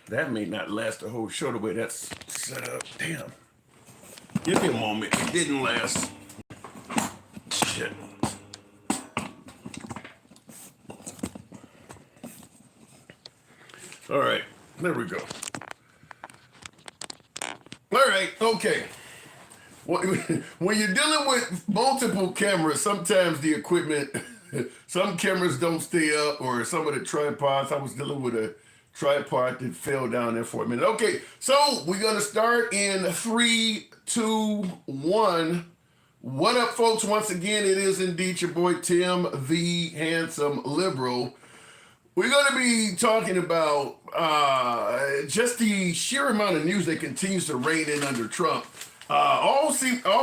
That may not last the whole show the way that's set up. Damn. Give me a moment. It didn't last. Shit. All right. There we go. All right. Okay. When you're dealing with multiple cameras, sometimes the equipment, some cameras don't stay up, or some of the tripods. I was dealing with a tripod that fell down there for a minute. Okay, so we're gonna start in 3, 2, 1. What up, folks? Once again, it is indeed your boy Tim, the handsome liberal. We're going to be talking about just the sheer amount of news that continues to rain in under Trump. All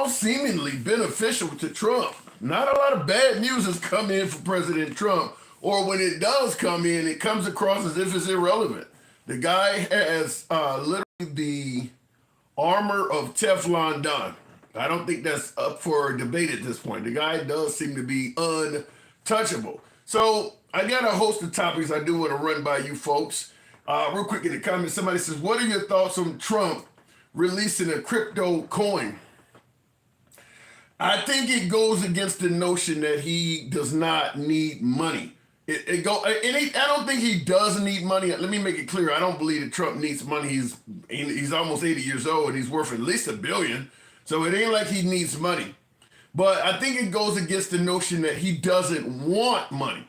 seemingly beneficial to Trump. Not a lot of bad news has come in for President Trump, or when it does come in, it comes across as if it's irrelevant. The guy has literally the armor of Teflon Don. I don't think that's up for debate at this point. The guy does seem to be untouchable. So I got a host of topics I do want to run by you folks. Real quick in the comments, somebody says, what are your thoughts on Trump releasing a crypto coin? I think it goes against the notion that he does not need money. I don't think he does need money. Let me make it clear. I don't believe that Trump needs money. He's almost 80 years old and he's worth at least $1 billion. So it ain't like he needs money. But I think it goes against the notion that he doesn't want money.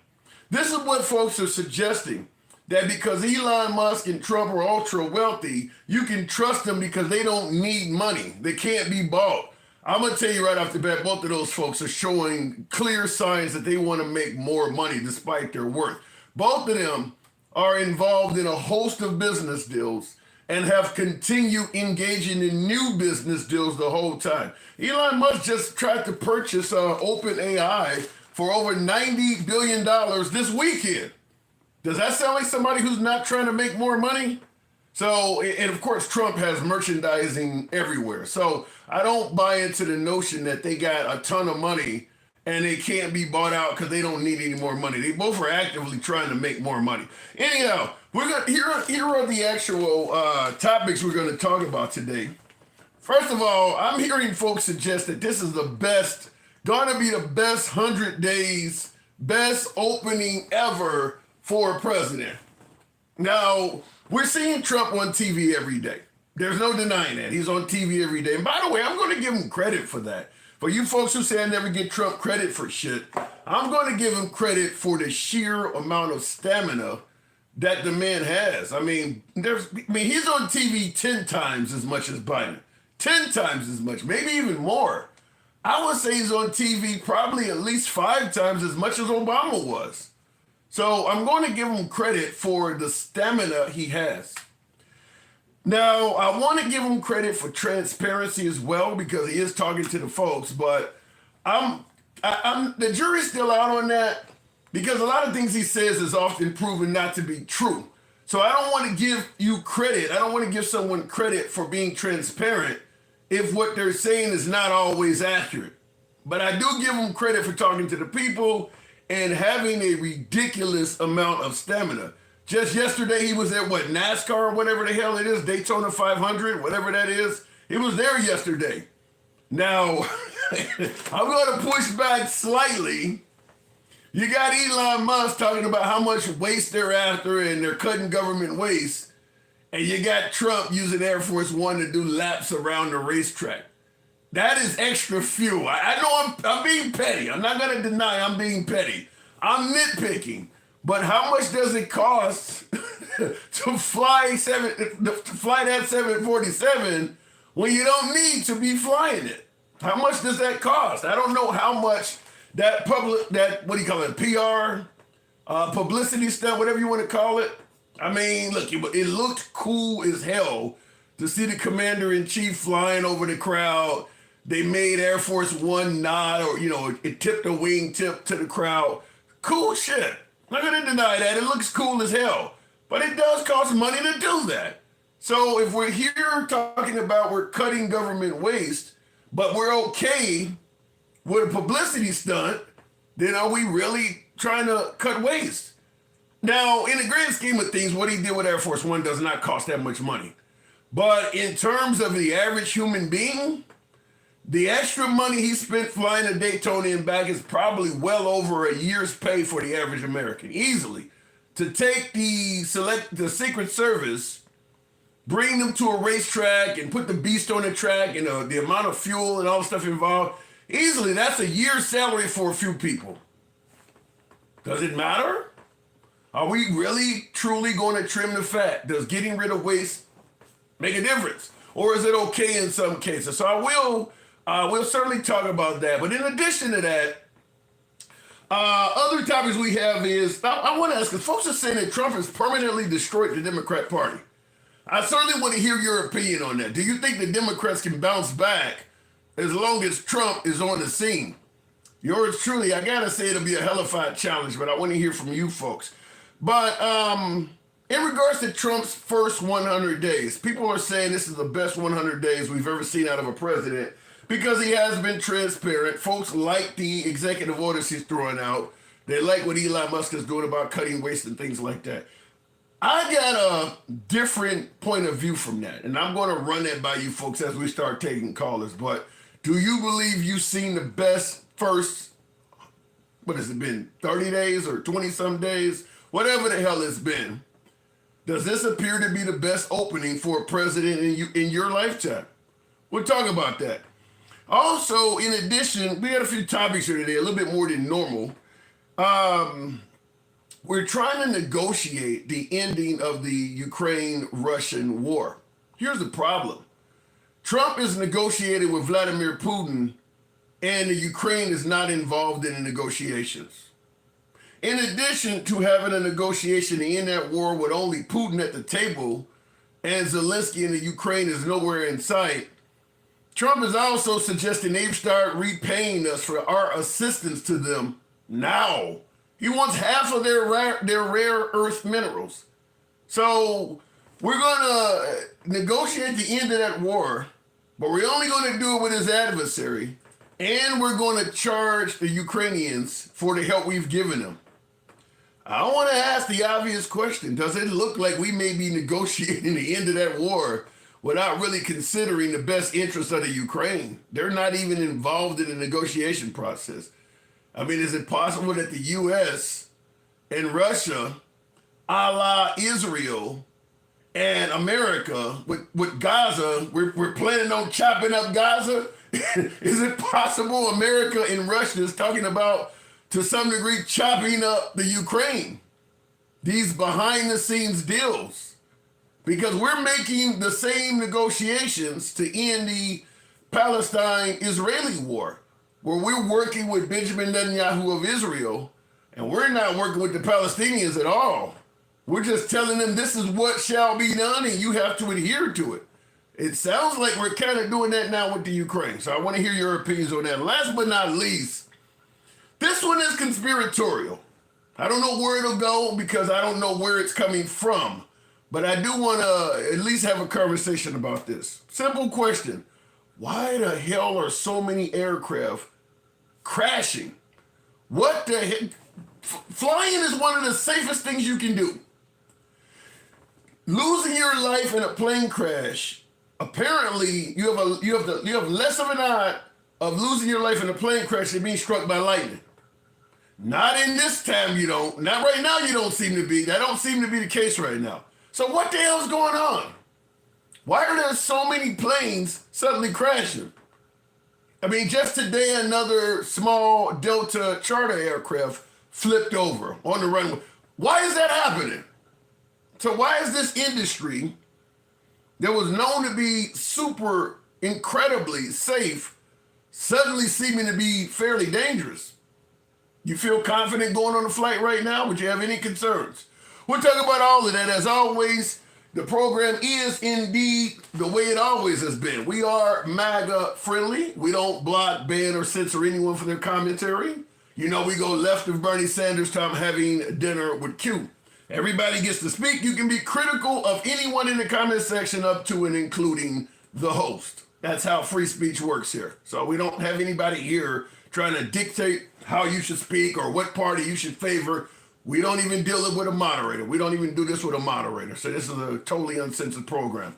This is what folks are suggesting, that because Elon Musk and Trump are ultra wealthy, you can trust them because they don't need money. They can't be bought. I'm going to tell you right off the bat, both of those folks are showing clear signs that they want to make more money despite their worth. Both of them are involved in a host of business deals and have continued engaging in new business deals the whole time. Elon Musk just tried to purchase OpenAI for over $90 billion this weekend. Does that sound like somebody who's not trying to make more money? So, and of course, Trump has merchandising everywhere. So I don't buy into the notion that they got a ton of money and they can't be bought out because they don't need any more money. They both are actively trying to make more money. Anyhow, here are the actual topics we're going to talk about today. First of all, I'm hearing folks suggest that this is going to be the best 100 days, best opening ever for a president. Now, we're seeing Trump on TV every day. There's no denying that. He's on TV every day. And by the way, I'm going to give him credit for that. For you folks who say I never give Trump credit for shit, I'm going to give him credit for the sheer amount of stamina that the man has. I mean, he's on TV 10 times as much as Biden. 10 times as much, maybe even more. I would say he's on TV probably at least 5 times as much as Obama was. So I'm going to give him credit for the stamina he has. Now, I want to give him credit for transparency as well because he is talking to the folks, but the jury's still out on that because a lot of things he says is often proven not to be true. So I don't want to give you credit. I don't want to give someone credit for being transparent if what they're saying is not always accurate. But I do give him credit for talking to the people and having a ridiculous amount of stamina. Just yesterday, he was at NASCAR or whatever the hell it is, Daytona 500, whatever that is. He was there yesterday. Now, I'm going to push back slightly. You got Elon Musk talking about how much waste they're after and they're cutting government waste. And you got Trump using Air Force One to do laps around the racetrack. That is extra fuel. I know I'm being petty. I'm not going to deny I'm being petty. I'm nitpicking. But how much does it cost to fly that 747 when you don't need to be flying it? How much does that cost? I don't know how much that what do you call it, PR, publicity stuff, whatever you want to call it. I mean, look, it looked cool as hell to see the commander-in-chief flying over the crowd. They made Air Force One nod, or, it tipped a wingtip to the crowd. Cool shit. I'm not going to deny that. It looks cool as hell. But it does cost money to do that. So if we're here talking about we're cutting government waste, but we're okay with a publicity stunt, then are we really trying to cut waste? Now, in the grand scheme of things, what he did with Air Force One does not cost that much money. But in terms of the average human being, the extra money he spent flying to Daytona and back is probably well over a year's pay for the average American, easily. To take the Secret Service, bring them to a racetrack and put the beast on the track and the amount of fuel and all the stuff involved, easily that's a year's salary for a few people. Does it matter? Are we really, truly going to trim the fat? Does getting rid of waste make a difference? Or is it okay in some cases? So we'll certainly talk about that. But in addition to that, other topics we have is, I want to ask, because folks are saying that Trump has permanently destroyed the Democrat Party. I certainly want to hear your opinion on that. Do you think the Democrats can bounce back as long as Trump is on the scene? Yours truly, I got to say it'll be a hellified challenge, but I want to hear from you folks. But in regards to Trump's first 100 days, people are saying this is the best 100 days we've ever seen out of a president because he has been transparent. Folks like the executive orders he's throwing out. They like what Elon Musk is doing about cutting waste and things like that. I got a different point of view from that, and I'm going to run that by you folks as we start taking callers. But do you believe you've seen the best first, what has it been, 30 days or 20-some days? Whatever the hell it's been. Does this appear to be the best opening for a president in your lifetime? We'll talk about that. Also, in addition, we had a few topics here today, a little bit more than normal. We're trying to negotiate the ending of the Ukraine-Russian war. Here's the problem. Trump is negotiating with Vladimir Putin, and the Ukraine is not involved in the negotiations. In addition to having a negotiation to end that war with only Putin at the table and Zelensky in the Ukraine is nowhere in sight, Trump is also suggesting they start repaying us for our assistance to them now. He wants half of their rare earth minerals. So we're going to negotiate the end of that war, but we're only going to do it with his adversary, and we're going to charge the Ukrainians for the help we've given them. I want to ask the obvious question. Does it look like we may be negotiating the end of that war without really considering the best interests of the Ukraine? They're not even involved in the negotiation process. I mean, is it possible that the U.S. and Russia, a la Israel and America, with Gaza, we're planning on chopping up Gaza? Is it possible America and Russia is talking about, to some degree, chopping up the Ukraine? These behind-the-scenes deals. Because we're making the same negotiations to end the Palestine-Israeli war, where we're working with Benjamin Netanyahu of Israel, and we're not working with the Palestinians at all. We're just telling them this is what shall be done, and you have to adhere to it. It sounds like we're kind of doing that now with the Ukraine. So I want to hear your opinions on that. And last but not least, this one is conspiratorial. I don't know where it'll go because I don't know where it's coming from. But I do want to at least have a conversation about this. Simple question. Why the hell are so many aircraft crashing? What the heck? Flying is one of the safest things you can do. Losing your life in a plane crash, apparently you have less of an odd of losing your life in a plane crash than being struck by lightning. Not in this time, you don't. Not right now, you don't seem to be. That don't seem to be the case right now. So what the hell's going on? Why are there so many planes suddenly crashing? I mean, just today, another small Delta charter aircraft flipped over on the runway. Why is that happening? So why is this industry that was known to be super incredibly safe suddenly seeming to be fairly dangerous? You feel confident going on a flight right now? Would you have any concerns? We'll talk about all of that. As always, the program is indeed the way it always has been. We are MAGA friendly. We don't block, ban, or censor anyone for their commentary. You know, we go left of Bernie Sanders to I'm having dinner with Q. Everybody gets to speak. You can be critical of anyone in the comment section up to and including the host. That's how free speech works here. So we don't have anybody here trying to dictate how you should speak or what party you should favor. We don't even deal it with a moderator. We don't even do this with a moderator. So this is a totally uncensored program.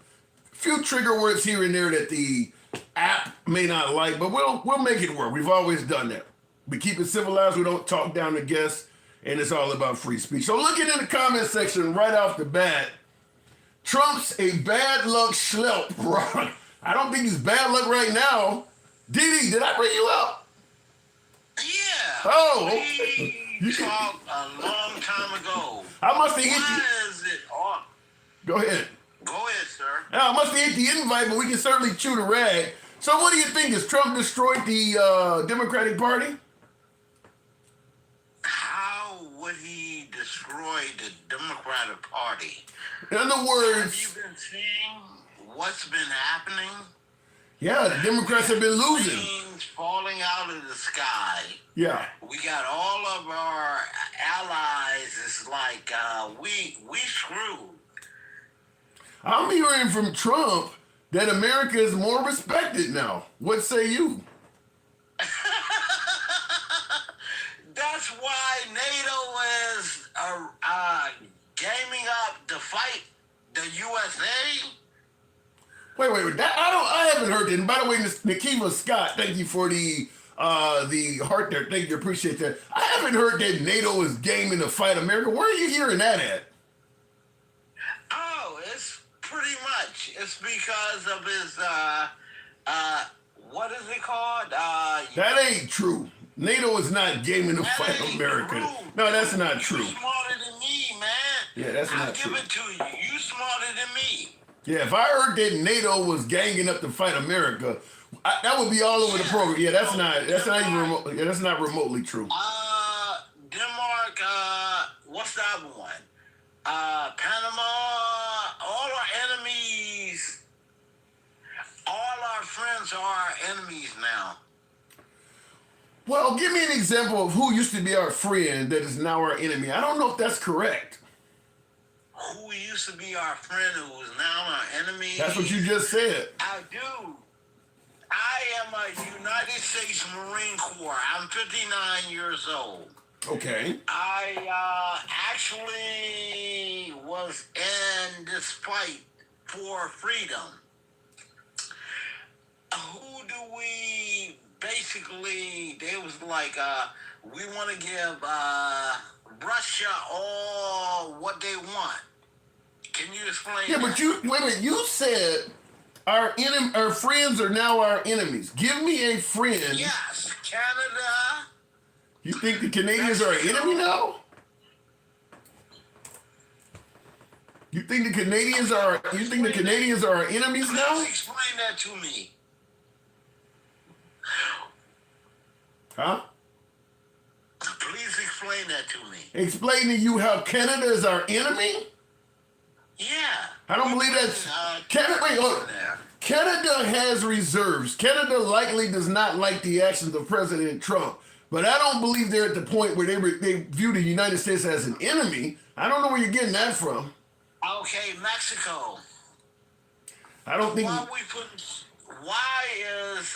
A few trigger words here and there that the app may not like, but we'll make it work. We've always done that. We keep it civilized. We don't talk down to guests, and it's all about free speech. So looking in the comment section right off the bat, Trump's a bad luck schlep. I don't think he's bad luck right now. Didi, did I bring you up? Yeah. Oh, we talked a long time ago. I must have hit Why you. is it on? Go ahead. Go ahead, sir. I must have hit the invite, but we can certainly chew the rag. So what do you think? Has Trump destroyed the Democratic Party? How would he destroy the Democratic Party? In other words, Have you been seeing what's been happening? yeah, the Democrats have been losing. Things falling out of the sky. Yeah. We got all of our allies. It's like we screwed. I'm hearing from Trump that America is more respected now. What say you? That's why NATO is gaming up to fight the USA. Wait. I haven't heard that. And by the way, Nikiva Scott, thank you for the heart there. Thank you, appreciate that. I haven't heard that NATO is gaming to fight America. Where are you hearing that at? Oh, it's pretty much. It's because of his what is it called? That ain't true. NATO is not gaming to fight America. True. No, that's not true. You smarter than me, man. Yeah, that's I'll not true. give it to you. You smarter than me. Yeah, if I heard that NATO was ganging up to fight America, that would be all over the program. Yeah, that's not even that's not remotely true. Denmark. What's the other one? Panama. All our enemies. All our friends are our enemies now. Well, give me an example of who used to be our friend that is now our enemy. I don't know if that's correct. Who used to be our friend who is now our enemy? That's what you just said. I do. I am a United States Marine Corps. I'm 59 years old. Okay. I actually was in this fight for freedom. Who do we basically, they was like, we want to give Russia all what they want. Can you explain Yeah, but wait a minute, you said our friends are now our enemies. Give me a friend. Yes, Canada. You think the Canadians are our enemy now? You think the Canadians are our enemies now? Please explain that to me. Huh? Please explain that to me. Explain to you how Canada is our enemy? Yeah. I don't believe that's Canada. Wait, hold on. Canada has reserves. Canada likely does not like the actions of President Trump, but I don't believe they're at the point where they view the United States as an enemy. I don't know where you're getting that from. Okay, Mexico. I don't think. Why is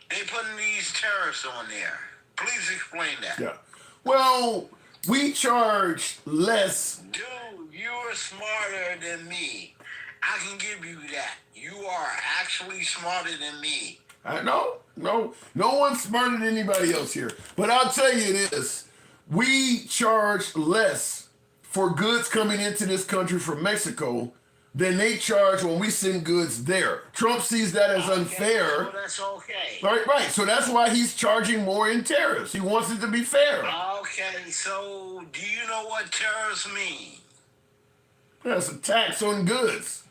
they putting these tariffs on there? Please explain that. Yeah. Well, we charge less. Dude, you're smarter than me. I can give you that. You are actually smarter than me. I know. No one's smarter than anybody else here. But I'll tell you this. We charge less for goods coming into this country from Mexico than they charge when we send goods there. Trump sees that as unfair. So that's okay. Right. So that's why he's charging more in tariffs. He wants it to be fair. Okay, so do you know what tariffs mean? That's a tax on goods.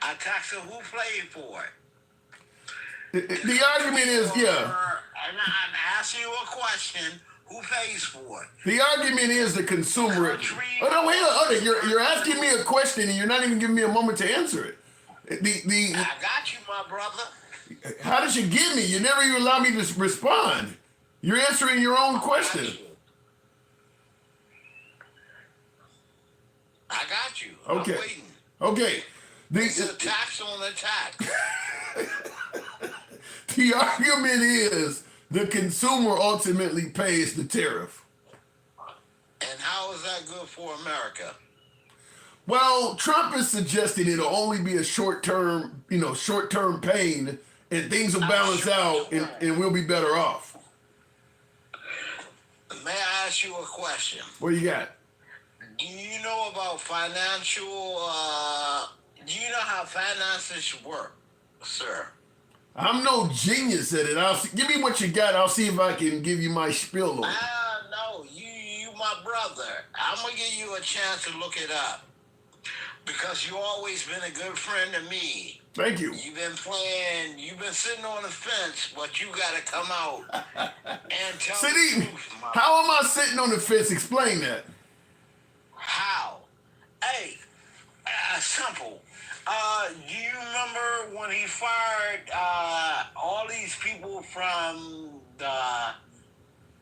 A tax of who paid for it? The argument is, yeah. And I'm asking you a question. Who pays for it? The argument is the consumer. Oh no, wait, you're asking me a question and you're not even giving me a moment to answer it. I got you, my brother. How did you get me? You never even allow me to respond. You're answering your own question. I got you. Okay. I'm waiting. Okay. It's a tax on the tax. The argument is the consumer ultimately pays the tariff. how is that good for America? Well, Trump is suggesting it'll only be a short-term pain, and things will balance out, and we'll be better off. May I ask you a question? What do you got? Do you know about financial? Do you know how finances work, sir? I'm no genius at it. Give me what you got. I'll see if I can give you my spiel on it. No, you my brother. I'm gonna give you a chance to look it up because you've always been a good friend to me. Thank you. You've been sitting on the fence, but you gotta come out and tell the truth. How am I sitting on the fence? Explain that. How? Hey, simple. Do you remember when he fired all these people from the,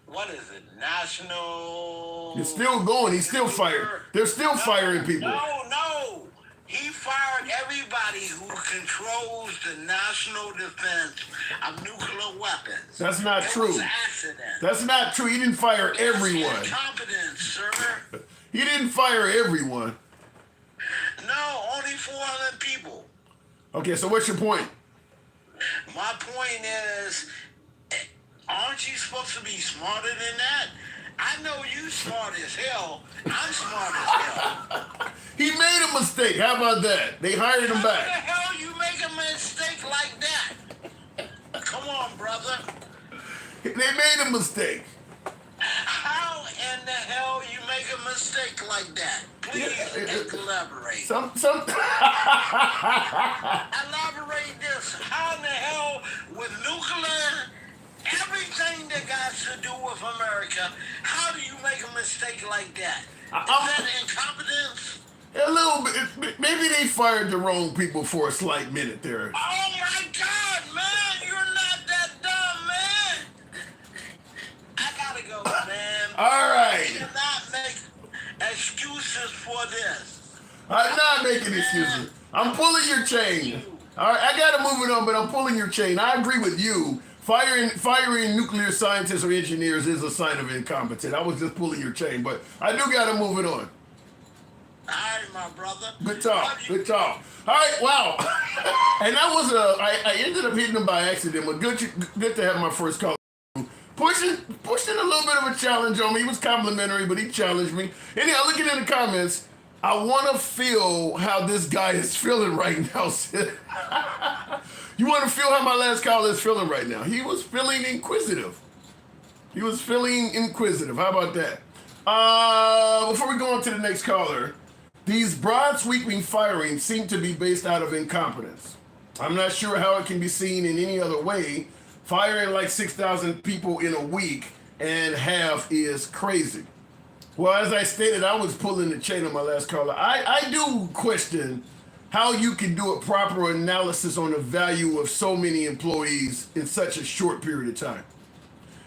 what is it, National? It's still going. He's still fired. They're still firing people. No. He fired everybody who controls the national defense of nuclear weapons. That's not true. Was an accident. That's not true. He didn't fire everyone. That's incompetence, sir. He didn't fire everyone. No, only 400 people. Okay, so what's your point? My point is, aren't you supposed to be smarter than that? I know you smart as hell. I'm smart as hell. He made a mistake. How about that? They hired him back. How the hell you make a mistake like that? Come on, brother. They made a mistake. How in the hell you make a mistake like that? Please elaborate. Elaborate this. How in the hell with nuclear, everything that got to do with America, how do you make a mistake like that? Is that incompetence? A little bit. Maybe they fired the wrong people for a slight minute there. Oh my God, man! You're not that dumb, man! I gotta go, man. All right. You cannot make excuses for this. I'm not making excuses. I'm pulling your chain. All right, I gotta move it on, but I'm pulling your chain. I agree with you. Firing nuclear scientists or engineers is a sign of incompetence. I was just pulling your chain, but I do gotta move it on. All right, my brother. Good talk. Good talk. All right, wow. And that was I ended up hitting him by accident, but good to have my first call. Pushing a little bit of a challenge on me. He was complimentary, but he challenged me. Anyhow, looking in the comments, I want to feel how this guy is feeling right now. You want to feel how my last caller is feeling right now? He was feeling inquisitive. How about that? Before we go on to the next caller, these broad sweeping firings seem to be based out of incompetence. I'm not sure how it can be seen in any other way. Firing like 6,000 people in a week and half is crazy. Well, as I stated, I was pulling the chain on my last caller. I do question how you can do a proper analysis on the value of so many employees in such a short period of time.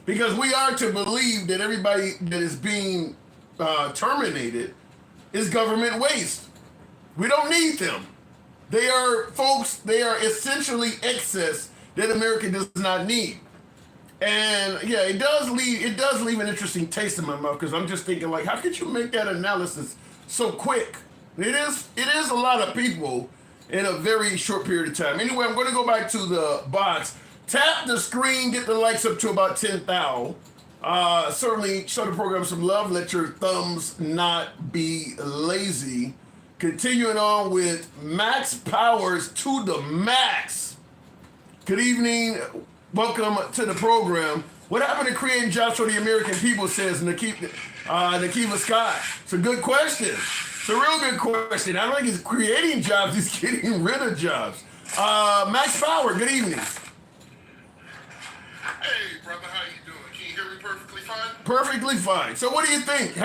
Because we are to believe that everybody that is being terminated is government waste. We don't need them. They are essentially excess that America does not need. And yeah, it does leave an interesting taste in my mouth because I'm just thinking like, how could you make that analysis so quick? It is a lot of people in a very short period of time. Anyway, I'm going to go back to the box. Tap the screen, get the likes up to about 10,000. Certainly show the program some love. Let your thumbs not be lazy. Continuing on with Max Powers to the max. Good evening. Welcome to the program. What happened to creating jobs for the American people, says Nakiva Scott. It's a good question. It's a real good question. I don't think he's creating jobs, he's getting rid of jobs. Max Power, good evening. Hey, brother, how you doing? Can you hear me perfectly fine? Perfectly fine. So what do you think?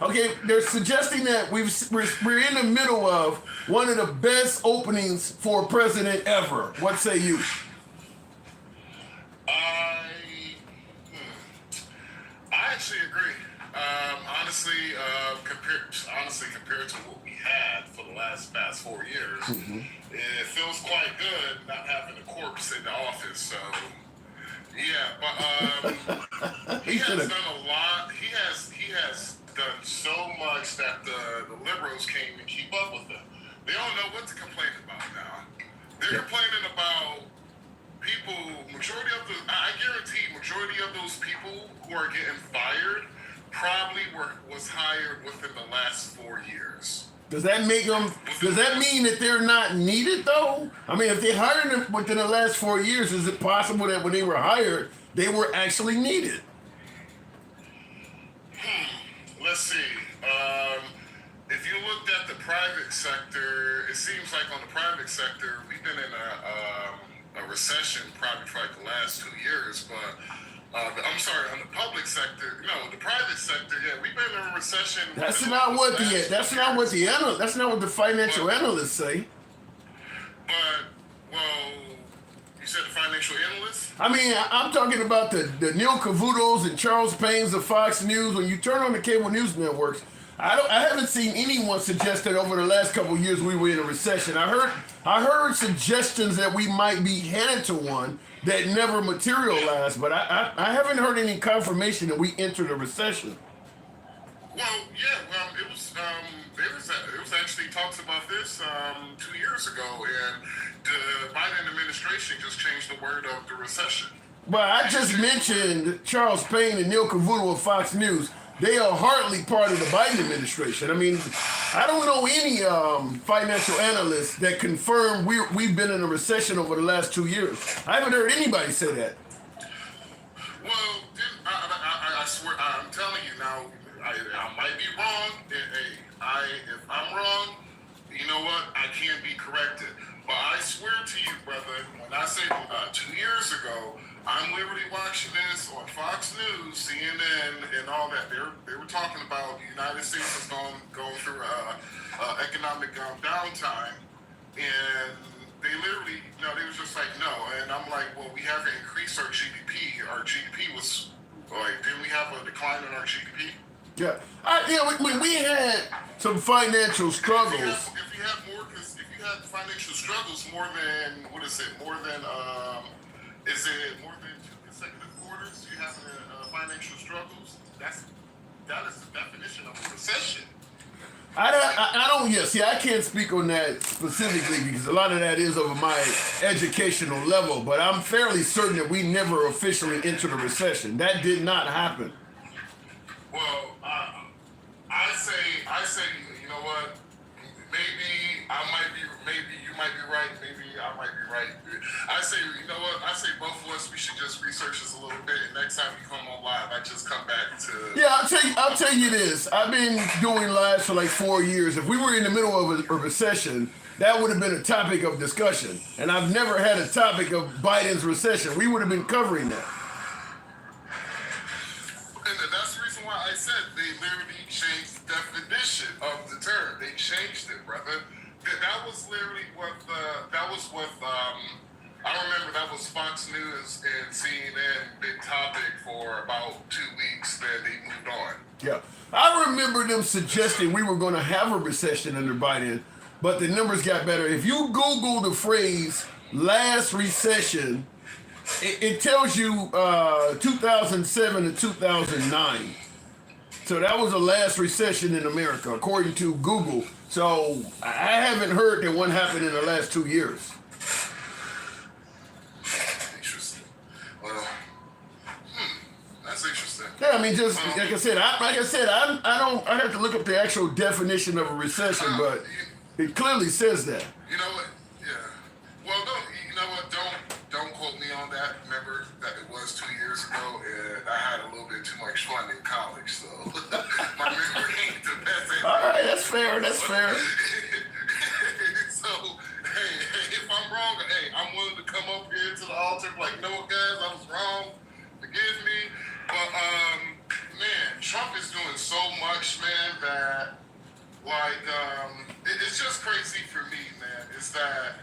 Okay, they're suggesting that we're in the middle of one of the best openings for president ever. What say you? I actually agree. Compared to what we had for the past 4 years, it feels quite good not having a corpse in the office. So, yeah, but he has done a lot. He has done so girls can't even keep up with them. They don't know what to complain about now. They're complaining about people, I guarantee majority of those people who are getting fired probably was hired within the last 4 years. Does that make them? Does that mean that they're not needed though? I mean, if they hired them within the last 4 years, is it possible that when they were hired, they were actually needed? Let's see. If you looked at the private sector, it seems like on the private sector, we've been in a recession probably for like the last 2 years, but I'm sorry, on the public sector, no, the private sector, yeah, we've been in a recession. That's not what the financial analysts say. But you said the financial analysts? I mean, I'm talking about the Neil Cavutos and Charles Paynes of Fox News. When you turn on the cable news networks, I haven't seen anyone suggest that over the last couple of years we were in a recession. I heard suggestions that we might be headed to one that never materialized, but I haven't heard any confirmation that we entered a recession. It was actually talks about this 2 years ago, and the Biden administration just changed the word of the recession. But I just mentioned Charles Payne and Neil Cavuto of Fox News. They are hardly part of the Biden administration. I mean, I don't know any financial analysts that confirm we've been in a recession over the last 2 years. I haven't heard anybody say that. Well, I swear, I'm telling you now, I might be wrong. If I'm wrong, you know what? I can't be corrected. But I swear to you, brother, when I say 2 years ago, I'm literally watching this on Fox News, CNN, and all that. They were talking about the United States is going through economic downtime, and they literally, they was just like, no. And I'm like, well, we haven't increased our GDP. Our GDP was like, didn't we have a decline in our GDP? Yeah, we had some financial struggles. If you had financial struggles more than is it more than 2 consecutive quarters you have financial struggles? That is the definition of a recession. I can't speak on that specifically because a lot of that is over my educational level, but I'm fairly certain that we never officially entered a recession. That did not happen. Well, I say, you know what? Maybe you might be right. Maybe I might be right. I say, you know what? I say both of us, we should just research this a little bit. And next time we come on live, I just come back to. Yeah, I'll tell you this. I've been doing lives for like 4 years. If we were in the middle of a recession, that would have been a topic of discussion. And I've never had a topic of Biden's recession. We would have been covering that. And that's the reason why I said they literally changed the definition of the term. They changed it, brother. That was literally what I remember that was Fox News and CNN big topic for about 2 weeks, then they moved on. Yeah. I remember them suggesting we were going to have a recession under Biden, but the numbers got better. If you Google the phrase last recession, it tells you 2007 to 2009. So that was the last recession in America, according to Google. So I haven't heard that one happened in the last 2 years. Interesting. Well, that's interesting. Yeah, I mean, just like I said, I have to look up the actual definition of a recession, but it clearly says that. You know what? Yeah. Well, don't quote me on that. Remember that it was 2 years ago, and I had a little bit too much fun in college, so my memory ain't the best. All right, that's fair. So, hey, if I'm wrong, I'm willing to come up here to the altar, like, no, guys, I was wrong. Forgive me. But, man, Trump is doing so much, man, that, like, it's just crazy for me, man. It's that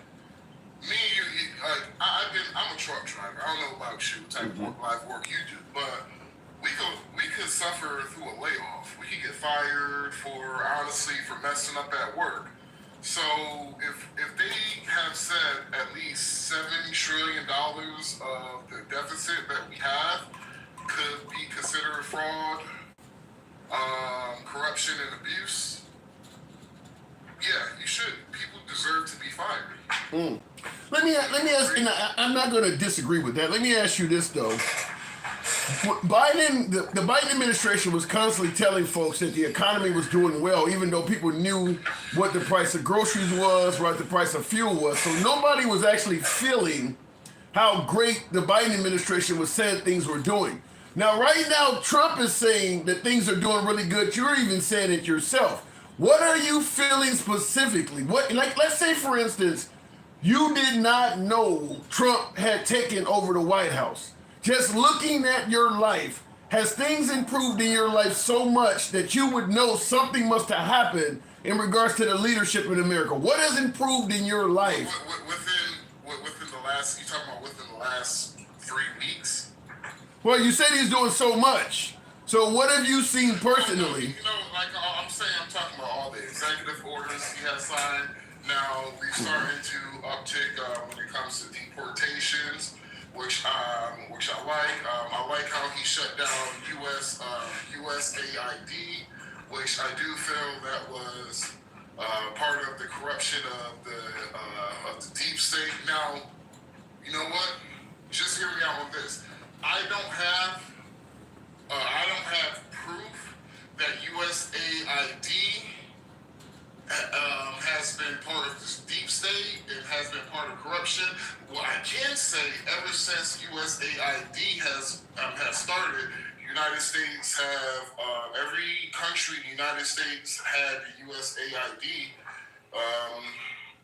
I'm a truck driver. I don't know about you, what type of life work you do, but we could suffer through a layoff. We could get fired for messing up at work. So if they have said at least $7 trillion of the deficit that we have could be considered fraud, corruption, and abuse, Let me ask, and I'm not going to disagree with that. Let me ask you this though. Biden, the Biden administration was constantly telling folks that the economy was doing well, even though people knew what the price of groceries was, what the price of fuel was. So nobody was actually feeling how great the Biden administration was saying things were doing. Now, right now, Trump is saying that things are doing really good. You're even saying it yourself. What are you feeling specifically? What, like, let's say, for instance, you did not know Trump had taken over the White House. Just looking at your life, has things improved in your life so much that you would know something must have happened in regards to the leadership in America? What has improved in your life? Within the last, you talking about within the last 3 weeks? Well, you said he's doing so much. So what have you seen personally? You know, like I'm talking about all the executive orders he has signed. Now we're starting to uptick when it comes to deportations, which I like. I like how he shut down USAID, which I do feel that was part of the corruption of the deep state. Now, you know what? Just hear me out on this. I don't have proof that USAID has been part of this deep state and has been part of corruption. What I can say, ever since USAID has started, United States have every country in the United States had the USAID.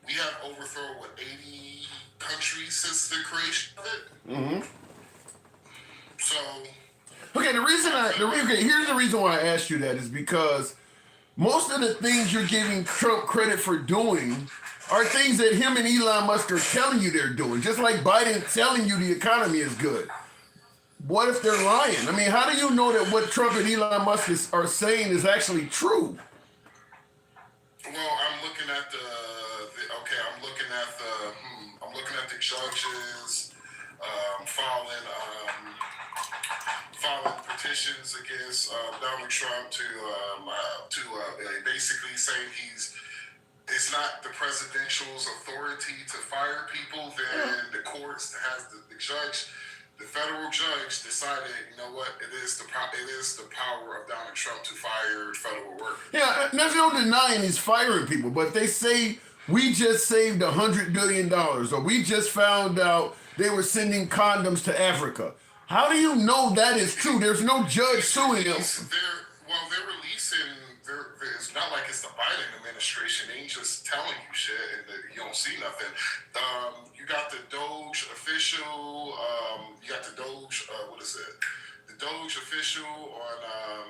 We have overthrown 80 countries since the creation of it. Mm-hmm. So. Okay, here's the reason why I asked you that is because most of the things you're giving Trump credit for doing are things that him and Elon Musk are telling you they're doing, just like Biden telling you the economy is good. What if they're lying? I mean, how do you know that what Trump and Elon Musk are saying is actually true? Well, I'm looking at the judges filing petitions against Donald Trump to basically saying it's not the presidential's authority to fire people. Then the courts has the federal judge decided, you know what, it is the power of Donald Trump to fire federal workers. Yeah, there's no denying he's firing people, but they say we just saved $100 billion, or we just found out they were sending condoms to Africa. How do you know that is true? There's no judge suing them. They're releasing. It's not like it's the Biden administration. They ain't just telling you shit and you don't see nothing. You got the Doge official. You got the Doge. What is it? The Doge official on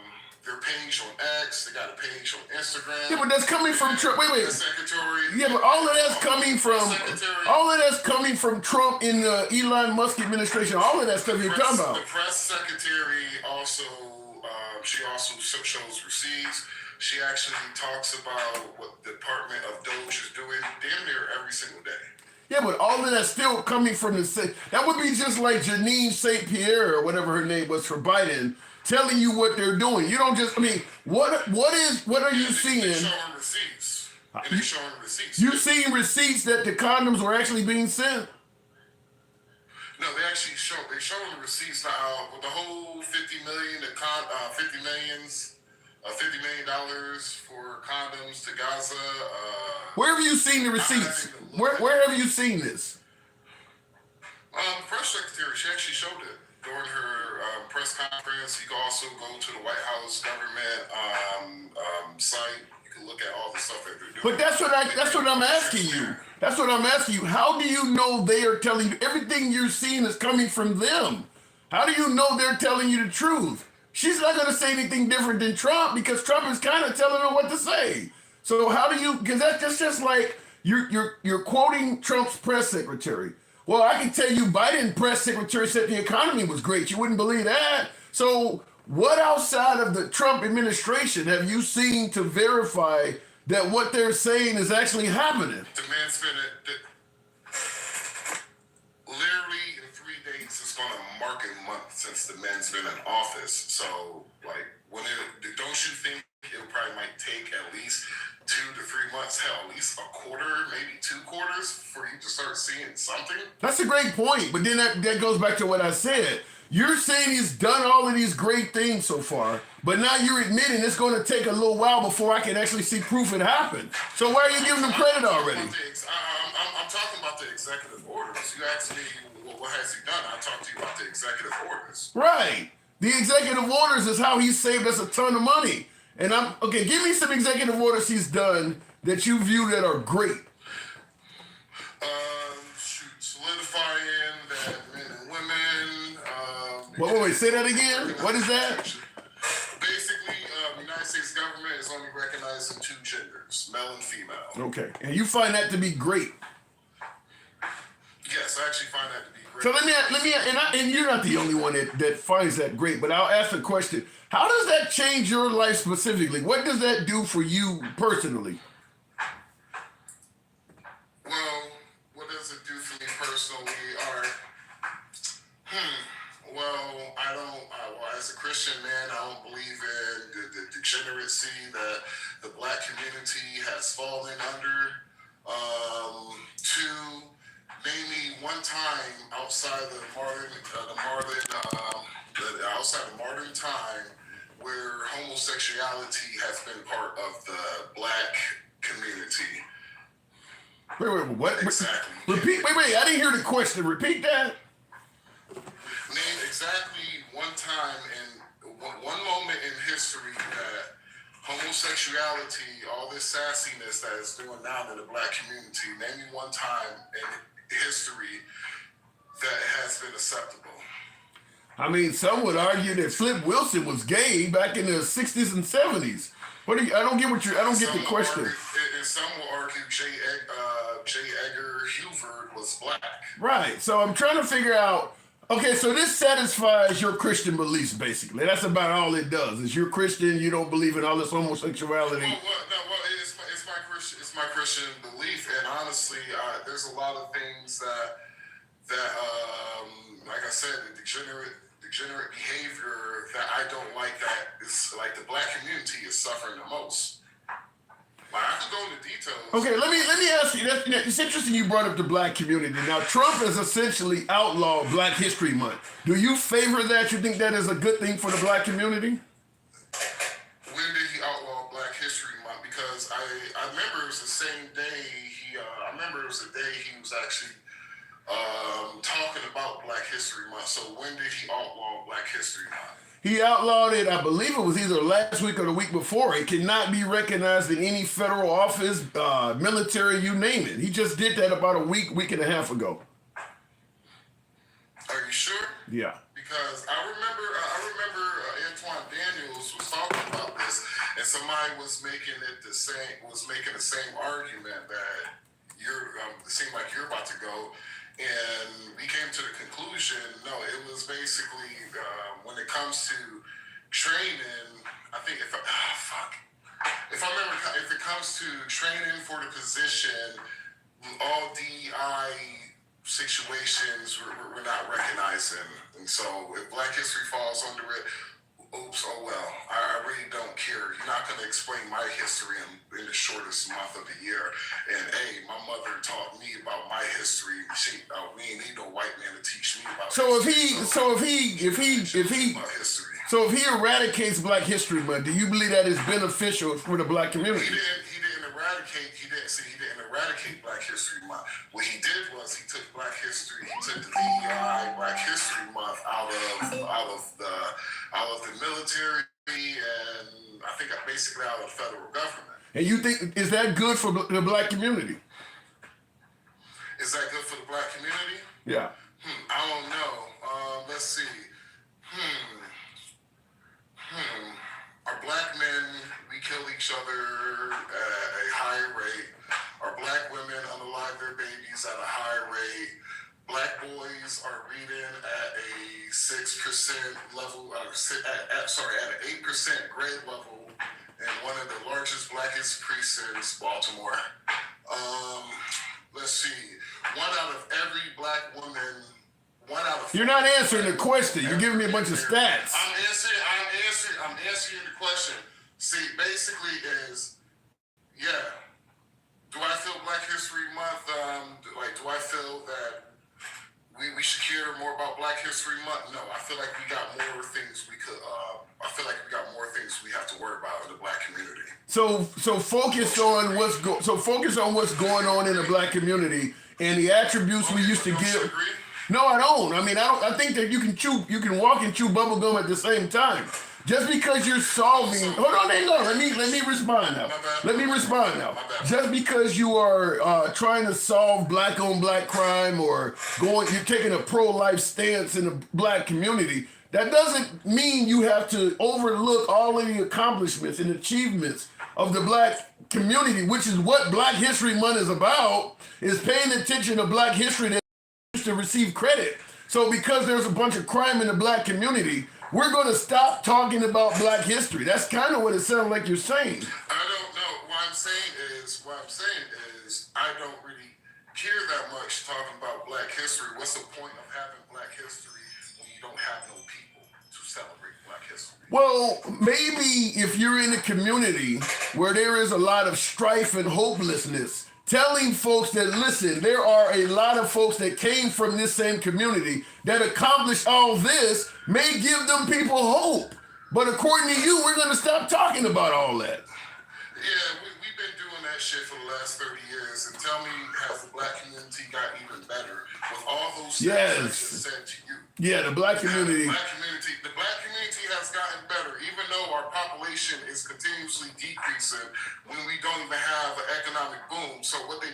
their page on X. They got a page on Instagram. Yeah, but that's coming from Trump. Wait. Secretary. Yeah, but all of that's coming from Trump in the Elon Musk administration. All of that stuff you're talking about. The press secretary also. She also shows receipts. She actually talks about what the Department of Doge is doing damn near every single day. Yeah, but all of that's still coming from the same. That would be just like Janine St. Pierre or whatever her name was for Biden telling you what they're doing. You don't just. I mean, what are you seeing? They're showing receipts. They're showing receipts. You seeing receipts that the condoms were actually being sent? No, they actually showing the receipts now with the whole $50 million for condoms to Gaza. Where have you seen the receipts? Where have you seen this? The press secretary, she actually showed it during her press conference. You can also go to the White House government site. You can look at all the stuff that they're doing. But that's what I'm asking you. That's what I'm asking you. How do you know they are telling you everything you're seeing is coming from them? How do you know they're telling you the truth? She's not going to say anything different than Trump because Trump is kind of telling her what to say. So how do you? Because that's just like you're quoting Trump's press secretary. Well, I can tell you, Biden press secretary said the economy was great. You wouldn't believe that. So what outside of the Trump administration have you seen to verify that what they're saying is actually happening? The man's been literally in 3 days. It's going to mark a month since the man's been in office. So, like, don't you think it probably might take at least 2 to 3 months, hell, at least a quarter, maybe 2 quarters for you to start seeing something. That's a great point, but then that goes back to what I said. You're saying he's done all of these great things so far, but now you're admitting it's going to take a little while before I can actually see proof it happened. So why are you giving him credit already? I'm talking about the executive orders. You asked me, well, what has he done? I talked to you about the executive orders. Right. The executive orders is how he saved us a ton of money. And okay, give me some executive orders he's done that you view that are great. Solidifying that men and women. Wait, say that again? What is that? Basically, the United States government is only recognizing 2 genders, male and female. Okay, and you find that to be great. Yes, I actually find that to be great. So let me, and you're not the only one that finds that great, but I'll ask the question: how does that change your life specifically? What does that do for you personally? Well, what does it do for me personally? Well, I don't. Well, as a Christian man, I don't believe in the degeneracy that the Black community has fallen under. 2, name me one time outside the modern time where homosexuality has been part of the Black community. Wait, what? Exactly. Repeat. Wait. I didn't hear the question. Repeat that. Name exactly one time in one moment in history that homosexuality, all this sassiness that is doing now to the Black community, name me one time in history that it has been acceptable. I mean, some would argue that Flip Wilson was gay back in the 60s and 70s. I don't get the question. And some will argue J. Edgar Hoover was Black. Right. So I'm trying to figure out. Okay, so this satisfies your Christian beliefs, basically. That's about all it does. Is you're Christian, you don't believe in all this homosexuality. It's my Christian belief, and honestly, there's a lot of things that like I said, the degenerate behavior that I don't like. That is like the Black community is suffering the most. Like, I could go into details. Okay, let me ask you. It's interesting you brought up the Black community. Now, Trump has essentially outlawed Black History Month. Do you favor that? You think that is a good thing for the Black community? When did he outlaw Black History Month? Because I remember it was the same day I remember it was the day he was actually talking about Black History Month. So when did he outlaw Black History Month? He outlawed it, I believe it was either last week or the week before. It cannot be recognized in any federal office, military, you name it. He just did that about a week and a half ago. Are you sure? Yeah. Because I remember Antoine Daniels was talking about this, and somebody was making the same argument that it seemed like you're about to go. And we came to the conclusion, no, it was basically, when it comes to training, I think if it comes to training for the position, all DEI situations we're not recognizing. And so if Black history falls under it, oops, oh well, I really don't care. You're not going to explain my history in the shortest month of the year. And hey, my mother taught me about my history. We ain't need no white man to teach me about history. So if he eradicates Black History Month, do you believe that is beneficial for the Black community? He didn't eradicate Black History Month. What he did was he took the DEI Black History Month out of the military, and I think basically out of the federal government. And you think, is that good for the Black community? Is that good for the Black community? Yeah. I don't know. Let's see. Our Black men, we kill each other at a high rate. Our Black women unalive their babies at a high rate. Black boys are reading at a 6% level, at an 8% grade level in one of the largest Blackest precincts, Baltimore. Let's see. 1 out of every Black woman. You're not answering the question. You're giving me a bunch of stats. I'm answering the question. See, See, basically is, yeah. Do I feel Black History Month? Do I feel that we should care more about Black History Month? No, I feel like we got more things we could. I feel like we got more things we have to worry about in the Black community. So focus on what's going on in the Black community and the attributes we used to Don't you give. agree? No, I don't. I mean, I think that you can walk and chew bubble gum at the same time. Just because you're solving, hold on, hang on. Let me respond now. Let me respond now. Just because you are trying to solve black on black crime or you're taking a pro-life stance in the Black community, that doesn't mean you have to overlook all of the accomplishments and achievements of the Black community, which is what Black History Month is about, is paying attention to Black history that used to receive credit. So because there's a bunch of crime in the Black community, we're going to stop talking about Black history. That's kind of what it sounds like you're saying. I don't know. What I'm saying is, I don't really care that much talking about Black history. What's the point of having Black history when you don't have no people to celebrate Black history? Well, maybe if you're in a community where there is a lot of strife and hopelessness, telling folks that, listen, there are a lot of folks that came from this same community that accomplished all this may give them people hope. But according to you, we're going to stop talking about all that. Yeah, we've been doing that shit for the last 30 years. And tell me, has the Black community got even better with all those things I just said to you? Yeah, the Black community. The Black community has gotten better, even though our population is continuously decreasing when we don't even have an economic boom. So what the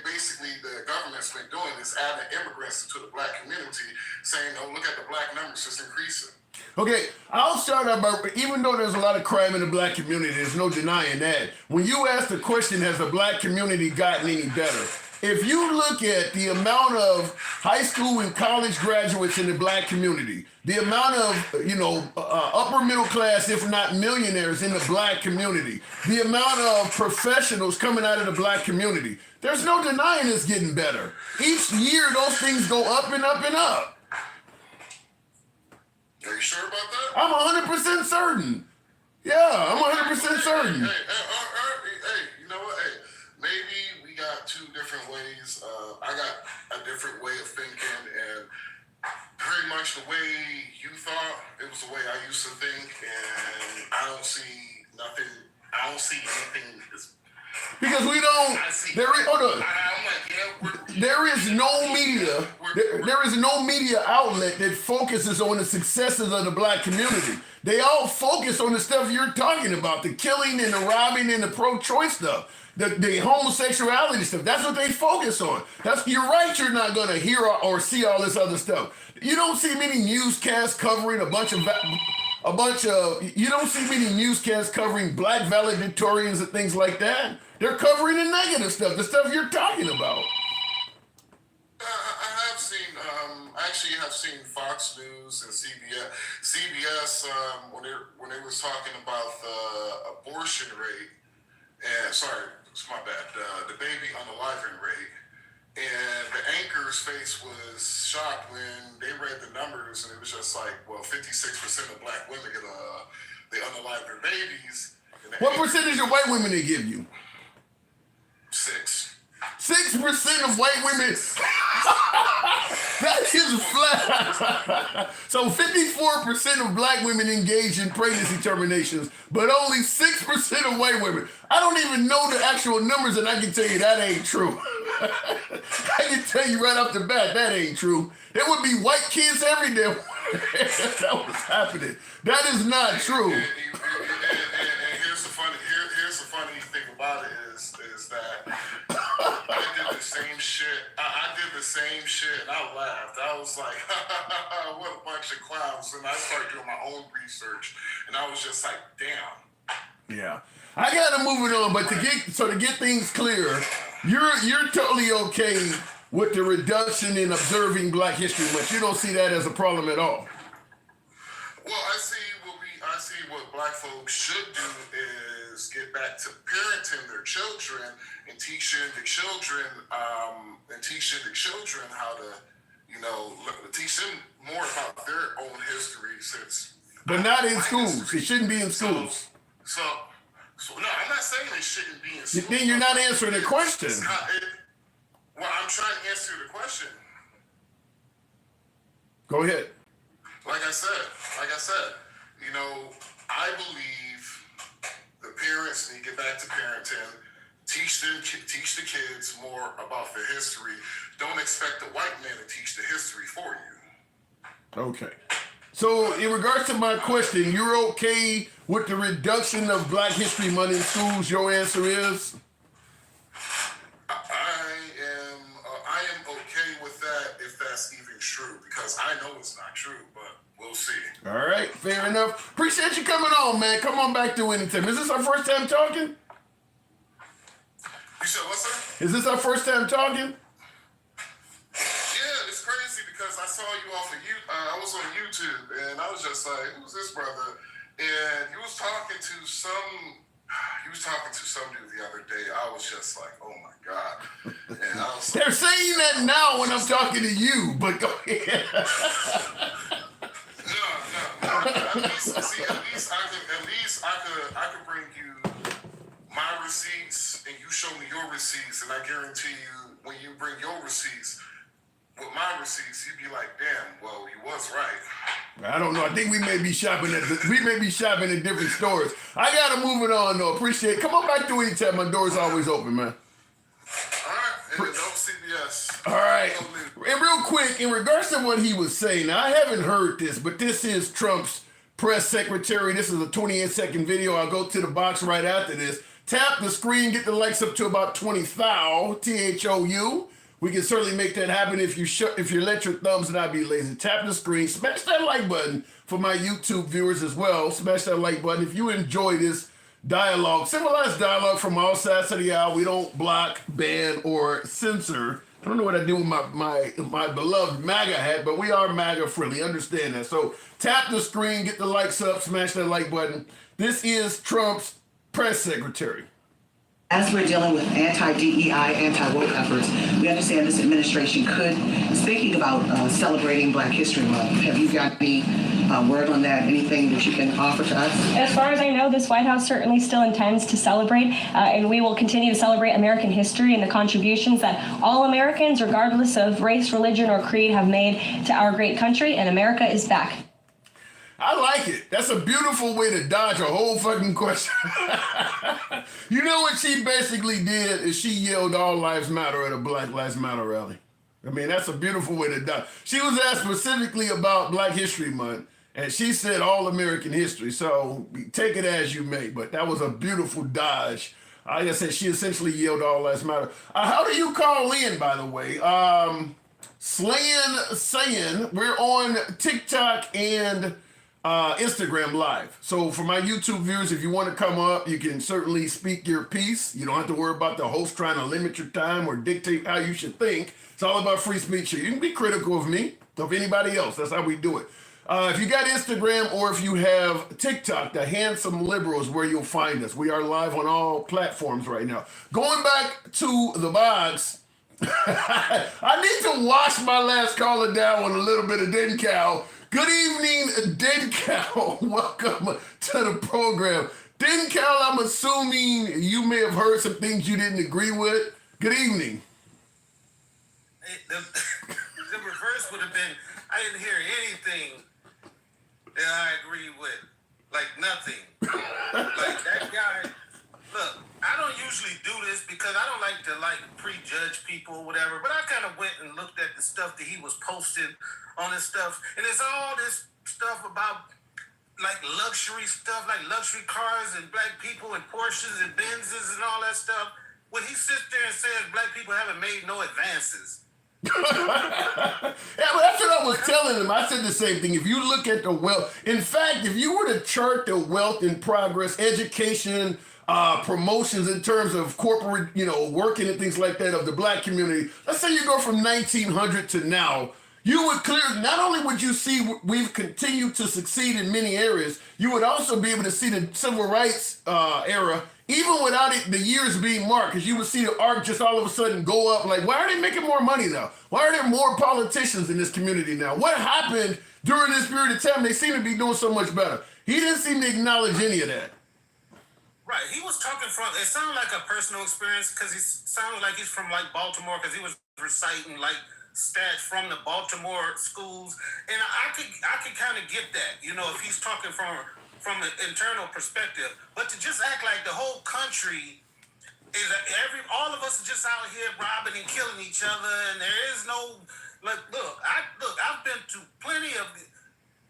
government's been doing is adding immigrants to the Black community, saying, oh, look at the Black numbers just increasing. Okay, I'll start out by, even though there's a lot of crime in the Black community, there's no denying that. When you ask the question, has the Black community gotten any better? If you look at the amount of high school and college graduates in the Black community, the amount of, upper middle class, if not millionaires in the Black community, the amount of professionals coming out of the Black community, there's no denying it's getting better. Each year, those things go up and up and up. Are you sure about that? I'm 100% certain. Yeah, I'm 100% certain. Hey, you know what? Hey, maybe we got two different ways. I got a different way of thinking, and pretty much the way you thought, it was the way I used to think, and I don't see nothing. I don't see anything. Because we don't. There is no media. There is no media outlet that focuses on the successes of the Black community. They all focus on the stuff you're talking about, the killing and the robbing and the pro-choice stuff, the homosexuality stuff. That's what they focus on. You're right. You're not going to hear or see all this other stuff. You don't see many newscasts covering you don't see many newscasts covering Black valedictorians and things like that. They're covering the negative stuff, the stuff you're talking about. I have seen, actually have seen Fox News and CBS when they was talking about the abortion rate, and sorry, it's my bad, the baby unaliving rate. And the anchor's face was shocked when they read the numbers, and it was just like, well, 56% of Black women get they unalive their babies. What percentage of white women they give you? 6%. 6% of white women. That is flat. So 54% of Black women engage in pregnancy terminations, but only 6% of white women. I don't even know the actual numbers, and I can tell you that ain't true. I can tell you right off the bat, that ain't true. There would be white kids every day. That was happening. That is not true. And here's the funny thing about it is that I did the same shit. I did the same shit, and I laughed. I was like, what a bunch of clowns. And I started doing my own research, and I was just like, damn. Yeah. I gotta move it on, but to get things clear, you're totally okay with the reduction in observing Black History Month. You don't see that as a problem at all. Well, I see what Black folks should do is get back to parenting their children and teaching the children how to, teach them more about their own history, since. But not in schools. It shouldn't be in schools. So So no, I'm not saying they shouldn't be in school. Then you're not answering the question. Well, I'm trying to answer the question. Go ahead. Like I said, you know, I believe the parents need to get back to parenting. Teach the kids more about their history. Don't expect the white man to teach the history for you. Okay. So in regards to my question, you're okay with the reduction of Black History Month in schools? Your answer is? I am okay with that if that's even true, because I know it's not true, but we'll see. All right, fair enough. Appreciate you coming on, man. Come on back to anytime. Is this our first time talking? You said what, sir? Is this our first time talking? Yeah, it's crazy because I saw you off of I was on YouTube and I was just like, who's this brother? And he was talking to some dude the other day. I was just like, oh my God. And I was They're saying that now when I'm talking to you, but go ahead. No. At least I could bring you my receipts and you show me your receipts, and I guarantee you when you bring your receipts with my receipts, you'd be like, damn, well, he was right. I don't know. I think we may be shopping at different stores. I gotta move it on though. Appreciate it. Come on back to anytime. My door's always open, man. All right, and no CBS. All right. And real quick, in regards to what he was saying, now, I haven't heard this, but this is Trump's press secretary. This is a 28-second video. I'll go to the box right after this. Tap the screen, get the likes up to about 20,000, THOU. We can certainly make that happen if you let your thumbs not be lazy. Tap the screen, smash that like button for my YouTube viewers as well. Smash that like button. If you enjoy this dialogue, civilized dialogue from all sides of the aisle, we don't block, ban, or censor. I don't know what I do with my beloved MAGA hat, but we are MAGA friendly. Understand that. So tap the screen, get the likes up, smash that like button. This is Trump's press secretary. As we're dealing with anti-DEI, anti-woke efforts, we understand this administration could, speaking about celebrating Black History Month, have you got any word on that, anything that you can offer to us? As far as I know, this White House certainly still intends to celebrate, and we will continue to celebrate American history and the contributions that all Americans, regardless of race, religion, or creed, have made to our great country, and America is back. I like it. That's a beautiful way to dodge a whole fucking question. You know what she basically did is she yelled all lives matter at a Black Lives Matter rally. I mean, that's a beautiful way to dodge. She was asked specifically about Black History Month, and she said all American history. So take it as you may, but that was a beautiful dodge. Like I said, she essentially yelled all lives matter. How do you call in, by the way? Slayin saying we're on TikTok and Instagram Live. So for my YouTube viewers, if you want to come up, you can certainly speak your piece. You don't have to worry about the host trying to limit your time or dictate how you should think. It's all about free speech here. You can be critical of me, of anybody else. That's how we do it. If you got Instagram or if you have TikTok, the Handsome Liberal is where you'll find us. We are live on all platforms right now. Going back to the box, I need to wash my last caller down with a little bit of Den Cow. Good evening, Den Cow. Welcome to the program. Den Cow, I'm assuming you may have heard some things you didn't agree with. Good evening. The reverse would have been, I didn't hear anything that I agree with. Like nothing. Like that guy, look, I don't usually do this because I don't like to prejudge people or whatever, but I kind of went and looked at the stuff that he was posting on his stuff, and it's all this stuff about like luxury stuff, like luxury cars and Black people and Porsches and Benzes and all that stuff. When he sits there and says Black people haven't made no advances. Yeah, but that's what I was telling him. I said the same thing. If you look at the wealth, in fact, if you were to chart the wealth and progress, education, promotions in terms of corporate, working and things like that of the Black community, let's say you go from 1900 to now, you would not only would you see we've continued to succeed in many areas, you would also be able to see the civil rights era, even without the years being marked, because you would see the arc just all of a sudden go up. Like, why are they making more money now? Why are there more politicians in this community now? What happened during this period of time? They seem to be doing so much better. He didn't seem to acknowledge any of that. Right, he was talking from. It sounded like a personal experience because he sounded like he's from like Baltimore because he was reciting like stats from the Baltimore schools, and I could kind of get that, you know, if he's talking from an internal perspective. But to just act like the whole country is all of us are just out here robbing and killing each other, and there is no like. I've been to plenty of.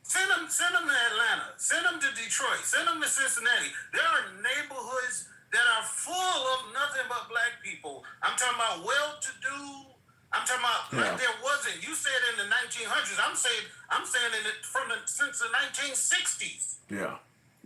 Send them to Atlanta. Send them to Detroit. Send them to Cincinnati. There are neighborhoods that are full of nothing but black people. I'm talking about well-to-do. I'm talking about like there wasn't. You said in the 1900s. I'm saying since the 1960s. Yeah.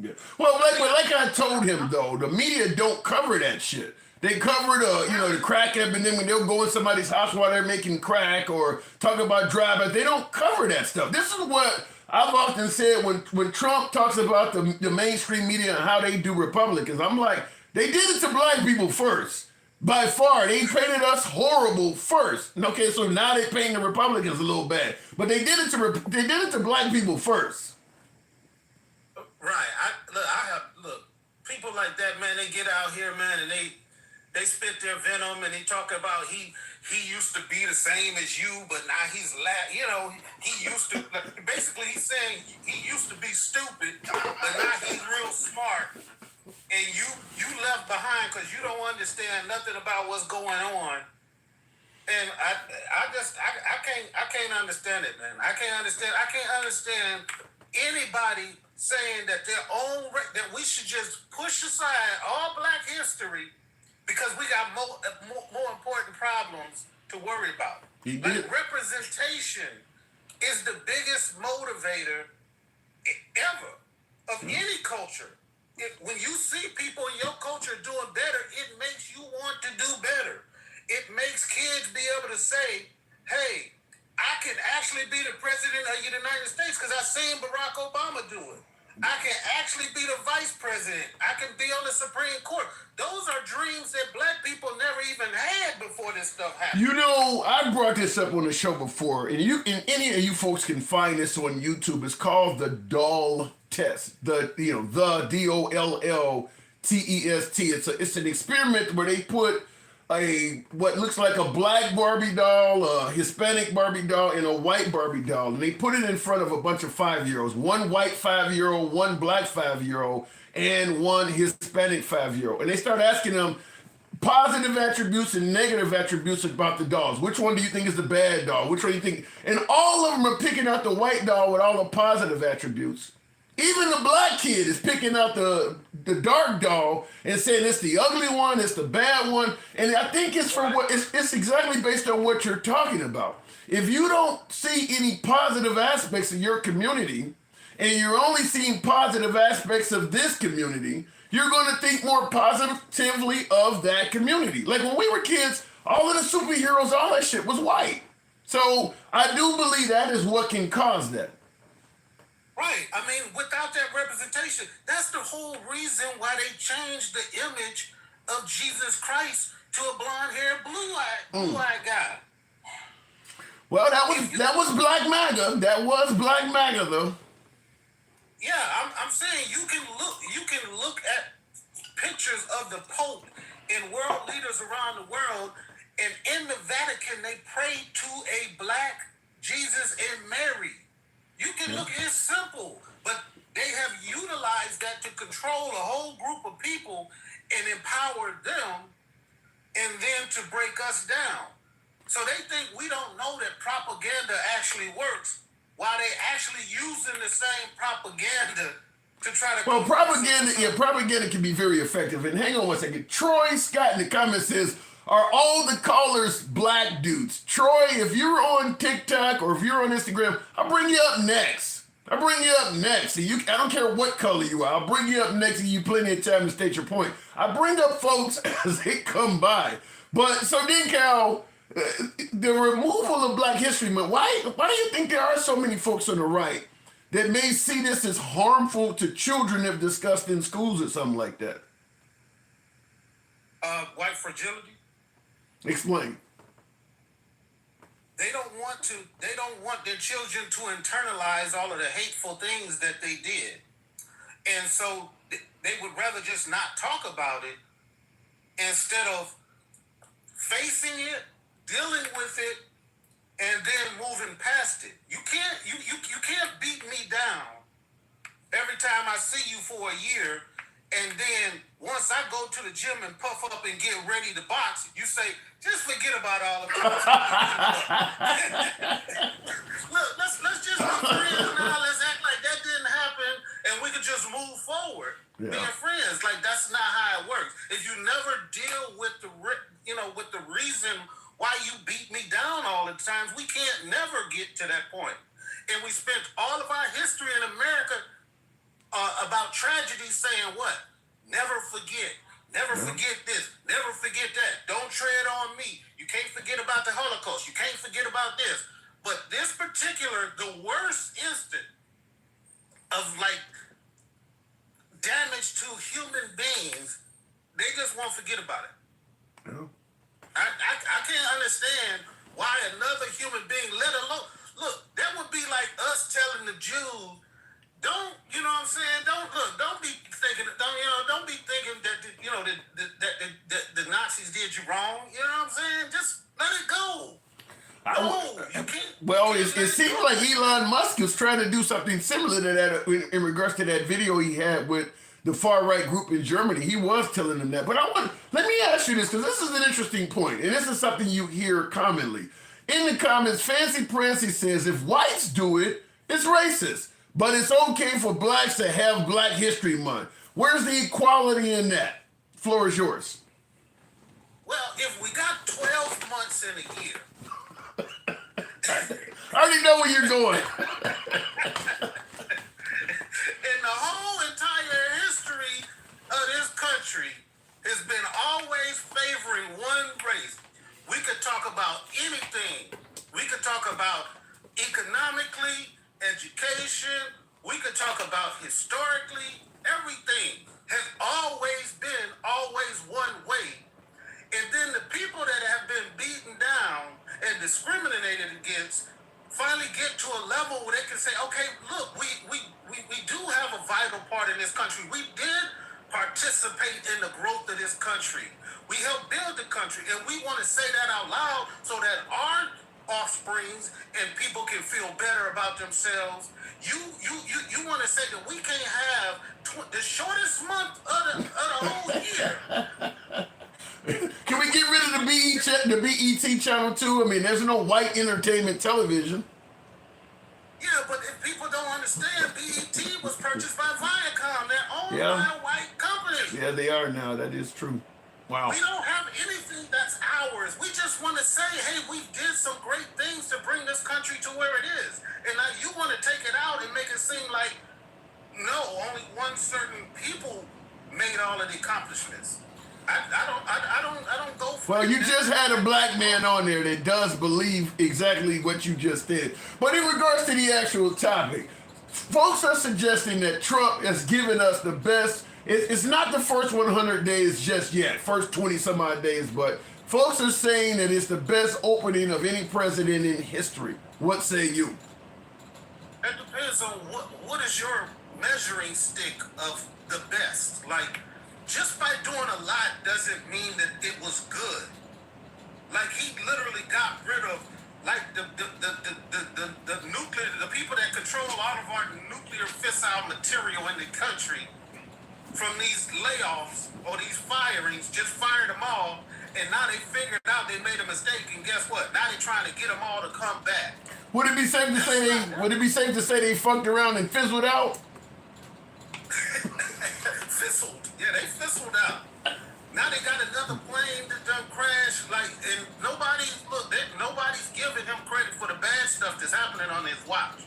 Yeah. Well, like I told him though, the media don't cover that shit. They cover the crack epidemic. They'll go in somebody's house while they're making crack or talk about drive-bys. They don't cover that stuff. This is what I've often said when Trump talks about the mainstream media and how they do Republicans. I'm like, they did it to black people first. By far, they painted us horrible first. Okay, so now they paint the Republicans a little bad, but they did it to black people first. Right. Look. People like that, man. They get out here, man, and they spit their venom, and they talk about he used to be the same as you, but now he's he used to. Basically, he's saying he used to be stupid, but now he's real smart, and you left behind because you don't understand nothing about what's going on. And I can't understand it, man. I can't understand anybody saying that that we should just push aside all black history because we got more important problems to worry about. Like representation is the biggest motivator ever of any culture. When you see people in your culture doing better, it makes you want to do better. It makes kids be able to say, hey, I can actually be the president of the United States because I seen Barack Obama do it. I can actually be the vice president. I can be on the Supreme Court. Those are dreams that black people never even had before this stuff happened. You know, I brought this up on the show before, and any of you folks can find this on YouTube. It's called the doll test. The DOLLTEST. It's an experiment where they put what looks like a black Barbie doll, a Hispanic Barbie doll, and a white Barbie doll. And they put it in front of a bunch of 5-year-olds. One white 5-year-old, one black 5-year-old, and one Hispanic 5-year-old. And they start asking them positive attributes and negative attributes about the dolls. Which one do you think is the bad doll? Which one do you think? And all of them are picking out the white doll with all the positive attributes. Even the black kid is picking out the dark doll and saying it's the ugly one, it's the bad one. And I think it's it's exactly based on what you're talking about. If you don't see any positive aspects of your community and you're only seeing positive aspects of this community, you're going to think more positively of that community. Like when we were kids, all of the superheroes, all that shit was white. So I do believe that is what can cause that. Right. I mean, without that representation, that's the whole reason why they changed the image of Jesus Christ to a blonde-haired, blue-eyed guy. Well, that was Black MAGA. That was Black MAGA, though. Yeah, I'm saying you can look at pictures of the Pope and world leaders around the world, and in the Vatican they pray to a black Jesus and Mary. You can look, it's simple, but they have utilized that to control a whole group of people and empower them and then to break us down. So they think we don't know that propaganda actually works while they actually using the same propaganda to try to... Well, propaganda can be very effective. And hang on one second. Troy Scott in the comments says, are all the callers black dudes? Troy, if you're on TikTok or if you're on Instagram, I'll bring you up next. I don't care what color you are. I'll bring you up next and you plenty of time to state your point. I bring up folks as they come by. But so then, Cal, the removal of Black History Month, why do you think there are so many folks on the right that may see this as harmful to children if discussed in schools or something like that? White fragility? Explain. They don't want their children to internalize all of the hateful things that they did. And so they would rather just not talk about it instead of facing it, dealing with it, and then moving past it. You can't beat me down every time I see you for a year, and then once I go to the gym and puff up and get ready to box, you say, just forget about all of it. Look, let's just be friends now. Let's act like that didn't happen, and we can just move forward. Yeah. Being friends, like that's not how it works. If you never deal with with the reason why you beat me down all the times, we can't never get to that point. And we spent all of our history in America about tragedy saying what? Never forget. Never forget this. Never forget that. Don't tread on me. You can't forget about the Holocaust. You can't forget about this. But this particular, the worst instant of like damage to human beings, they just won't forget about it. Yeah. I can't understand why another human being, let alone, look, that would be like us telling the Jews, don't, you know what I'm saying? Don't be thinking that the Nazis did you wrong. You know what I'm saying? Just let it go. No, you can't. Well, you it can't seems do like it. Elon Musk is trying to do something similar to that in regards to that video he had with the far-right group in Germany. He was telling them that. But let me ask you this, because this is an interesting point, and this is something you hear commonly. In the comments, Fancy Prancy says, if whites do it, it's racist. But it's okay for blacks to have Black History Month. Where's the equality in that? Floor is yours. Well, if we got 12 months in a year, I already know where you're going. and the whole entire history of this country has been always favoring one race. We could talk about anything. We could talk about economically, education. We could talk about historically. Everything has always been one way. And then the people that have been beaten down and discriminated against finally get to a level where they can say, okay, look, we do have a vital part in this country. We did participate in the growth of this country. We helped build the country, and we want to say that out loud so that our offsprings and people can feel better about themselves. You want to say that we can't have the shortest month of the whole year. Can we get rid of the BET channel too? I mean, there's no white entertainment television. Yeah, but if people don't understand, BET was purchased by Viacom. They're owned by a white company. Yeah, they are now. That is true. Wow. We don't have anything that's ours. We just want to say, hey, we did some great things to bring this country to where it is. And now you want to take it out and make it seem like, no, only one certain people made all of the accomplishments. I don't go for Well, it. you just had a black man on there that does believe exactly what you just did. But in regards to the actual topic, folks are suggesting that Trump has given us the best. It's not the first 100 days just yet, first 20 some odd days, but folks are saying that it's the best opening of any president in history. What say you? It depends on what is your measuring stick of the best. Like, just by doing a lot doesn't mean that it was good. Like, he literally got rid of like the nuclear, the people that control all of our nuclear fissile material in the country. From these layoffs or these firings, just fired them all, and now they figured out they made a mistake, and guess what? Now they're trying to get them all to come back. Would it be safe to say they fucked around and fizzled out? Fizzled. Yeah, they fizzled out. Now they got another plane that done crashed, like, and nobody's giving him credit for the bad stuff that's happening on his watch.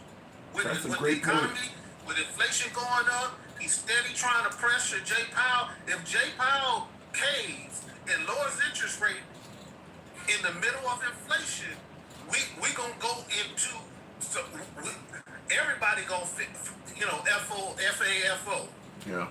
With the economy, with inflation going up, he's steady trying to pressure Jay Powell. If Jay Powell caves and lowers interest rate in the middle of inflation, we gonna go into everybody gonna fit, FAFO. Yeah.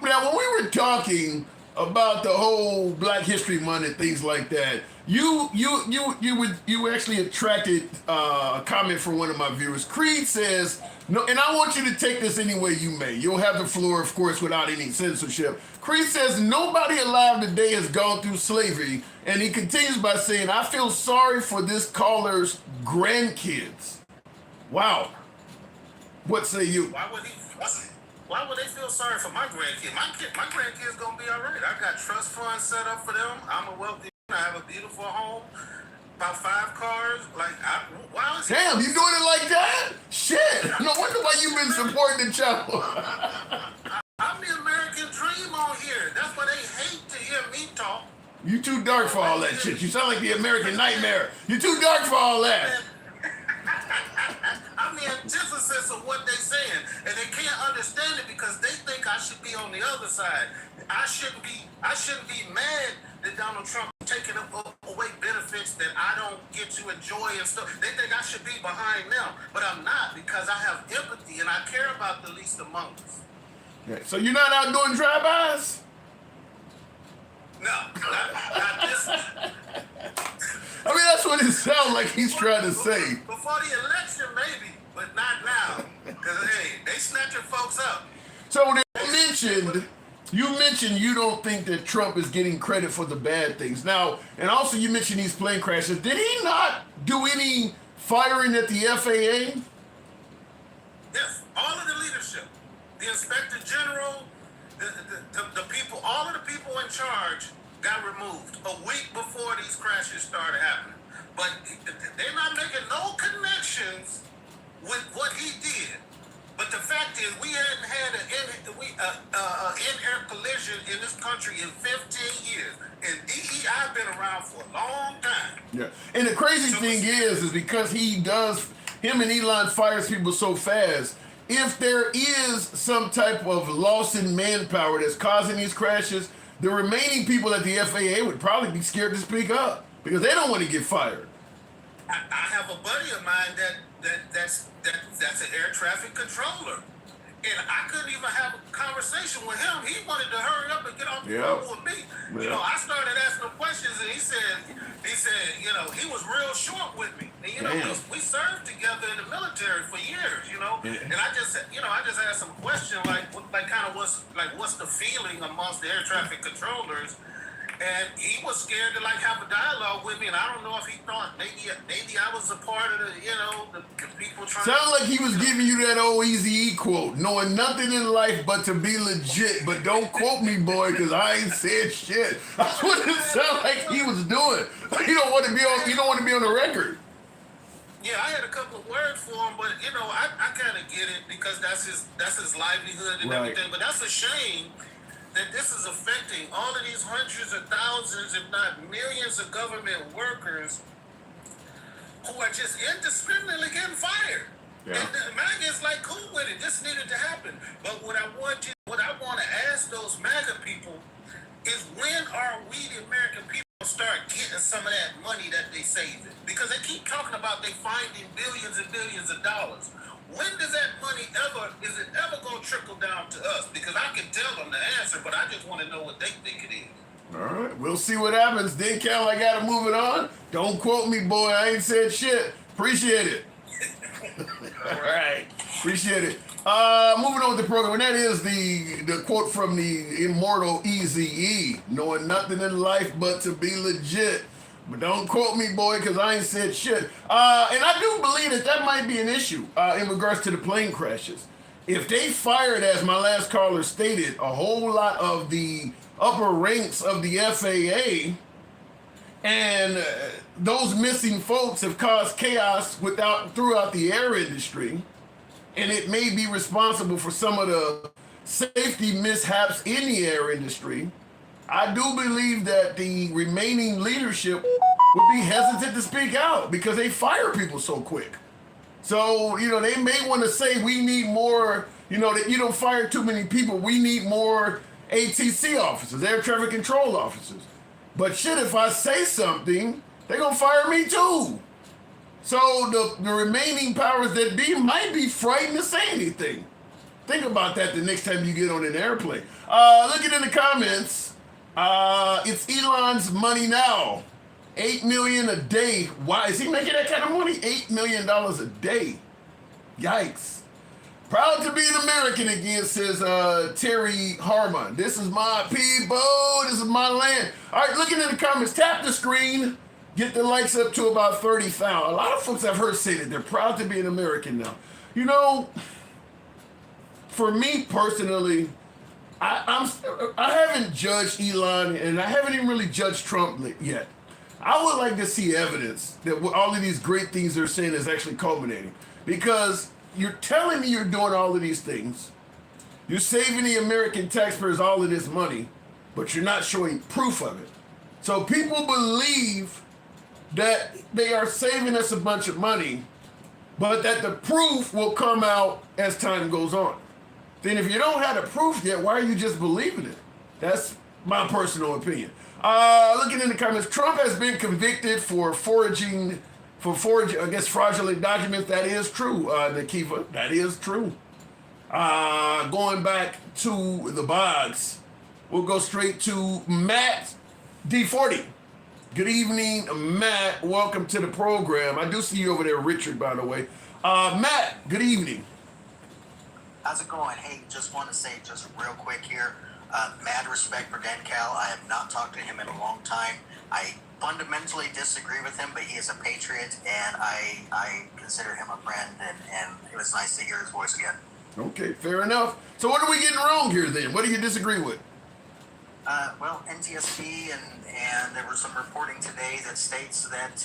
Now, when we were talking about the whole Black History Month and things like that, You actually attracted a comment from one of my viewers. Creed says no, and I want you to take this any way you may. You'll have the floor, of course, without any censorship. Creed says nobody alive today has gone through slavery, and he continues by saying, "I feel sorry for this caller's grandkids." Wow. What say you? Why would they feel sorry for my grandkids? My grandkids gonna be all right. I got trust funds set up for them. I'm a wealthy. I have a beautiful home, about 5 cars. Why is Damn, you doing it like that? Shit. No wonder why you've been supporting the channel. I'm the American dream on here. That's why they hate to hear me talk. You too dark for all that shit. You sound like the American nightmare. You too dark for all that. I'm the antithesis of what they're saying, and they can't understand it because they think I should be on the other side. I shouldn't be mad that Donald Trump taking away benefits that I don't get to enjoy and stuff. They think I should be behind them, but I'm not, because I have empathy and I care about the least among us. Okay, so you're not out doing drive-bys? No, not this. I mean, that's what it sounds like he's trying to say. Before the election, maybe, but not now. Because, hey, they snatching folks up. So you mentioned you don't think that Trump is getting credit for the bad things. Now, and also you mentioned these plane crashes. Did he not do any firing at the FAA? Yes, all of the leadership, the inspector general, the people, all of the people in charge got removed a week before these crashes started happening. But they're not making no connections with what he did. But the fact is, we hadn't had an in-air collision in this country in 15 years. And DEI been around for a long time. Yeah. And the crazy thing is because him and Elon fires people so fast, if there is some type of loss in manpower that's causing these crashes, the remaining people at the FAA would probably be scared to speak up because they don't want to get fired. I have a buddy of mine that's an air traffic controller, and I couldn't even have a conversation with him. He wanted to hurry up and get off the phone with me. Yeah. You know, I started asking him questions, and he said, you know, he was real short with me. And you know, we served together in the military for years. You know, and I just asked him a question like what's the feeling amongst the air traffic controllers? And he was scared to have a dialogue with me, and I don't know if he thought maybe I was a part of the people trying. Sound like he was giving you that old Eazy-E quote, knowing nothing in life but to be legit. But don't quote me, boy, because I ain't said shit. That's what it sounded like he was doing. You don't want to be on the record. Yeah, I had a couple of words for him, but I kind of get it because that's his livelihood and everything. But that's a shame that this is affecting all of these hundreds of thousands, if not millions, of government workers who are just indiscriminately getting fired. Yeah. And the MAGA is cool with it. This needed to happen. But what I want to ask those MAGA people is, when are we, the American people, start getting some of that money that they saving? Because they keep talking about they finding billions and billions of dollars. When does that money is it ever going to trickle down to us? Because I can tell them the answer, but I just want to know what they think it is. All right, we'll see what happens. Then, Cal, I got to move it on. Don't quote me, boy. I ain't said shit. Appreciate it. All right, appreciate it. Moving on with the program, and that is the quote from the immortal Eazy-E, knowing nothing in life but to be legit. But don't quote me, boy, because I ain't said shit. And I do believe that might be an issue in regards to the plane crashes. If they fired, as my last caller stated, a whole lot of the upper ranks of the FAA, and those missing folks have caused chaos throughout the air industry, and it may be responsible for some of the safety mishaps in the air industry, I do believe that the remaining leadership would be hesitant to speak out because they fire people so quick. So, they may want to say we need more, that you don't fire too many people. We need more ATC officers, air traffic control officers. But shit, if I say something, they're going to fire me too. So the remaining powers that be might be frightened to say anything. Think about that the next time you get on an airplane. Looking in the comments, it's Elon's money now. $8 million a day. Why is he making that kind of money? $8 million a day. Yikes. Proud to be an American again, says Terry Harmon. This is my people. This is my land. All right, looking in the comments, tap the screen. Get the likes up to about 30,000. A lot of folks I've heard say that they're proud to be an American now. You know, for me personally, I haven't judged Elon, and I haven't even really judged Trump yet. I would like to see evidence that all of these great things they're saying is actually culminating. Because you're telling me you're doing all of these things, you're saving the American taxpayers all of this money, but you're not showing proof of it. So people believe that they are saving us a bunch of money, but that the proof will come out as time goes on. Then if you don't have the proof yet, why are you just believing it? That's my personal opinion. Looking in the comments, Trump has been convicted for forging, I guess, fraudulent documents. That is true, Nakiva. That is true. Going back to the box, we'll go straight to Matt D40. Good evening, Matt. Welcome to the program. I do see you over there, Richard, by the way. Matt, good evening. How's it going? Hey, just want to say just real quick here, mad respect for Dan Cal. I have not talked to him in a long time. I fundamentally disagree with him, but he is a patriot, and I consider him a friend, and it was nice to hear his voice again. Okay, fair enough. So what are we getting wrong here then? What do you disagree with? Well, NTSB, and there was some reporting today that states that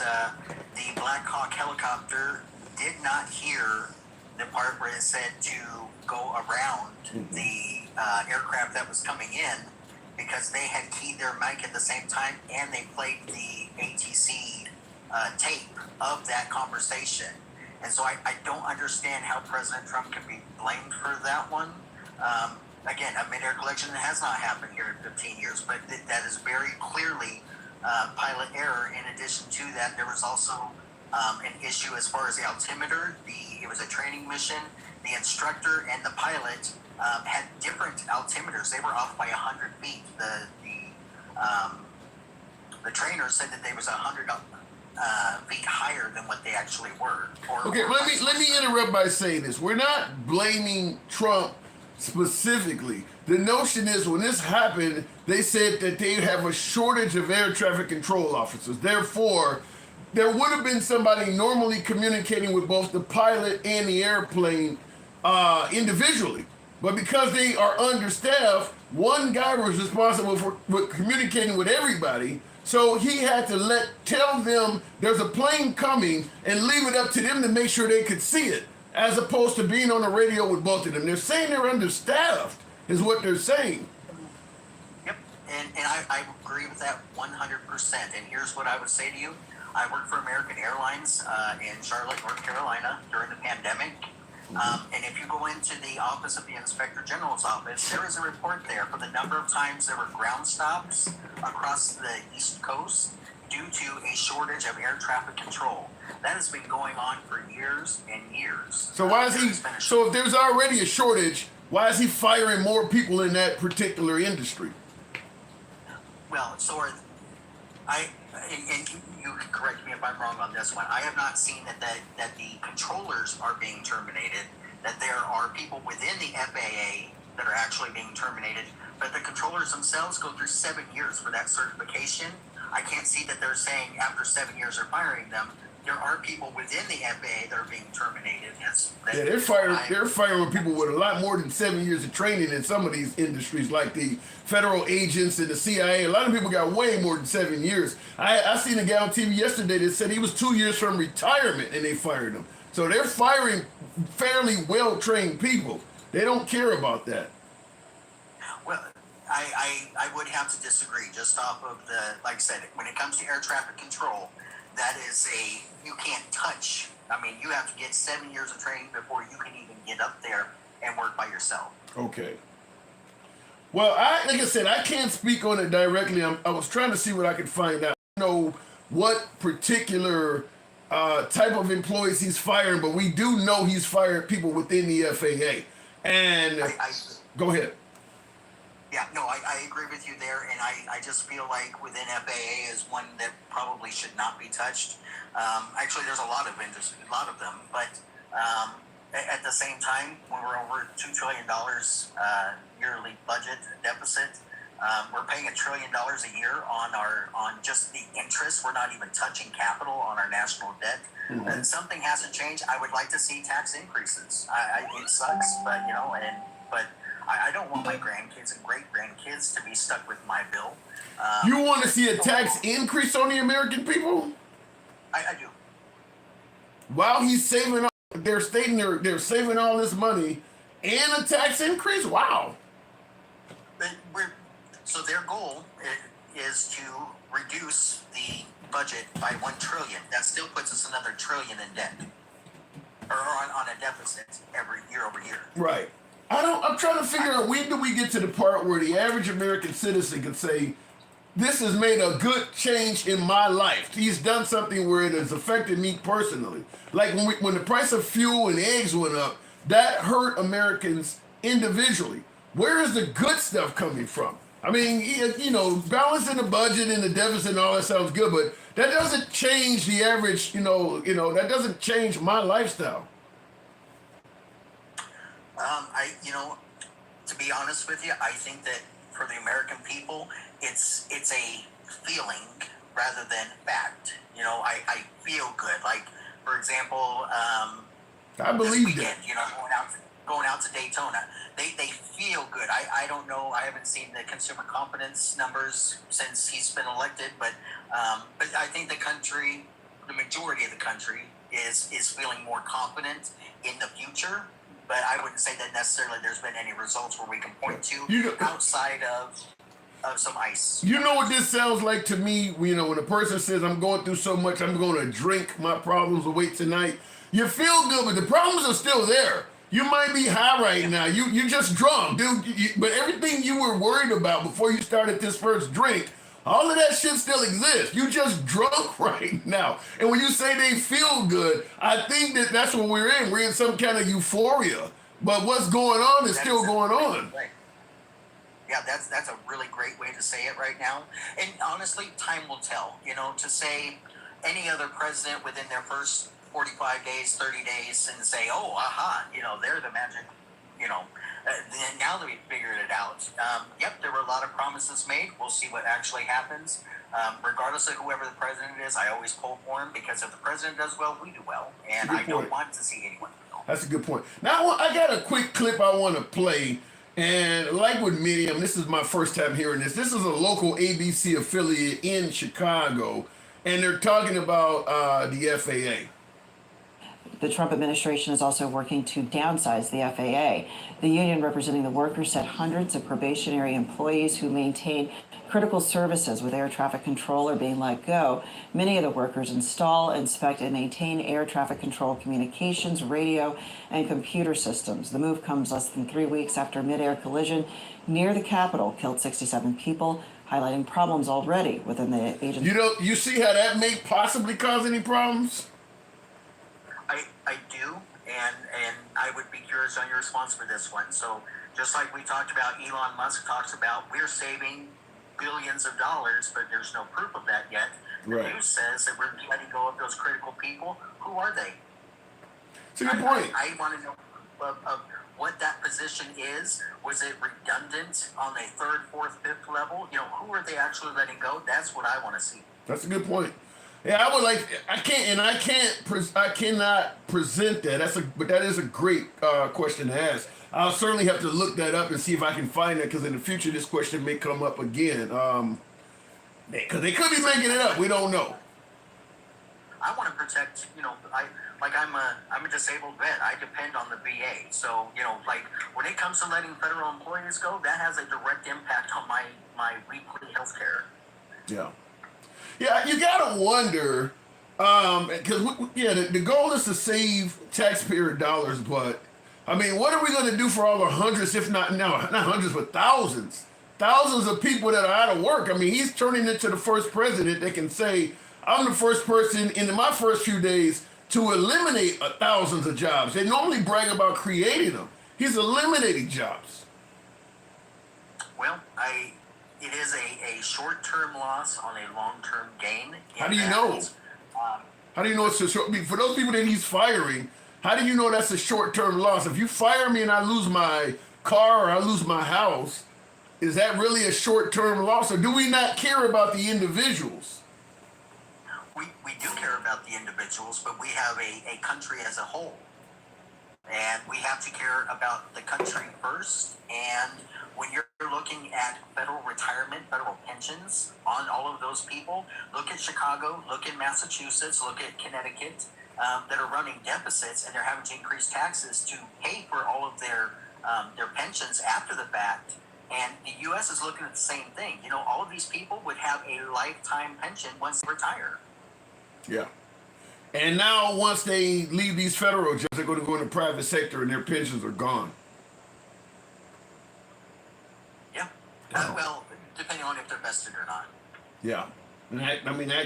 the Black Hawk helicopter did not hear the part where it said to go around the aircraft that was coming in, because they had keyed their mic at the same time, and they played the ATC tape of that conversation. And so I don't understand how President Trump can be blamed for that one. Again, a mid-air collection has not happened here in 15 years, but that is very clearly pilot error. In addition to that, there was also an issue as far as the altimeter. It was a training mission. The instructor and the pilot had different altimeters. They were off by 100 feet. The trainer said that they was 100 feet higher than what they actually were. Okay, let me interrupt by saying this. We're not blaming Trump specifically. The notion is when this happened, they said that they have a shortage of air traffic control officers. Therefore, there would have been somebody normally communicating with both the pilot and the airplane individually. But because they are understaffed, one guy was responsible for communicating with everybody. So he had to tell them there's a plane coming and leave it up to them to make sure they could see it, as opposed to being on the radio with both of them. They're saying they're understaffed, is what they're saying. Yep, and I agree with that 100%. And here's what I would say to you. I worked for American Airlines in Charlotte, North Carolina during the pandemic. And if you go into the office of the Inspector General's office, there is a report there for the number of times there were ground stops across the East Coast due to a shortage of air traffic control. That has been going on for years and years. So why is he? So if there's already a shortage, why is he firing more people in that particular industry? Well, so and you can correct me if I'm wrong on this one. I have not seen that the controllers are being terminated, that there are people within the FAA that are actually being terminated, but the controllers themselves go through 7 years for that certification. I can't see that they're saying after 7 years they're firing them. There are people within the FAA that are being terminated. Yeah, they're firing people with a lot more than 7 years of training in some of these industries, like the federal agents and the CIA. A lot of people got way more than 7 years. I seen a guy on TV yesterday that said he was 2 years from retirement and they fired him. So they're firing fairly well-trained people. They don't care about that. Well, I would have to disagree just off of like I said, when it comes to air traffic control, that is you can't touch. I mean, you have to get 7 years of training before you can even get up there and work by yourself. Okay. Well, like I said, I can't speak on it directly. I was trying to see what I could find out. I don't know what particular type of employees he's firing, but we do know he's fired people within the FAA. And I go ahead. Yeah, no, I agree with you there, and I just feel like within FAA is one that probably should not be touched. Actually, there's a lot of industry, a lot of them, but at the same time, when we're over $2 trillion yearly budget deficit, we're paying $1 trillion a year on just the interest. We're not even touching capital on our national debt. And something hasn't changed. I would like to see tax increases. It sucks, but I don't want my grandkids and great grandkids to be stuck with my bill. You want to see a tax increase on the American people? I do. While he's saving, they're stating they're saving all this money and a tax increase. Wow. So their goal is to reduce the budget by $1 trillion. That still puts us another $1 trillion in debt, or on a deficit every year over year. Right. I'm trying to figure out, when do we get to the part where the average American citizen can say, this has made a good change in my life. He's done something where it has affected me personally. Like when the price of fuel and eggs went up, that hurt Americans individually. Where is the good stuff coming from? I mean, balancing the budget and the deficit and all that sounds good, but that doesn't change the average, that doesn't change my lifestyle. To be honest with you, I think that for the American people, it's a feeling rather than fact. I feel good. Like, for example, I believe this that. weekend, going out to Daytona, they feel good. I don't know. I haven't seen the consumer confidence numbers since he's been elected, but I think the majority of the country is feeling more confident in the future. But I wouldn't say that necessarily there's been any results where we can point to outside of some ice. You know what this sounds like to me? When a person says, I'm going through so much, I'm going to drink my problems away tonight. You feel good, but the problems are still there. You might be high right now. You're just drunk, dude. But everything you were worried about before you started this first drink, all of that shit still exists. You just drunk right now. And when you say they feel good, I think that's what we're in. We're in some kind of euphoria. But what's going on is still going on. Right. Yeah, that's a really great way to say it right now. And honestly, time will tell. To say any other president within their first 45 days, 30 days, and say, oh, aha, they're the magic, now that we figured it out. Yep, there were a lot of promises made. We'll see what actually happens. Regardless of whoever the president is, I always pull for him, because if the president does well, we do well. And I don't want to see anyone fail. That's a good point. Now, I got a quick clip I want to play. And like with Miriam, this is my first time hearing this. This is a local ABC affiliate in Chicago, and they're talking about the FAA. The Trump administration is also working to downsize the FAA. The union representing the workers said hundreds of probationary employees who maintain critical services with air traffic control are being let go. Many of the workers install, inspect, and maintain air traffic control communications, radio, and computer systems. The move comes less than 3 weeks after a mid-air collision near the Capitol killed 67 people, highlighting problems already within the agency. You see how that may possibly cause any problems? I do, and I would be curious on your response for this one. So just like we talked about, Elon Musk talks about we're saving billions of dollars, but there's no proof of that yet. The news says that we're letting go of those critical people. Who are they? It's a good point. I want to know of what that position is. Was it redundant on a third, fourth, fifth level? Who are they actually letting go? That's what I want to see. That's a good point. Yeah, I cannot present that. But that is a great question to ask. I'll certainly have to look that up and see if I can find that, because in the future this question may come up again. Because they could be making it up. We don't know. I want to protect. I'm a disabled vet. I depend on the VA. So when it comes to letting federal employees go, that has a direct impact on my weekly health care. Yeah. Yeah, you gotta wonder, because the goal is to save taxpayer dollars, but I mean, what are we going to do for all the hundreds, if not hundreds, but thousands of people that are out of work? I mean, he's turning into the first president that can say, I'm the first person in my first few days to eliminate thousands of jobs. They normally brag about creating them. He's eliminating jobs. Well, it is a short-term loss on a long-term gain. How do you know? How do you know it's a short? I mean, for those people that he's firing, how do you know that's a short-term loss? If you fire me and I lose my car or I lose my house, is that really a short-term loss, or do we not care about the individuals? We do care about the individuals, but we have a country as a whole. And we have to care about the country first. And when you're looking at federal retirement, federal pensions on all of those people, look at Chicago, look at Massachusetts, look at Connecticut, that are running deficits, and they're having to increase taxes to pay for all of their pensions after the fact. And the U.S. is looking at the same thing. You know, all of these people would have a lifetime pension once they retire. Yeah. And now once they leave these federal jobs, they're going to go in the private sector and their pensions are gone. Yeah. Well, depending on if they're vested or not. Yeah. And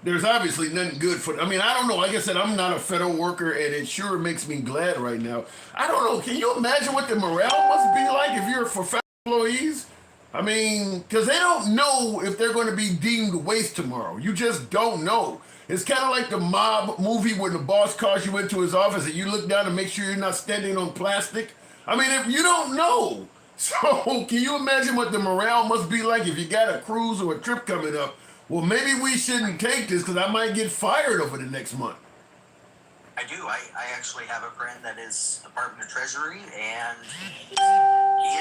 there's obviously nothing good for, I don't know. Like I said, I'm not a federal worker, and it sure makes me glad right now. I don't know. Can you imagine what the morale must be like if you're for federal employees? Because they don't know if they're going to be deemed waste tomorrow. You just don't know. It's kind of like the Mob movie when the boss calls you into his office and you look down to make sure you're not standing on plastic. If you don't know. So can you imagine what the morale must be like if you got a cruise or a trip coming up? Well, maybe we shouldn't take this because I might get fired over the next month. I do. I actually have a friend that is Department of Treasury, and he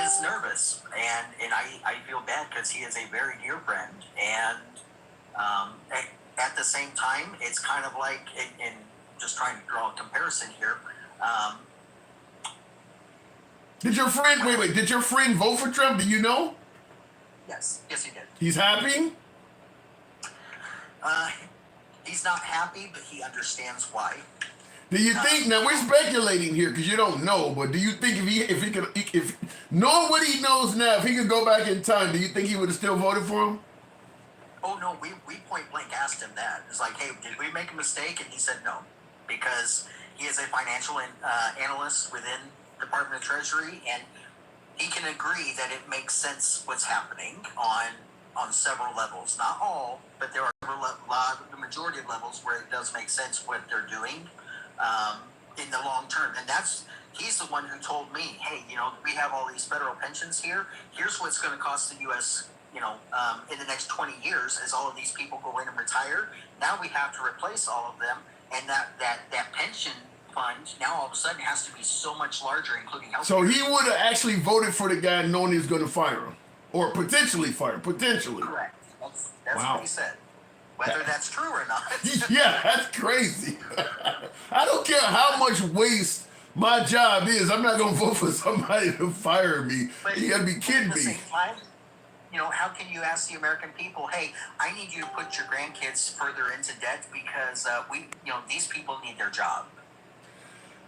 is nervous. And I feel bad because he is a very dear friend. And at the same time, it's kind of like, and just trying to draw a comparison here. Did your friend vote for Trump? Do you know? Yes, he did. He's happy? He's not happy, but he understands why. Do you think, now we're speculating here because you don't know, but do you think if knowing what he knows now, if he could go back in time, do you think he would have still voted for him? Oh, no, we point blank asked him that. It's like, hey, did we make a mistake? And he said no, because he is a financial analyst within the Department of Treasury, and he can agree that it makes sense what's happening on several levels. Not all, but there are the majority of levels where it does make sense what they're doing in the long term. And he's the one who told me, hey, we have all these federal pensions here. Here's what's going to cost the U.S., in the next 20 years as all of these people go in and retire. Now we have to replace all of them. And that pension fund now all of a sudden has to be so much larger, including health. So he would have actually voted for the guy knowing he was going to fire him. Or potentially fire him. Potentially. Correct. That's wow. What he said. Whether that's true or not. Yeah, that's crazy. I don't care how much waste my job is. I'm not going to vote for somebody to fire me. But you got to be kidding at the me. same time, how can you ask the American people, hey, I need you to put your grandkids further into debt because these people need their job.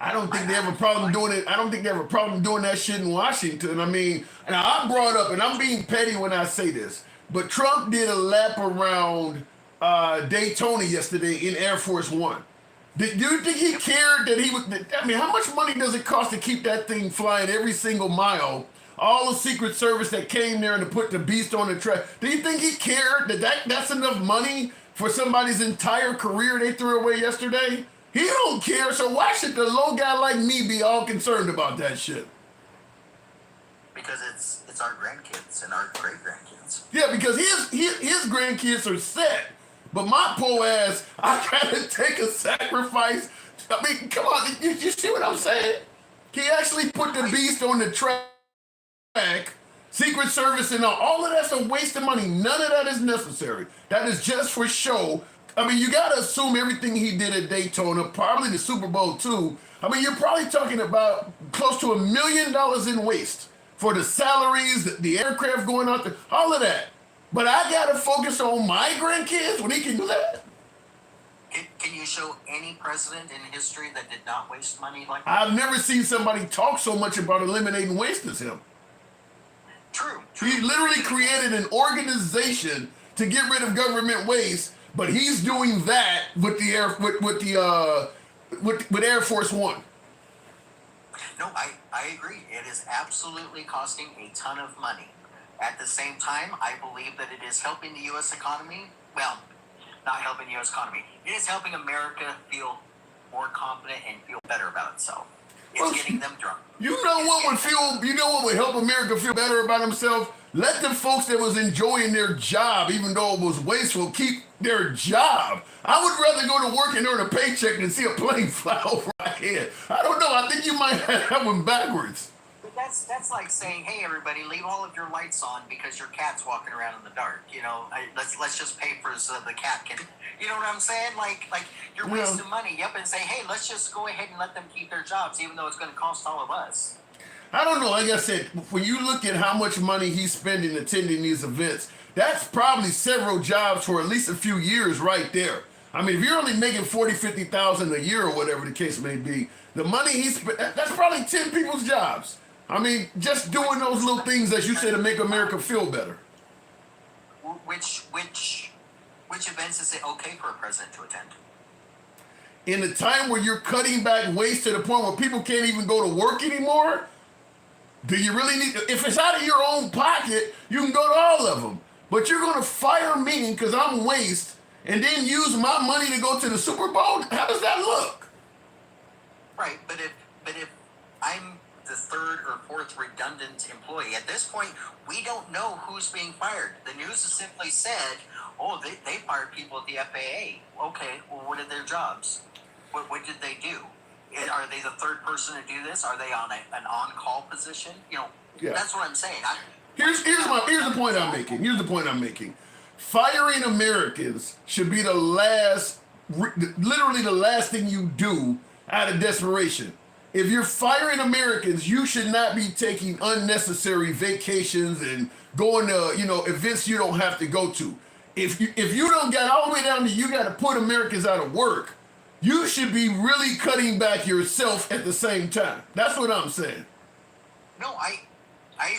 I don't think they have a problem doing it. I don't think they have a problem doing that shit in Washington. Now I'm brought up, and I'm being petty when I say this, but Trump did a lap around Daytona yesterday in Air Force One. Do you think he cared that he would? How much money does it cost to keep that thing flying every single mile? All the Secret Service that came there and to put the beast on the track. Do you think he cared that's enough money for somebody's entire career they threw away yesterday? He don't care, so why should the low guy like me be all concerned about that shit? Because it's our grandkids and our great-grandkids. Yeah, because his grandkids are set. But my poor ass, I gotta take a sacrifice. Come on, you see what I'm saying? He actually put the beast on the track. Secret Service and all of that's a waste of money. None of that is necessary. That is just for show. You gotta assume everything he did at Daytona, probably the Super Bowl too. You're probably talking about close to $1 million in waste for the salaries, the aircraft going out there, all of that. But I gotta focus on my grandkids when he can do that. Can you show any president in history that did not waste money like that? I've never seen somebody talk so much about eliminating waste as him. True. He literally created an organization to get rid of government waste, but he's doing that with the Air Force One. No, I agree. It is absolutely costing a ton of money. At the same time, I believe that it is helping the U.S. economy. Well, not helping the U.S. economy. It is helping America feel more confident and feel better about itself. It's Well, getting them drunk. You know what would help America feel better about themselves? Let the folks that was enjoying their job, even though it was wasteful, keep their job. I would rather go to work and earn a paycheck than see a plane fly over my head. I don't know. I think you might have that one backwards. But that's like saying, hey, everybody, leave all of your lights on because your cat's walking around in the dark. You know, let's just pay for so the cat can. You know what I'm saying? Like you're wasting money. Yep, and say, hey, let's just go ahead and let them keep their jobs, even though it's going to cost all of us. I don't know. Like I said, when you look at how much money he's spending attending these events, that's probably several jobs for at least a few years right there. I mean, if you're only making 40, 50,000 a year or whatever the case may be, the money he's spent, that's probably 10 people's jobs. I mean, just doing those little things, as you say, to make America feel better. Which events is it okay for a president to attend? In a time where you're cutting back waste to the point where people can't even go to work anymore, do you really need to? If it's out of your own pocket, you can go to all of them. But you're going to fire me because I'm waste and then use my money to go to the Super Bowl? How does that look? Right, but if I'm the third or fourth redundant employee, at this point, we don't know who's being fired. The news has simply said, oh, they fired people at the FAA. Okay, well, what are their jobs? What did they do? Are they the third person to do this? Are they on an on-call position? You know, that's what I'm saying. Here's the point I'm making. Here's the point I'm making. Firing Americans should be literally the last thing you do out of desperation. If you're firing Americans, you should not be taking unnecessary vacations and going to, events you don't have to go to. If you don't get all the way down to you got to put Americans out of work, you should be really cutting back yourself at the same time. That's what I'm saying. No, I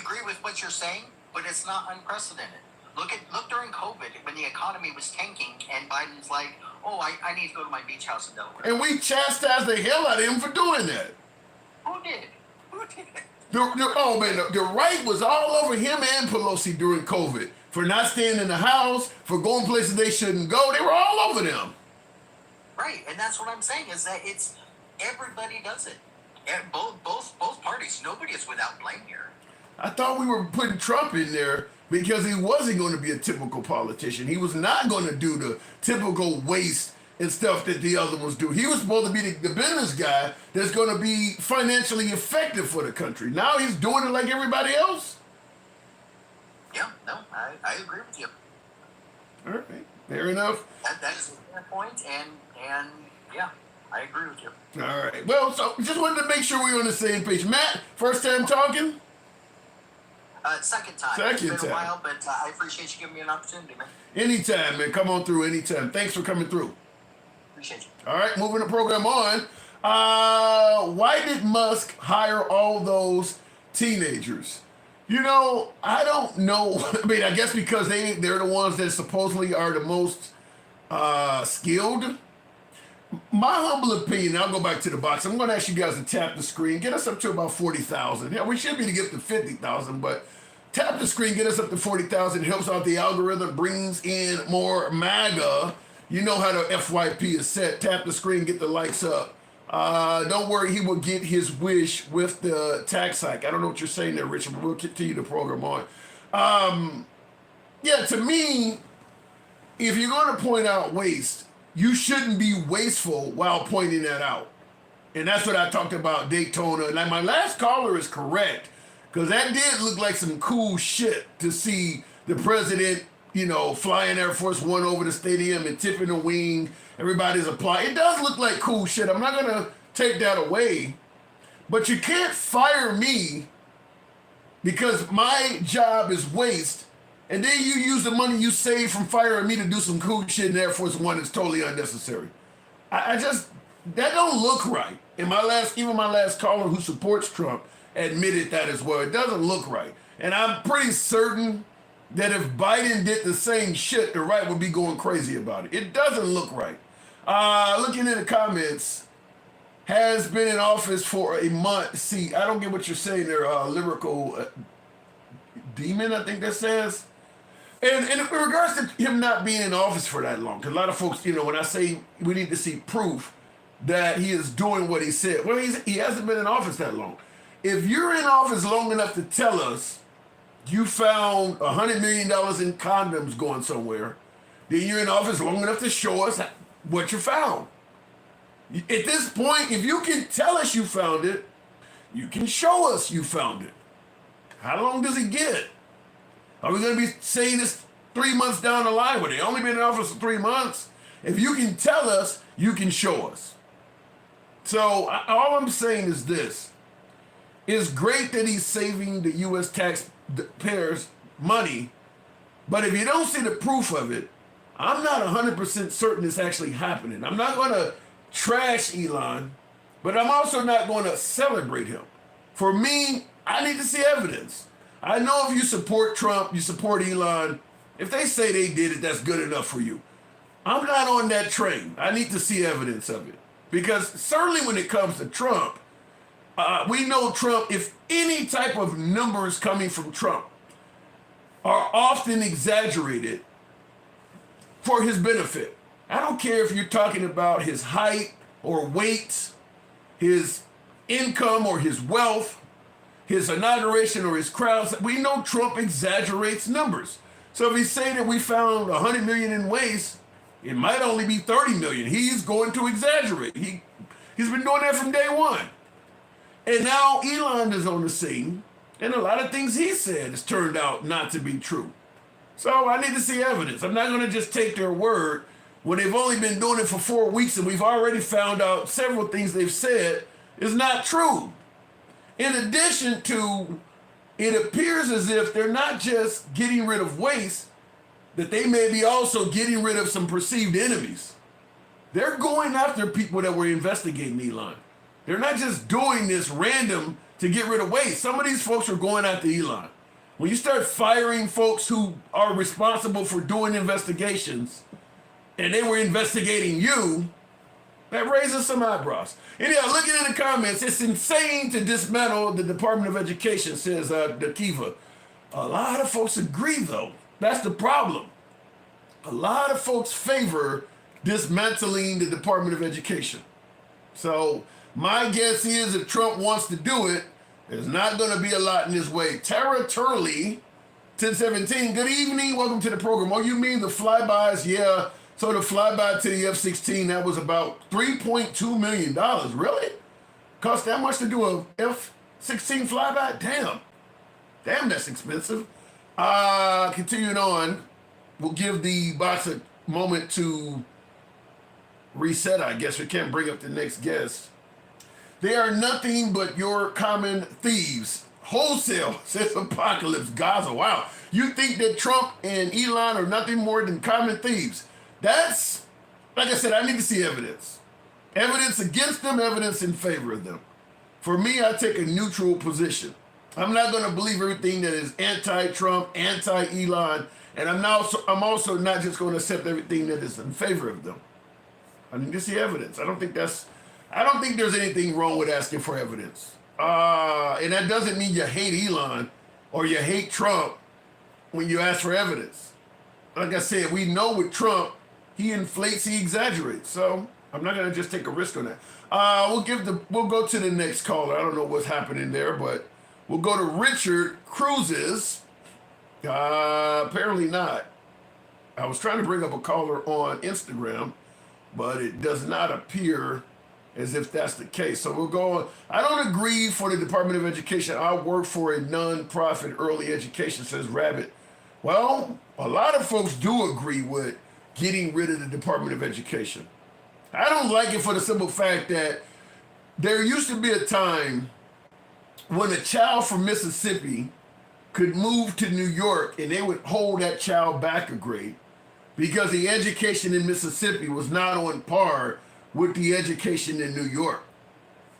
agree with what you're saying, but it's not unprecedented. Look during COVID when the economy was tanking and Biden's like, oh, I need to go to my beach house in Delaware. And we chastised the hell out of him for doing that. Who did? The right was all over him and Pelosi during COVID for not staying in the house, for going places they shouldn't go. They were all over them. Right, and that's what I'm saying is that it's everybody does it. And both parties. Nobody is without blame here. I thought we were putting Trump in there because he wasn't going to be a typical politician. He was not going to do the typical waste and stuff that the other ones do. He was supposed to be the business guy that's going to be financially effective for the country. Now he's doing it like everybody else. Yeah, no, I agree with you. All right, fair enough. That's a fair point, and yeah, I agree with you. All right. Well, so just wanted to make sure we were on the same page. Matt, first time talking? Second time. Second it's been time. a while, but I appreciate you giving me an opportunity, man. Anytime, man. Come on through anytime. Thanks for coming through. Appreciate you. All right, moving the program on. Why did Musk hire all those teenagers? I don't know. I mean, I guess because they're the ones that supposedly are the most skilled. My humble opinion, I'll go back to the box. I'm going to ask you guys to tap the screen. Get us up to about 40,000. Yeah, we should be to get to 50,000, but tap the screen, get us up to 40,000. It helps out the algorithm, brings in more MAGA. You know how the FYP is set. Tap the screen, get the likes up. Don't worry, he will get his wish with the tax hike. I don't know what you're saying there, Richard, but we'll continue the program on. To me, if you're going to point out waste, you shouldn't be wasteful while pointing that out. And that's what I talked about Daytona. Like, my last caller is correct, because that did look like some cool shit to see the president, flying Air Force One over the stadium and tipping the wing. Everybody's applying. It does look like cool shit. I'm not going to take that away. But you can't fire me because my job is waste, and then you use the money you save from firing me to do some cool shit in Air Force One that's totally unnecessary. That don't look right. And even my last caller who supports Trump admitted that as well. It doesn't look right. And I'm pretty certain that if Biden did the same shit, the right would be going crazy about it. It doesn't look right. Looking in the comments, has been in office for a month. See, I don't get what you're saying there, lyrical demon, I think that says. And in regards to him not being in office for that long, because a lot of folks, when I say we need to see proof that he is doing what he said, well, he hasn't been in office that long. If you're in office long enough to tell us you found $100 million in condoms going somewhere, then you're in office long enough to show us what you found. At this point, if you can tell us you found it, you can show us you found it. How long does it get? Are we going to be saying this 3 months down the line when they only been in office for 3 months? If you can tell us, you can show us. So all I'm saying is this. It's great that he's saving the U.S. taxpayers money, but if you don't see the proof of it, I'm not 100% certain it's actually happening. I'm not going to trash Elon, but I'm also not going to celebrate him. For me, I need to see evidence. I know if you support Trump, you support Elon, if they say they did it, that's good enough for you. I'm not on that train. I need to see evidence of it. Because certainly when it comes to Trump, we know Trump, if any type of numbers coming from Trump are often exaggerated for his benefit. I don't care if you're talking about his height or weight, his income or his wealth, his inauguration or his crowds. We know Trump exaggerates numbers. So if he's saying that we found 100 million in waste, it might only be 30 million. He's going to exaggerate. He's been doing that from day one. And now Elon is on the scene, and a lot of things he said has turned out not to be true. So I need to see evidence. I'm not going to just take their word when they've only been doing it for 4 weeks and we've already found out several things they've said is not true. In addition to, it appears as if they're not just getting rid of waste, that they may be also getting rid of some perceived enemies. They're going after people that were investigating Elon. They're not just doing this random to get rid of waste. Some of these folks are going after Elon. When you start firing folks who are responsible for doing investigations and they were investigating you, that raises some eyebrows. Anyhow, looking in the comments, it's insane to dismantle the Department of Education, says Dakiva. A lot of folks agree, though. That's the problem. A lot of folks favor dismantling the Department of Education. So my guess is if Trump wants to do it, there's not going to be a lot in his way. Tara Turley, 1017, good evening. Welcome to the program. Oh, you mean the flybys? Yeah. So the flyby to the F-16, that was about $3.2 million. Really? Cost that much to do a F-16 flyby? Damn, that's expensive. Continuing on, we'll give the box a moment to reset, I guess. We can't bring up the next guest. They are nothing but your common thieves. Wholesale, says Apocalypse Gaza. Wow. You think that Trump and Elon are nothing more than common thieves? That's, like I said, I need to see evidence. Evidence against them, evidence in favor of them. For me, I take a neutral position. I'm not going to believe everything that is anti-Trump, anti-Elon, and I'm also not just going to accept everything that is in favor of them. I need to see evidence. I don't think there's anything wrong with asking for evidence. And that doesn't mean you hate Elon or you hate Trump when you ask for evidence. Like I said, we know with Trump, he inflates, he exaggerates. So I'm not going to just take a risk on that. We'll go to the next caller. I don't know what's happening there, but we'll go to Richard Cruises. Apparently not. I was trying to bring up a caller on Instagram, but it does not appear as if that's the case. So we'll go on. I don't agree for the Department of Education. I work for a non-profit early education, says Rabbit. Well, a lot of folks do agree with getting rid of the Department of Education. I don't like it for the simple fact that there used to be a time when a child from Mississippi could move to New York and they would hold that child back a grade because the education in Mississippi was not on par with the education in New York.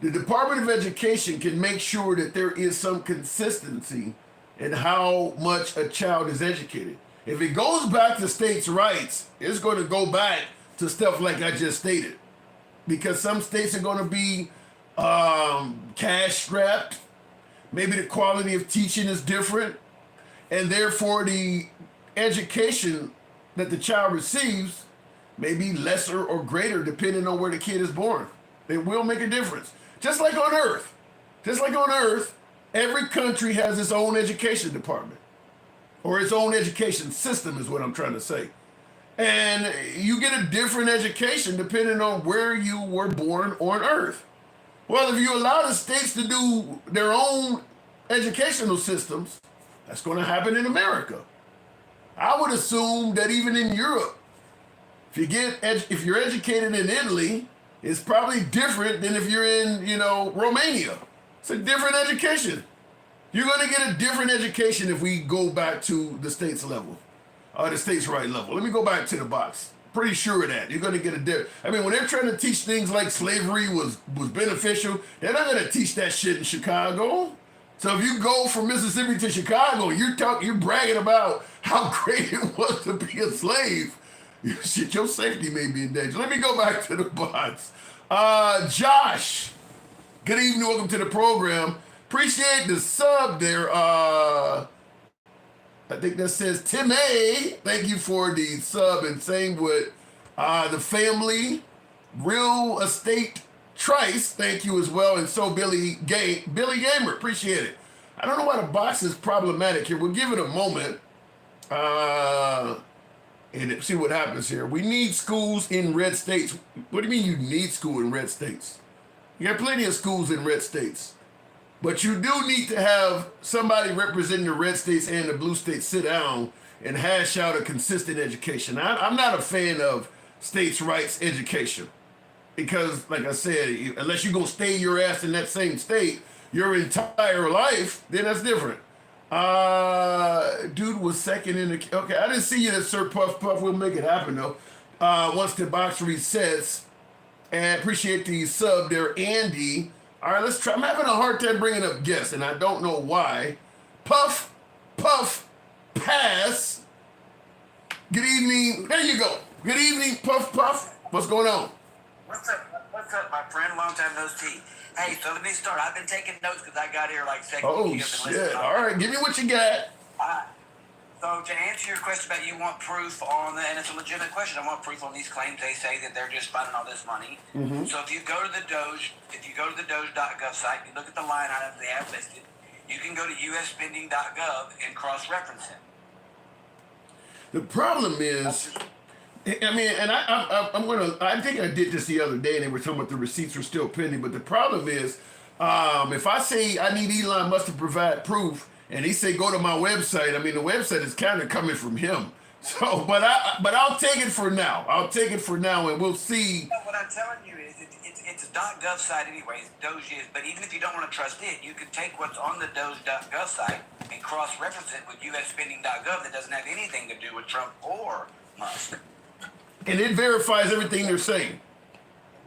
The Department of Education can make sure that there is some consistency in how much a child is educated. If it goes back to states' rights, it's going to go back to stuff like I just stated. Because some states are going to be cash strapped. Maybe the quality of teaching is different. and therefore the education that the child receives may be lesser or greater depending on where the kid is born. It will make a difference. Just like on Earth. Just like on Earth, every country has its own education department or its own education system is what I'm trying to say. And you get a different education depending on where you were born on Earth. Well, if you allow the states to do their own educational systems, that's going to happen in America. I would assume that even in Europe, if you're educated in Italy, it's probably different than if you're in, Romania. It's a different education. You're going to get a different education if we go back to the states level, the states right level. Let me go back to the box. Pretty sure of that. You're going to get a different. I mean, when they're trying to teach things like slavery was beneficial, they're not going to teach that shit in Chicago. So if you go from Mississippi to Chicago, you're bragging about how great it was to be a slave. Shit, your safety may be in danger. Let me go back to the bots. Josh, good evening. Welcome to the program. Appreciate the sub there. I think that says Tim A. Thank you for the sub, and same with the family. Real Estate Trice, thank you as well. And so Billy Gamer, appreciate it. I don't know why the box is problematic here. We'll give it a moment. And see what happens here. We need schools in red states. What do you mean you need school in red states? You got plenty of schools in red states. But you do need to have somebody representing the red states and the blue states sit down and hash out a consistent education. I'm not a fan of states' rights education because, like I said, unless you're going to stay your ass in that same state your entire life, then that's different. Dude was second in the. Okay, I didn't see you, Sir Puff. We'll make it happen though. Once the box resets, and appreciate the sub there, Andy. All right, let's try. I'm having a hard time bringing up guests, and I don't know why. Puff, pass. Good evening. There you go. Good evening, Puff. What's going on? What's up, my friend? Long time no see. Hey, so let me start. I've been taking notes because I got here like second. Oh, shit. All right, give me what you got. So to answer your question about you want proof on, and it's a legitimate question, I want proof on these claims. They say that they're just finding all this money. Mm-hmm. So if you go to the Doge.gov site, you look at the line items they have listed, you can go to usspending.gov and cross-reference it. The problem is, I mean, and I think I did this the other day, and they were talking about the receipts were still pending. But the problem is, if I say I need Elon Musk to provide proof, and he say go to my website, I mean the website is kind of coming from him. So, but I'll take it for now. And we'll see. What I'm telling you is it's a .gov site anyways. Doge is, but even if you don't want to trust it, you can take what's on the Doge.gov site and cross-reference it with usspending.gov that doesn't have anything to do with Trump or Musk. And it verifies everything they're saying.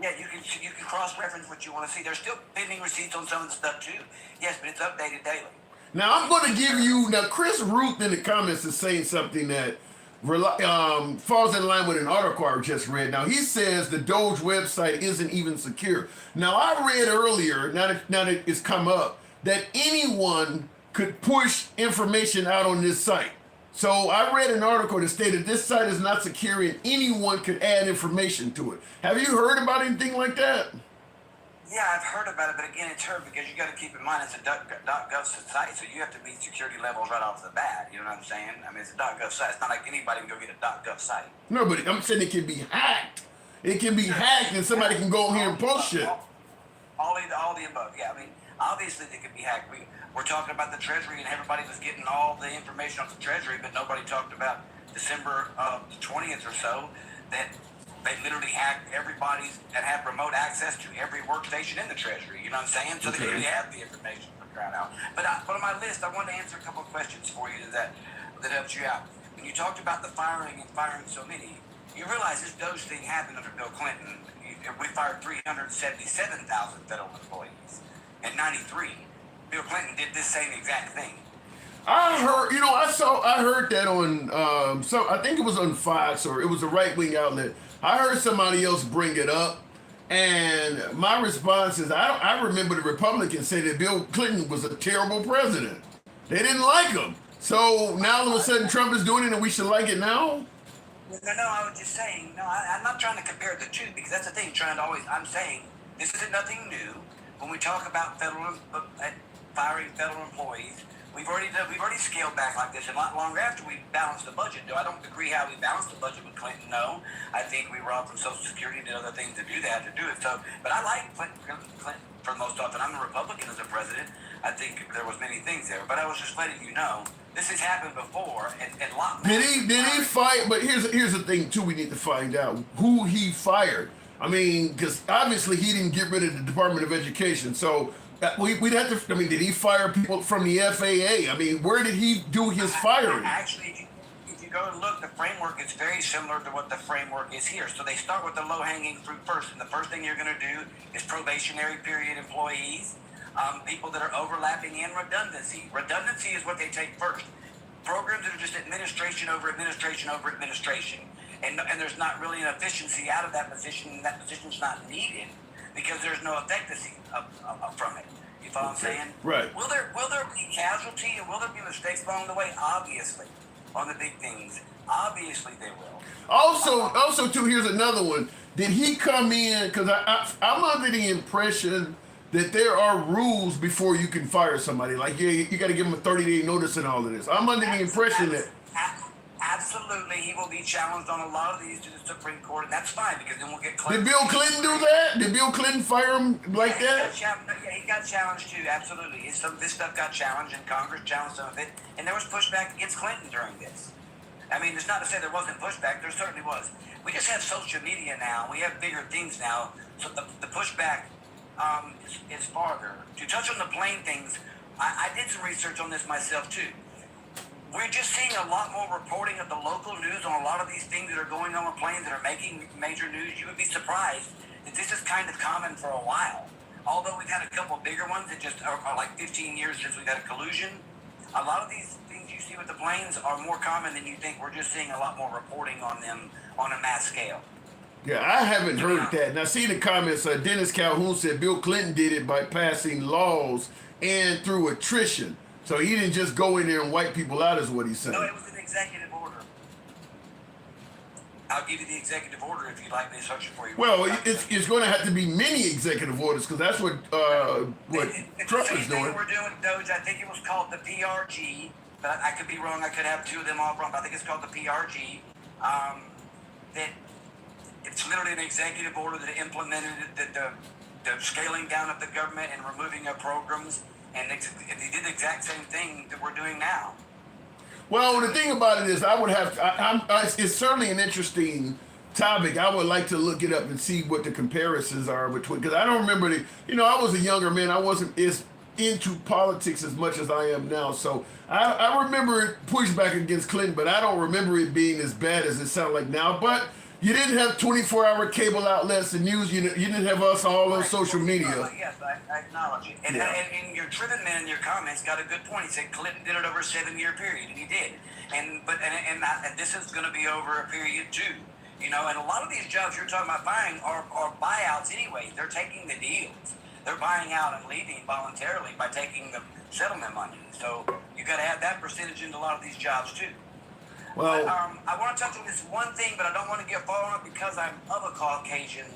Yeah, you can cross-reference what you want to see. There's still pending receipts on some of the stuff too. Yes, but it's updated daily. Now I'm going to give you Chris Ruth in the comments is saying something that falls in line with an article I just read. Now he says the Doge website isn't even secure. Now I read earlier, now that it's come up, that anyone could push information out on this site. So I read an article that stated this site is not secure and anyone could add information to it. Have you heard about anything like that? Yeah, I've heard about it, but again, it's hard because you got to keep in mind it's a .gov site, so you have to meet security levels right off the bat. You know what I'm saying? I mean, it's a .gov site. It's not like anybody can go get a .gov site. No, but I'm saying it can be hacked. It can be hacked, and somebody can go here and post shit. All the above. Yeah, I mean, obviously they could be hacked. We're talking about the Treasury, and everybody was getting all the information off the Treasury, but nobody talked about December the 20th or so that they literally hacked everybody's and have remote access to every workstation in the Treasury. You know what I'm saying? So they really have the information for crying out. But on my list, I wanted to answer a couple of questions for you that helped you out. When you talked about the firing so many, you realize this Doge thing happened under Bill Clinton. We fired 377,000 federal employees. In 93, Bill Clinton did this same exact thing. I heard, I heard that on, I think it was on Fox or it was a right-wing outlet. I heard somebody else bring it up, and my response is, I remember the Republicans say that Bill Clinton was a terrible president. They didn't like him. So now all of a sudden Trump is doing it and we should like it now? No, I was just saying, no, I'm not trying to compare the two because that's the thing, I'm saying this isn't nothing new. When we talk about firing federal employees, we've already scaled back like this a lot longer after we balanced the budget. I don't agree how we balanced the budget with Clinton, no. I think we robbed from Social Security and did other things to do it. So, but I like Clinton for the most part, and I'm a Republican as a president. I think there was many things there, but I was just letting you know this has happened before, and a lot. Did he fire? But here's the thing too. We need to find out who he fired. I mean, because obviously he didn't get rid of the Department of Education, so we'd have to. I mean, did he fire people from the FAA? I mean, where did he do his firing? Actually, if you go and look, the framework is very similar to what the framework is here. So they start with the low-hanging fruit first, and the first thing you're going to do is probationary period employees. People that are overlapping and redundancy. Redundancy is what they take first. Programs that are just administration over administration over administration. And there's not really an efficiency out of that position, and that position's not needed because there's no efficacy from it. You follow what I'm saying? Right. Will there be casualty and will there be mistakes along the way? Obviously. On the big things. Obviously they will. Also too, here's another one. Did he come in, because I'm under the impression that there are rules before you can fire somebody. Like, yeah, you got to give them a 30-day notice and all of this. I'm under the impression that... Absolutely, he will be challenged on a lot of these to the Supreme Court, and that's fine, because then we'll get... Did Bill Clinton do that? Did Bill Clinton fire him like that? He got challenged too, absolutely. This stuff got challenged, and Congress challenged some of it, and there was pushback against Clinton during this. I mean, it's not to say there wasn't pushback, there certainly was. We just have social media now, we have bigger things now, so the pushback is farther. To touch on the plain things, I did some research on this myself too. We're just seeing a lot more reporting of the local news on a lot of these things that are going on with planes that are making major news. You would be surprised that this is kind of common for a while. Although we've had a couple bigger ones that just are like 15 years since we've had a collusion. A lot of these things you see with the planes are more common than you think. We're just seeing a lot more reporting on them on a mass scale. Yeah, I haven't heard that. Now, see the comments. Dennis Calhoun said Bill Clinton did it by passing laws and through attrition. So he didn't just go in there and wipe people out, is what he's saying. No, it was an executive order. I'll give you the executive order if you'd like me to search it for you. Well, it's going to have to be many executive orders because that's what Trump is doing. We're doing Doge. I think it was called the PRG, but I could be wrong. I could have two of them all wrong. But I think it's called the PRG. That it's literally an executive order that implemented the scaling down of the government and removing of programs, and they did the exact same thing that we're doing now. Well, the thing about it is, it's certainly an interesting topic. I would like to look it up and see what the comparisons are between, because I don't remember I was a younger man. I wasn't as into politics as much as I am now. So I remember it pushback against Clinton, but I don't remember it being as bad as it sounds like now. But you didn't have 24-hour cable outlets and news. You didn't have us all on social media. Yes, I acknowledge it. And your driven man in your comments got a good point. He said Clinton did it over a 7-year period, and he did. And this is going to be over a period too. And a lot of these jobs you're talking about buying are buyouts anyway. They're taking the deals. They're buying out and leaving voluntarily by taking the settlement money. So you got to have that percentage into a lot of these jobs too. Well, I want to touch on this one thing, but I don't want to get far on it because I'm of a Caucasian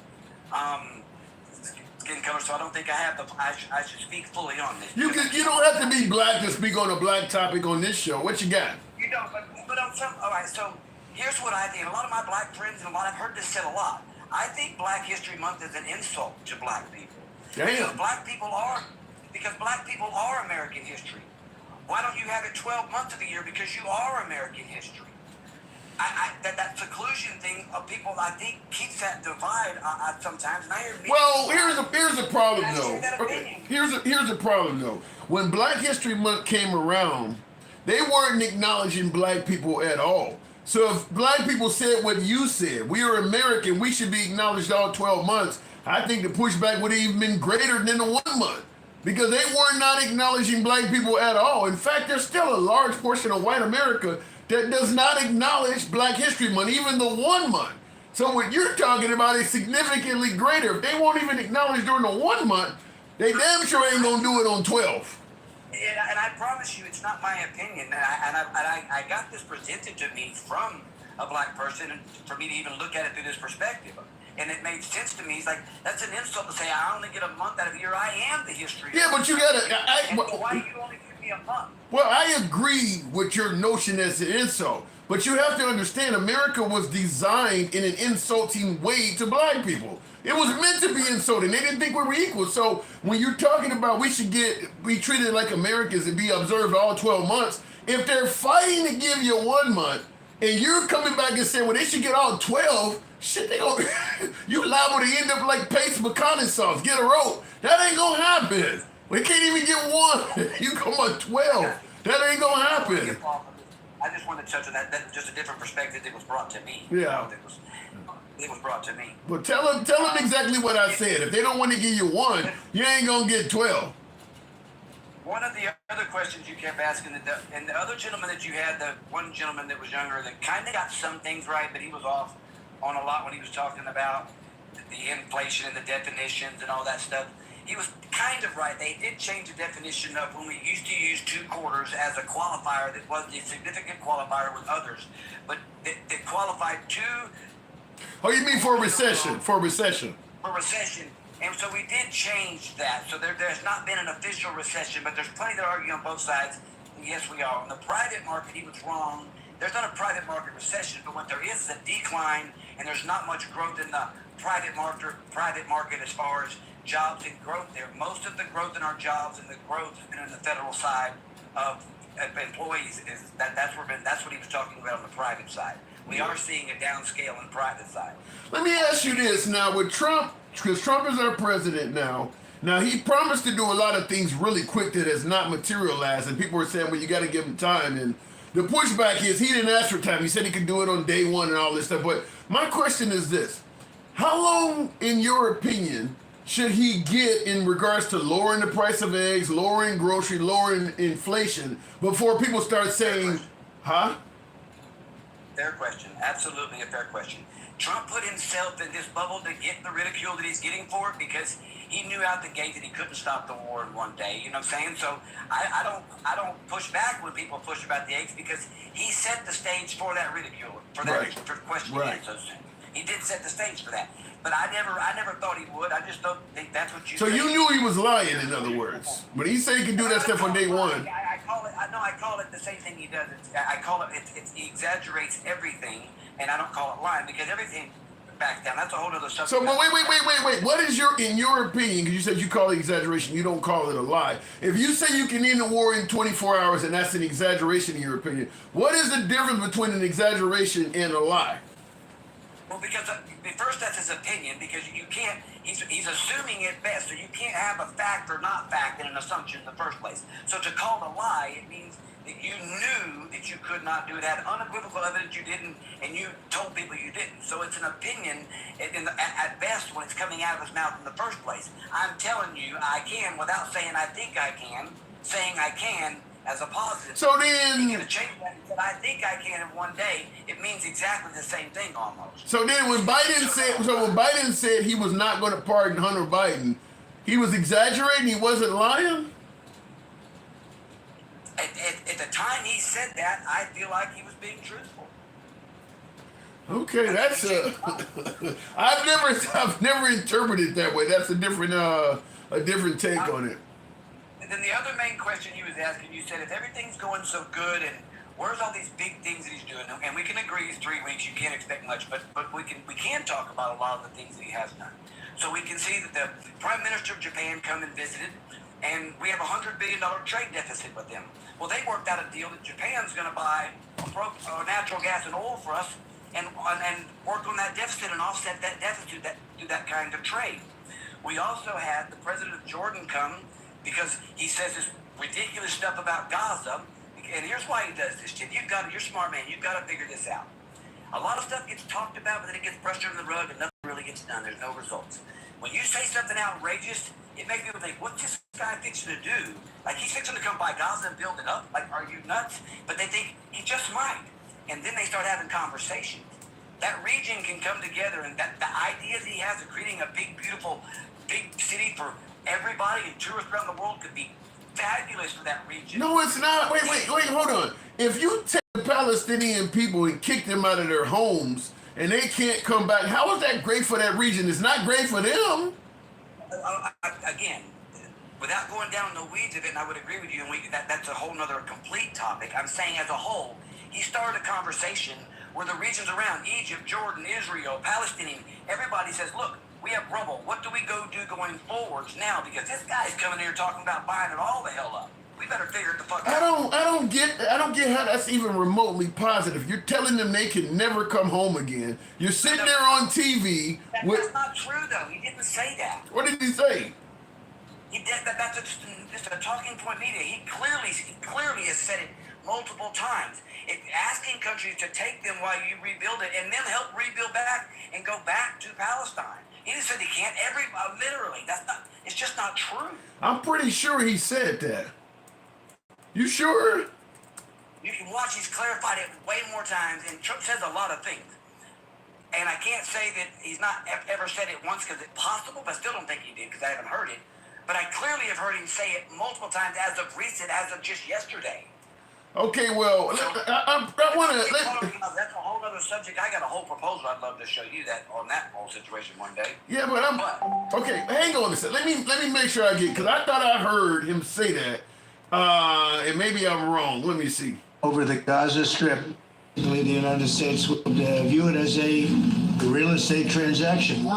skin color, so I don't think I should speak fully on this. You don't have to be black to speak on a black topic on this show. What you got? You don't, but all right. So here's what I think. A lot of my black friends and I've heard this said a lot. I think Black History Month is an insult to black people. Damn. Because black people are American history. Why don't you have it 12 months of the year? Because you are American history. That seclusion thing of people, I think, keeps that divide sometimes. And I hear well, here's the problem though. Okay. Here's the problem though. When Black History Month came around, they weren't acknowledging black people at all. So if black people said what you said, we are American, we should be acknowledged all 12 months, I think the pushback would have even been greater than the 1 month. Because they were not acknowledging black people at all. In fact, there's still a large portion of white America that does not acknowledge Black History Month, even the 1 month. So what you're talking about is significantly greater. If they won't even acknowledge during the 1 month, they damn sure ain't gonna do it on 12. And I promise you, it's not my opinion. And I got this presented to me from a black person, and for me to even look at it through this perspective. And it made sense to me. He's like, that's an insult to say I only get a month out of the year. I am the history. Yeah, but you gotta. So why do you only give me a month? Well, I agree with your notion as an insult, but you have to understand America was designed in an insulting way to black people. It was meant to be insulting. They didn't think we were equal. So when you're talking about we should be treated like Americans and be observed all 12 months, if they're fighting to give you 1 month and you're coming back and saying, well, they should get all 12, shit, they gonna, you liable to end up like Pace McConnell sauce, get a rope. That ain't gonna happen. We can't even get 1. You come on 12. That ain't gonna happen. I just wanted to touch on that. That's just a different perspective that was brought to me. Yeah. It was brought to me. But tell them exactly what I said. If they don't want to give you 1, you ain't gonna get 12. One of the other questions you kept asking, and the other gentleman that you had, the one gentleman that was younger, that kind of got some things right, but he was off on a lot when he was talking about the inflation and the definitions and all that stuff. He was kind of right. They did change the definition of when we used to use 2 quarters as a qualifier that was the significant qualifier with others, but that qualified 2. Oh, you mean for recession? For recession. For recession. And so we did change that. So there's not been an official recession, but there's plenty that argue on both sides. And yes, we are. On the private market, he was wrong. There's not a private market recession, but what there is a decline, and there's not much growth in the private market as far as jobs and growth there. Most of the growth in our jobs and the growth has been on the federal side of employees. That's what he was talking about on the private side. We are seeing a downscale on the private side. Let me ask you this now with Trump, because Trump is our president now. Now, he promised to do a lot of things really quick that has not materialized, and people are saying, well, you got to give him time. And the pushback is he didn't ask for time. He said he could do it on day 1 and all this stuff. But my question is this. How long, in your opinion, should he get in regards to lowering the price of eggs, lowering grocery, lowering inflation, before people start saying, huh? Fair question. Absolutely a fair question. Trump put himself in this bubble to get the ridicule that he's getting for it because he knew out the gate that he couldn't stop the war in 1 day. You know what I'm saying? So I don't push back when people push about the eggs because he set the stage for that ridicule, for that for questioning it so soon. He did set the stage for that. But I never thought he would. I just don't think that's what you. So you knew he was lying, in other words. But he said he could do that stuff on day 1. I call it the same thing he does. I call it. He exaggerates everything, and I don't call it lying because everything backs down. That's a whole other subject. So, but wait. What is in your opinion? Because you said you call it exaggeration, you don't call it a lie. If you say you can end the war in 24 hours, and that's an exaggeration in your opinion, what is the difference between an exaggeration and a lie? Well, because first that's his opinion, because you can't, he's assuming at best, so you can't have a fact or not fact in an assumption in the first place. So to call it a lie, it means that you knew that you could not do it, had unequivocal evidence you didn't, and you told people you didn't. So it's an opinion at best when it's coming out of his mouth in the first place. I'm telling you I can without saying I think I can, saying I can as a positive. So then, you change that and said, I think I can in 1 day, it means exactly the same thing almost. So then when Biden said he was not going to pardon Hunter Biden, he was exaggerating, he wasn't lying? At the time he said that, I feel like he was being truthful. Okay, that's I've never interpreted it that way. That's a different take on it. And then the other main question you was asking, you said if everything's going so good and where's all these big things that he's doing? And we can agree it's 3 weeks, you can't expect much, but we can talk about a lot of the things that he has done. So we can see that the Prime Minister of Japan come and visited, and we have a $100 billion trade deficit with them. Well, they worked out a deal that Japan's going to buy natural gas and oil for us and work on that deficit and offset that deficit through that kind of trade. We also had the president of Jordan come because he says this ridiculous stuff about Gaza. And here's why he does this, Jim. You're a smart man. You've got to figure this out. A lot of stuff gets talked about, but then it gets brushed under the rug and nothing really gets done. There's no results. When you say something outrageous, it makes people think, what's this guy fixing to do? Like, he's fixing to come by Gaza and build it up? Like, are you nuts? But they think he just might. And then they start having conversations. That region can come together, and the ideas he has of creating a big, beautiful, big city for everybody and tourists around the world could be fabulous for that region. No, it's not. Wait, hold on. If you take the Palestinian people and kick them out of their homes and they can't come back, how is that great for that region? It's not great for them. Again, without going down the weeds of it, and I would agree with you, and that's a whole nother complete topic. I'm saying as a whole, he started a conversation where the regions around Egypt, Jordan, Israel, Palestinian, everybody says, look, we have rubble. What do we go do going forwards now? Because this guy's coming here talking about buying it all the hell up. We better figure it the fuck out. I don't get how that's even remotely positive. You're telling them they can never come home again. You're sitting there on TV. That's not true, though. He didn't say that. What did he say? He did that. That's just a talking point media. He clearly has said it multiple times. Asking countries to take them while you rebuild it and then help rebuild back and go back to Palestine. He just said he can't. Literally, it's just not true. I'm pretty sure he said that. You sure? You can watch. He's clarified it way more times, and Trump says a lot of things. And I can't say that he's not ever said it once because it's possible, but I still don't think he did because I haven't heard it. But I clearly have heard him say it multiple times as of recent, as of just yesterday. Okay, well, I want to. That's a whole other subject. I got a whole proposal. I'd love to show you that on that whole situation one day. Yeah, but okay. Hang on a second. Let me make sure I get, because I thought I heard him say that, and maybe I'm wrong. Let me see. Over the Gaza Strip, the United States would view it as a real estate transaction.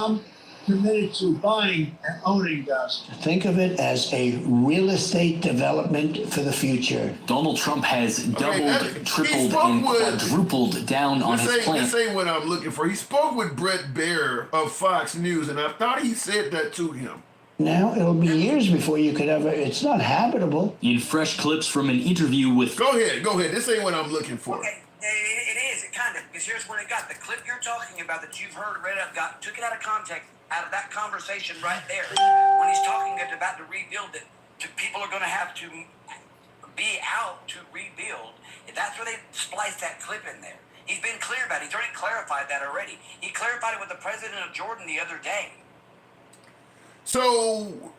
Committed to buying and owning Gaza. Think of it as a real estate development for the future. Donald Trump has doubled, tripled, and quadrupled down on his plan. This ain't what I'm looking for. He spoke with Brett Baer of Fox News, and I thought he said that to him. Now it'll be years before you could ever. It's not habitable. In fresh clips from an interview with. Go ahead. This ain't what I'm looking for. Okay. It is. It kind of. Because here's what it got. The clip you're talking about that you've heard, read up, took it out of context, out of that conversation right there, when he's talking about to rebuild it, people are going to have to be out to rebuild. That's where they spliced that clip in there. He's been clear about it. He's already clarified that already. He clarified it with the president of Jordan the other day. So,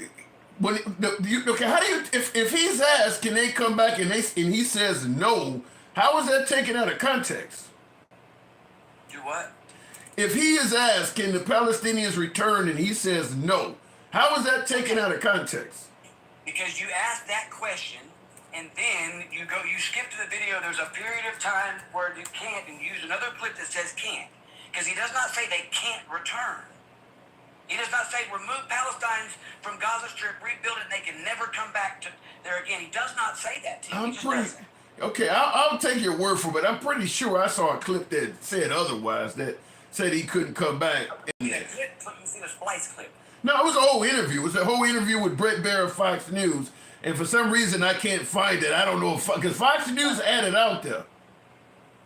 how do you, if he's asked, can they come back and he says no, how is that taken out of context? Do what? If he is asked, can the Palestinians return, and he says no, how is that taken out of context? Because you ask that question, and then you skip to the video. There's a period of time where you can't, and use another clip that says can't. Because he does not say they can't return. He does not say remove Palestinians from Gaza Strip, rebuild it, and they can never come back to there again. He does not say that to you. Okay, I'll take your word for it, but I'm pretty sure I saw a clip that said otherwise, that said he couldn't come back. You see the splice clip. No, it was a whole interview. It was a whole interview with Brett Baer of Fox News, and for some reason I can't find it. I don't know if, because Fox News added out there.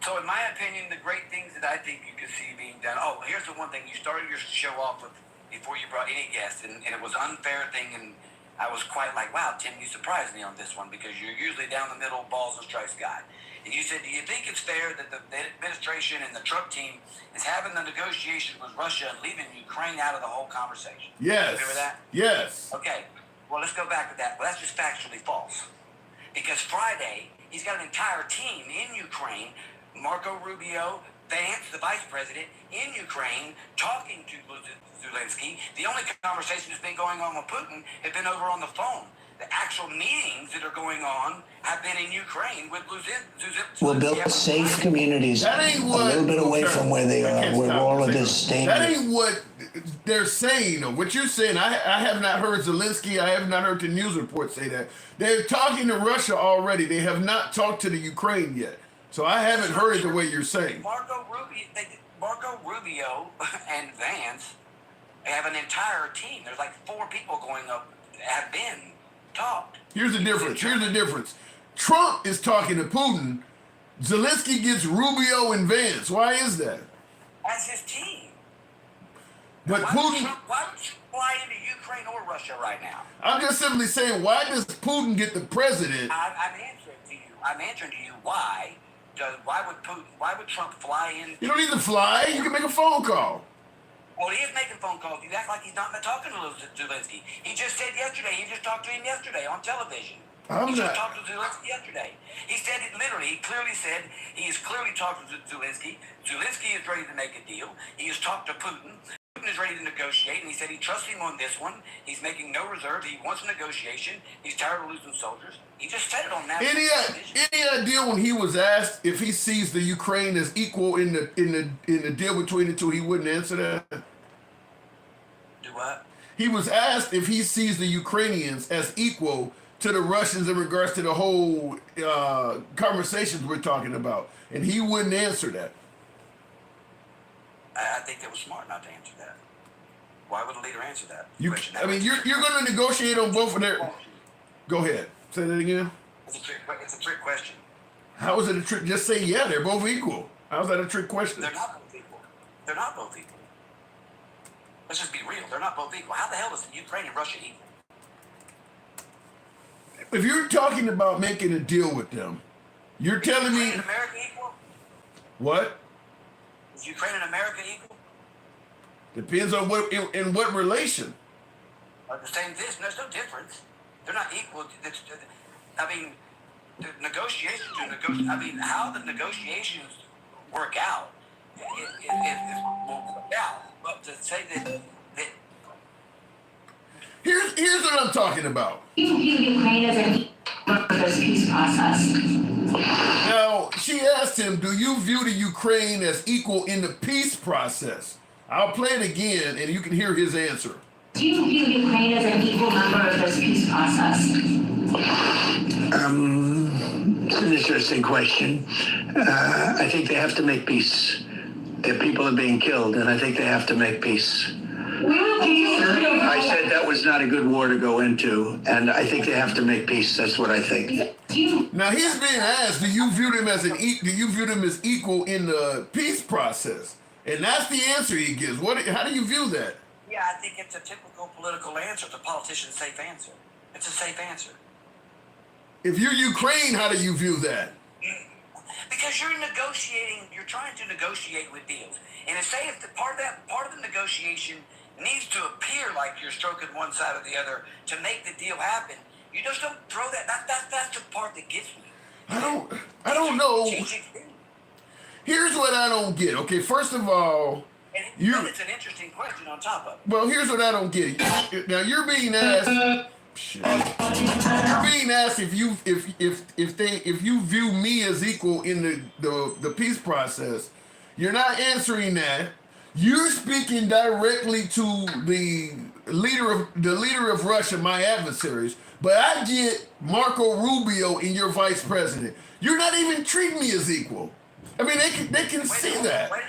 So in my opinion, the great things that I think you could see being done. Oh, here's the one thing. You started your show off with before you brought any guests, and it was an unfair thing, and I was quite like, wow, Tim, you surprised me on this one because you're usually down the middle, balls and strikes guy. And you said, do you think it's fair that the administration and the Trump team is having the negotiations with Russia and leaving Ukraine out of the whole conversation? Yes. Remember that? Yes. Okay. Well, let's go back to that. Well, that's just factually false. Because Friday, he's got an entire team in Ukraine, Marco Rubio, Vance, the vice president, in Ukraine, talking to Zelensky. The only conversation that's been going on with Putin has been over on the phone. The actual meetings that are going on have been in Ukraine with Zelensky. We'll build safe communities a little bit away from where they are, where all of this danger. That ain't what they're saying. What you're saying, I have not heard Zelensky, I have not heard the news report say that. They're talking to Russia already. They have not talked to the Ukraine yet. So I haven't heard it the way you're saying. Marco Rubio and Vance have an entire team. There's like 4 people going up, have been talked. Here's the difference. Trump is talking to Putin. Zelensky gets Rubio and Vance. Why is that? That's his team. But why Putin... Why would you fly into Ukraine or Russia right now? I'm just simply saying, why does Putin get the president? I'm answering to you why. Why would Trump fly in? You don't need to fly. You can make a phone call. Well, he is making phone calls. You act like he's not talking to Zelensky. He just said yesterday. He just talked to him yesterday on television. I'm He just not. talked to Zelensky yesterday. He said it literally. He clearly said he is clearly talking to Zelensky. Zelensky is ready to make a deal. He has talked to Putin. Putin is ready to negotiate, and he said he trusts him on this one. He's making no reserve. He wants a negotiation. He's tired of losing soldiers. He just said it on national television. Any idea when he was asked if he sees the Ukraine as equal in the deal between the two, he wouldn't answer that? Do what? He was asked if he sees the Ukrainians as equal to the Russians in regards to the whole conversations we're talking about, and he wouldn't answer that. I think that was smart not to answer that. Why would a leader answer that? You're going to negotiate on both of their. Go ahead. Say that again. It's a trick question. How is it a trick? Just say yeah, they're both equal. How's that a trick question? They're not both equal. They're not both equal. Let's just be real. They're not both equal. How the hell is Ukraine and Russia equal? If you're talking about making a deal with them, you're telling me. Is Ukraine and America equal? What? Is Ukraine and America equal? Depends on what in what relation. The same. There's no difference. They're not equal. I mean, the negotiations. I mean, how the negotiations work out, it will work out. But to say that here's what I'm talking about. You view Ukraine as an equal for this peace process. Now, she asked him, do you view the Ukraine as equal in the peace process? I'll play it again, and you can hear his answer. Do you view Ukraine as an equal member of this peace process? It's an interesting question. I think they have to make peace. Their people are being killed, and I think they have to make peace. I said that was not a good war to go into, and I think they have to make peace. That's what I think. Now he's being asked, do you view them as equal in the peace process? And that's the answer he gives. How do you view that? Yeah, I think it's a typical political answer. It's a politician's safe answer. It's a safe answer. If you're Ukraine, how do you view that? Because you're negotiating, you're trying to negotiate with deals. And if the part of the negotiation needs to appear like you're stroking one side or the other to make the deal happen, you just don't throw that. That's the part that gets me. I don't know. Here's what I don't get. Okay, first of all, it's an interesting question on top of it. Well, here's what I don't get. Now you're being asked. Shit. You're being asked if you view me as equal in the peace process. You're not answering that. You're speaking directly to the leader of Russia, my adversaries. But I get Marco Rubio in your vice president. You're not even treating me as equal. I mean, they can see that. Wait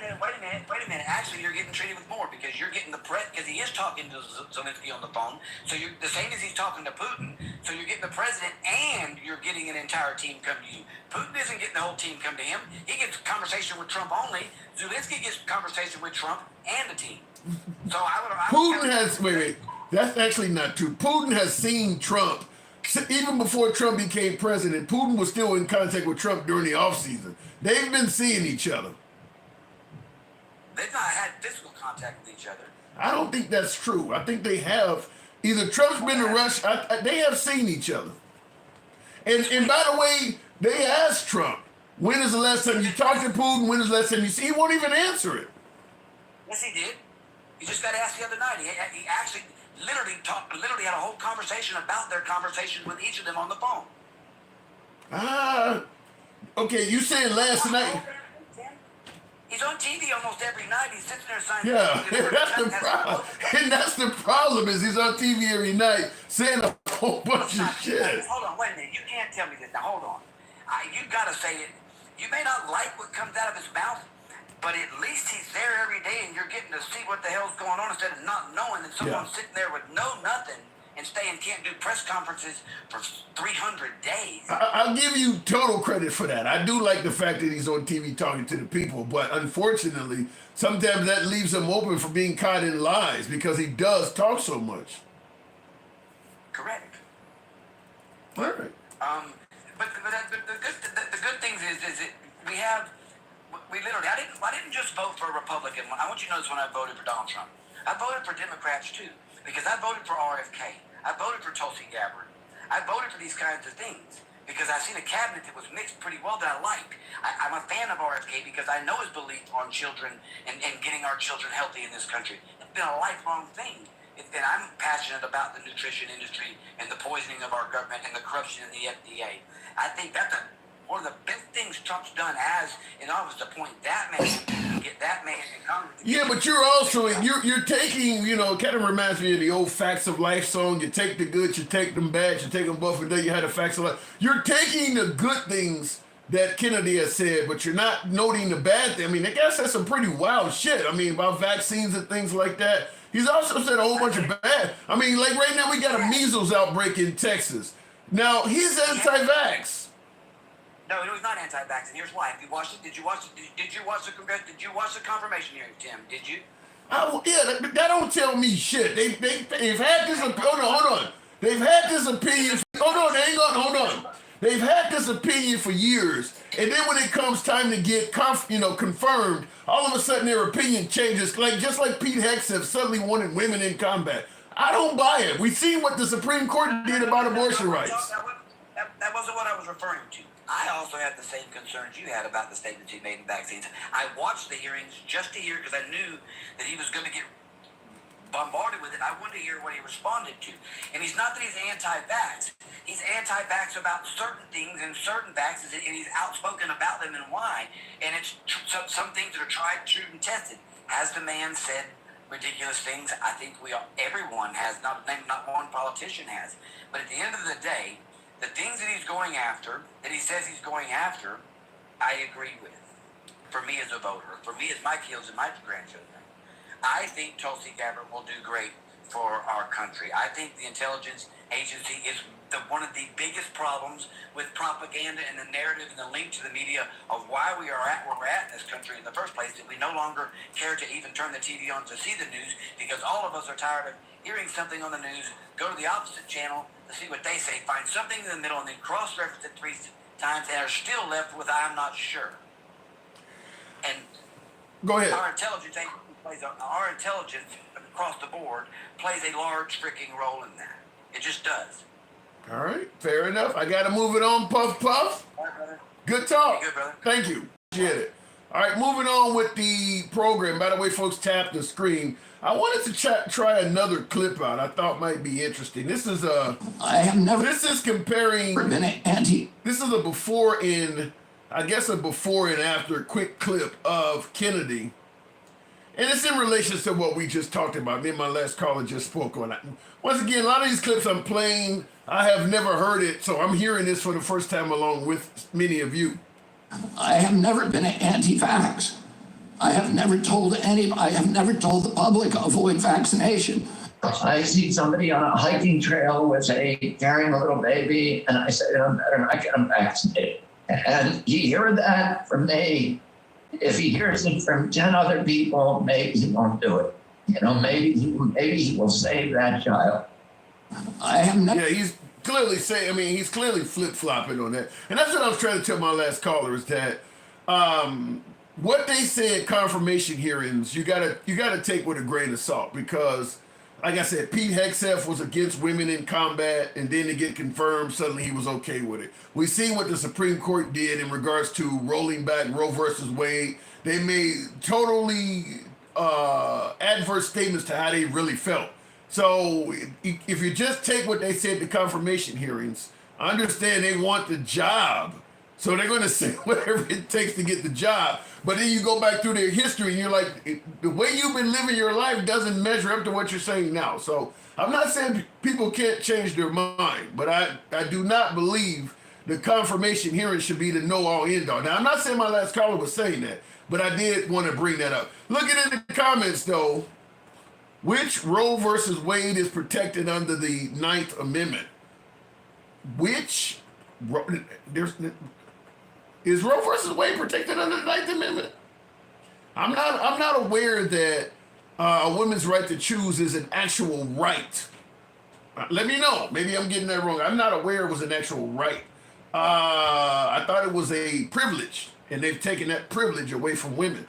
a minute. Actually, you're getting treated with more because you're getting the because he is talking to Zelensky on the phone. So you're the same as he's talking to Putin. So you're getting the president and you're getting an entire team come to you. Putin isn't getting the whole team come to him. He gets a conversation with Trump only. Zelensky gets a conversation with Trump and the team. So wait. That's actually not true. Putin has seen Trump. Even before Trump became president, Putin was still in contact with Trump during the offseason. They've been seeing each other. They've not had physical contact with each other. I don't think that's true. I think they have. Either Trump's been to Russia. They have seen each other. And by the way, they asked Trump, when is the last time you talked to Putin? When is the last time you see? He won't even answer it. Yes, he did. He just got asked the other night. He actually literally had a whole conversation about their conversation with each of them on the phone. Okay, you said last night. He's on TV almost every night. He's sitting there signing. Yeah, that's the problem. And that's the problem is he's on TV every night saying a whole bunch of shit. Hold on, wait a minute. You can't tell me this. Now, hold on. You got to say it. You may not like what comes out of his mouth, but at least he's there every day and you're getting to see what the hell's going on instead of not knowing that someone's sitting there with nothing and can't do press conferences for 300 days. I'll give you total credit for that. I do like the fact that he's on TV talking to the people, but unfortunately, sometimes that leaves him open for being caught in lies because he does talk so much. Correct. All right. But the good things is that we literally, I didn't just vote for a Republican. I want you to notice when I voted for Donald Trump. I voted for Democrats too, because I voted for RFK. I voted for Tulsi Gabbard. I voted for these kinds of things because I've seen a cabinet that was mixed pretty well that I like. I'm a fan of RFK because I know his belief on children and getting our children healthy in this country. It's been a lifelong thing. And I'm passionate about the nutrition industry and the poisoning of our government and the corruption in the FDA. I think that's one of the best things Trump's done as in office, to appoint that man, get that man in Congress. Yeah, but you're also you're taking, you know, it kind of reminds me of the old Facts of Life song. You take the good, you take them bad, you take them both, and then you had the facts of life. You're taking the good things that Kennedy has said, but you're not noting the bad thing. I mean, the guy said some pretty wild shit. I mean, about vaccines and things like that. He's also said a whole bunch of bad. I mean, like right now we got a measles outbreak in Texas. Now he's anti-vax. No, he's not anti-vax, and here's why. If you watched it, did you watch the confirmation hearing, Tim? Did you? Yeah, that don't tell me shit. They've had this. Hold on. They've had this opinion. Hold on. They've had this opinion for years, and then when it comes time to get confirmed, all of a sudden their opinion changes. Just like Pete Hegseth suddenly wanted women in combat. I don't buy it. We've seen what the Supreme Court did about abortion rights. That wasn't what I was referring to. I also had the same concerns you had about the statements he made in vaccines. I watched the hearings just to hear, because I knew that he was going to get bombarded with it. I wanted to hear what he responded to. And he's not that he's anti-vax. He's anti-vax about certain things and certain vaxes, and he's outspoken about them and why. And it's some things that are tried, true, and tested. Has the man said ridiculous things? I think everyone has, not one politician has. But at the end of the day, the things that he's going after, that he says he's going after, I agree with. For me as a voter, for me as my kids and my grandchildren. I think Tulsi Gabbard will do great for our country. I think the intelligence agency is one of the biggest problems with propaganda and the narrative and the link to the media of why we are at where we're at in this country in the first place, that we no longer care to even turn the TV on to see the news, because all of us are tired of hearing something on the news, go to the opposite channel to see what they say, find something in the middle, and then cross-reference it 3 times, and are still left with I'm not sure. And go ahead. Our intelligence across the board plays a large freaking role in that. It just does. All right, fair enough. I got to move it on, Puff Puff. All right, brother. Good talk. Good, brother. Thank you. Appreciate it. All right, moving on with the program. By the way, folks, tap the screen. I wanted to try another clip out I thought might be interesting. This is This is comparing. This is a before and after quick clip of Kennedy. And it's in relation to what we just talked about. Me and my last caller just spoke on it. Once again, a lot of these clips I'm playing, I have never heard it, so I'm hearing this for the first time along with many of you. I have never been anti-vax. I have never told the public avoid vaccination. I see somebody on a hiking trail carrying a little baby, and I say, I'm better not get him vaccinated. And he heard that from me. If he hears it from 10 other people, maybe he won't do it. Maybe he will save that child. I have never. Yeah, he's clearly saying. He's clearly flip-flopping on that, and that's what I was trying to tell my last caller is that what they say at confirmation hearings, you gotta take with a grain of salt, because, like I said, Pete Hegseth was against women in combat, and then to get confirmed, suddenly he was okay with it. We see what the Supreme Court did in regards to rolling back Roe versus Wade. They made totally adverse statements to how they really felt. So if you just take what they said at the confirmation hearings, I understand they want the job. So they're going to say whatever it takes to get the job. But then you go back through their history and you're like, the way you've been living your life doesn't measure up to what you're saying now. So I'm not saying people can't change their mind, but I do not believe the confirmation hearing should be the know-all end-all. Now, I'm not saying my last caller was saying that, but I did want to bring that up. Looking in the comments, though, which Roe versus Wade is protected under the 9th Amendment? Is Roe versus Wade protected under the 9th Amendment? I'm not aware that a woman's right to choose is an actual right. Let me know. Maybe I'm getting that wrong. I'm not aware it was an actual right. I thought it was a privilege, and they've taken that privilege away from women.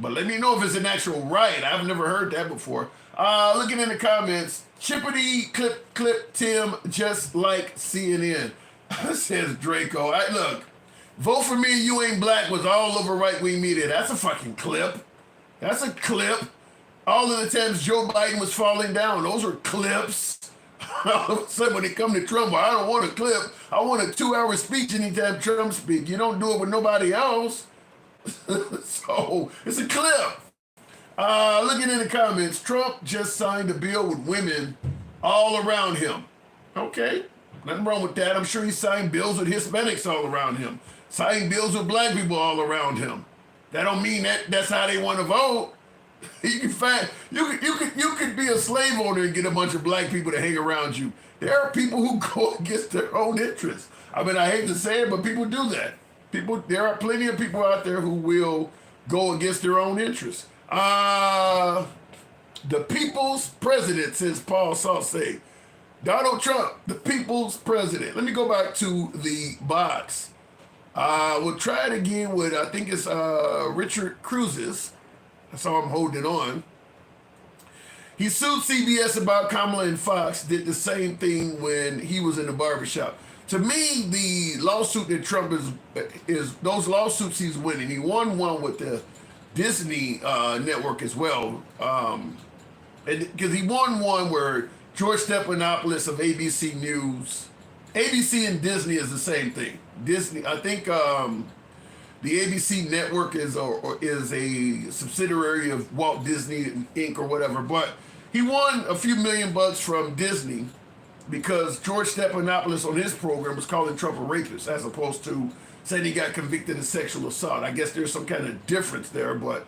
But let me know if it's an actual right. I've never heard that before. Looking in the comments, Chippity clip Tim just like CNN. Says Draco. Look, vote for me, you ain't black was all over right-wing media. That's a fucking clip. That's a clip. All of the times Joe Biden was falling down, those are clips. All of a sudden when it come to Trump, I don't want a clip. I want a 2-hour speech anytime Trump speak. You don't do it with nobody else. So it's a clip. Looking in the comments, Trump just signed a bill with women all around him. Okay, nothing wrong with that. I'm sure he signed bills with Hispanics all around him. Signed bills with black people all around him. That don't mean that's how they want to vote. You could be a slave owner and get a bunch of black people to hang around you. There are people who go against their own interests. I mean, I hate to say it, but people do that. There are plenty of people out there who will go against their own interests. The people's president, says Paul Sauce. Donald Trump, the people's president. Let me go back to the box. We'll try it again with, I think it's Richard Cruz's. That's all I'm holding on. He sued CBS about Kamala and Fox, did the same thing when he was in the barbershop. To me, the lawsuit that Trump is those lawsuits he's winning. He won one with the Disney network as well. Because he won one where George Stephanopoulos of ABC News, ABC and Disney is the same thing. Disney, I think the ABC network is a subsidiary of Walt Disney Inc. or whatever, but he won a few $million from Disney because George Stephanopoulos on his program was calling Trump a rapist as opposed to saying he got convicted of sexual assault. I guess there's some kind of difference there, but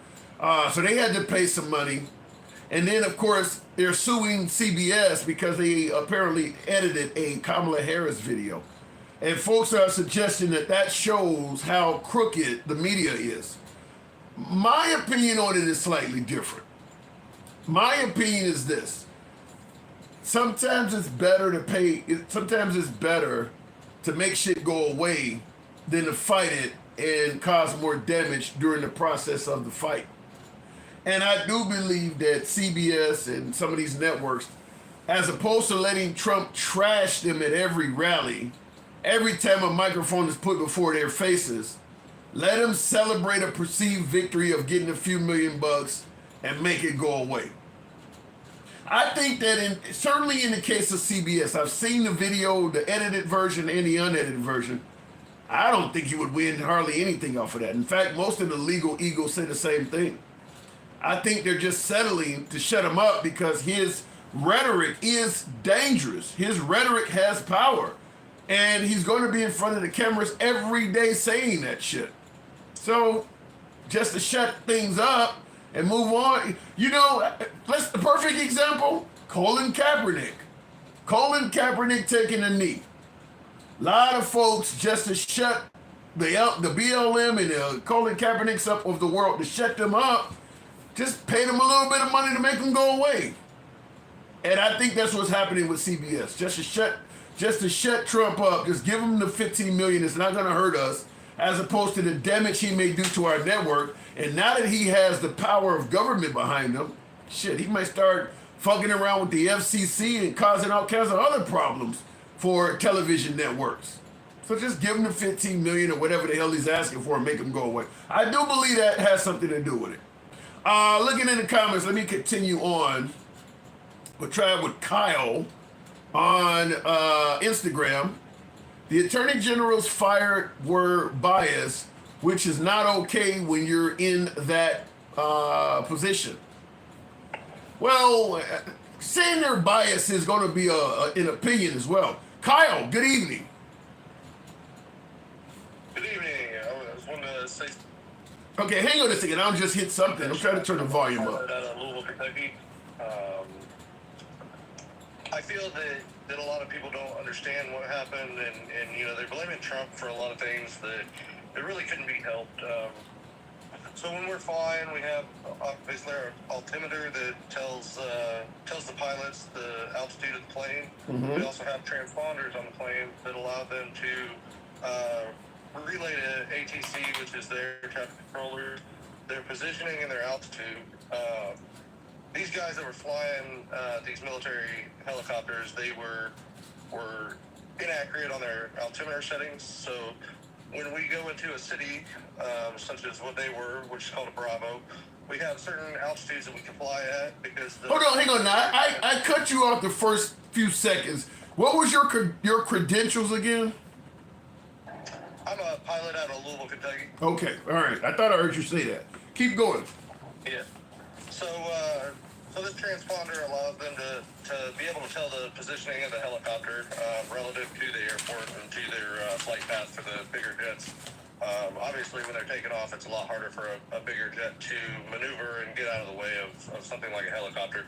so they had to pay some money. And then, of course, they're suing CBS because they apparently edited a Kamala Harris video. And folks are suggesting that shows how crooked the media is. My opinion on it is slightly different. My opinion is this. Sometimes it's better to make shit go away than to fight it and cause more damage during the process of the fight. And I do believe that CBS and some of these networks, as opposed to letting Trump trash them at every rally, every time a microphone is put before their faces, let them celebrate a perceived victory of getting a few $1,000,000 and make it go away. I think that certainly in the case of CBS, I've seen the video, the edited version and the unedited version. I don't think he would win hardly anything off of that. In fact, most of the legal egos say the same thing. I think they're just settling to shut him up because his rhetoric is dangerous. His rhetoric has power. And he's going to be in front of the cameras every day saying that shit. So just to shut things up and move on. You know, the perfect example, Colin Kaepernick. Colin Kaepernick taking a knee. A lot of folks just to shut the BLM and the Colin Kaepernicks up of the world, to shut them up, just pay them a little bit of money to make them go away. And I think that's what's happening with CBS. Just to shut Trump up, just give him the $15 million. It's not going to hurt us, as opposed to the damage he may do to our network. And now that he has the power of government behind him, shit, he might start fucking around with the FCC and causing all kinds of other problems for television networks. So just give him the $15 million or whatever the hell he's asking for and make him go away. I do believe that has something to do with it. Looking in the comments, let me continue on. We'll try it with Kyle on Instagram. The Attorney General's fired were biased, which is not okay when you're in that position. Well, saying they're biased is going to be an opinion as well. Kyle, good evening. Good evening. I was wanting to say. Okay, hang on a second. I'll just hit something. I'm trying to turn the volume up. Louisville, Kentucky. I feel that a lot of people don't understand what happened, and you know, they're blaming Trump for a lot of things that really couldn't be helped. So when we're flying, we have obviously our altimeter that tells the pilots the altitude of the plane. Mm-hmm. We also have transponders on the plane that allow them to relay to ATC, which is their traffic controllers, their positioning and their altitude. these guys that were flying these military helicopters, they were inaccurate on their altimeter settings. So when we go into a city, such as what they were, which is called a Bravo, we have certain altitudes that we can fly at because Hold on, hang on. Now, I cut you off the first few seconds. What was your credentials again? I'm a pilot out of Louisville, Kentucky. Okay, all right. I thought I heard you say that. Keep going. Yeah. So this transponder allows them to be able to tell the positioning of the helicopter relative to the airport and to their flight path for the bigger jets. Obviously, when they're taking off, it's a lot harder for a bigger jet to maneuver and get out of the way of something like a helicopter.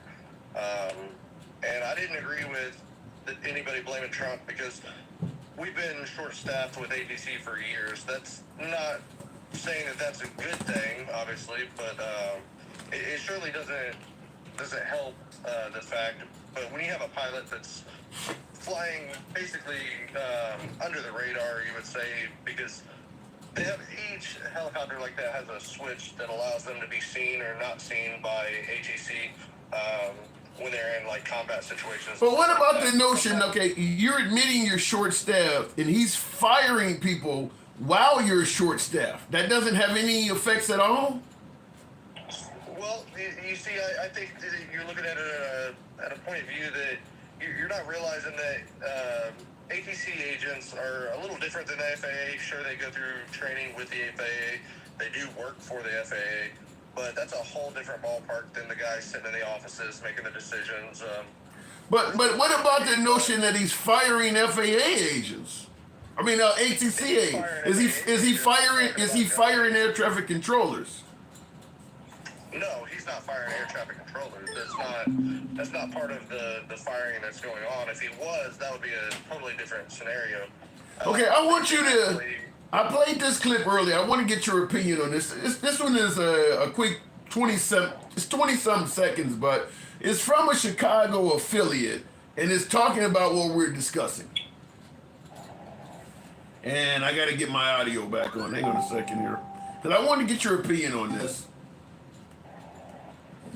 And I didn't agree with anybody blaming Trump because we've been short-staffed with ATC for years. That's not saying that that's a good thing, obviously, but it surely doesn't help the fact. But when you have a pilot that's flying basically under the radar, you would say, because they have each helicopter like that has a switch that allows them to be seen or not seen by ATC when they're in like combat situations. But what about the notion, okay, you're admitting you're short-staffed and he's firing people while you're short-staffed. That doesn't have any effects at all? Well, you see, I think that you're looking at it at a point of view that you're not realizing that ATC agents are a little different than the FAA. Sure, they go through training with the FAA. They do work for the FAA. But that's a whole different ballpark than the guys sitting in the offices making the decisions. But what about the notion that he's firing FAA agents? I mean, ATC agents. Is he firing air traffic controllers? No, he's not firing air traffic controllers. That's not part of the firing that's going on. If he was, that would be a totally different scenario. Okay, I want you to. I played this clip earlier. I want to get your opinion on this. This one is a quick 20-some seconds, but it's from a Chicago affiliate, and it's talking about what we're discussing. And I got to get my audio back on. Hang on a second here, because I want to get your opinion on this.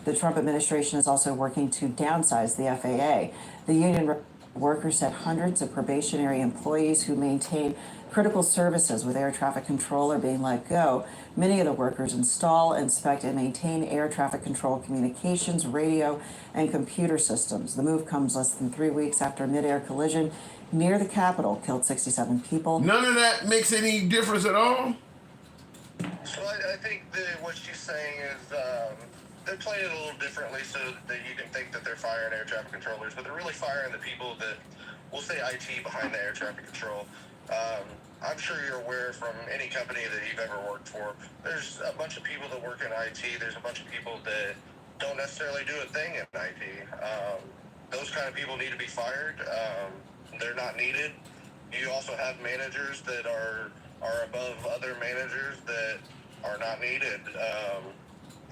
The Trump administration is also working to downsize the FAA. The union workers said hundreds of probationary employees who maintain critical services with air traffic control are being let go. Many of the workers install, inspect, and maintain air traffic control communications, radio, and computer systems. The move comes less than 3 weeks after a mid-air collision near the Capitol killed 67 people. None of that makes any difference at all? So I think that what she's saying is they're playing it a little differently so that you can think that they're firing air traffic controllers, but they're really firing the people that, we'll say IT behind the air traffic control. I'm sure you're aware from any company that you've ever worked for, there's a bunch of people that work in IT. There's a bunch of people that don't necessarily do a thing in IT. Those kind of people need to be fired. They're not needed. You also have managers that are above other managers that are not needed.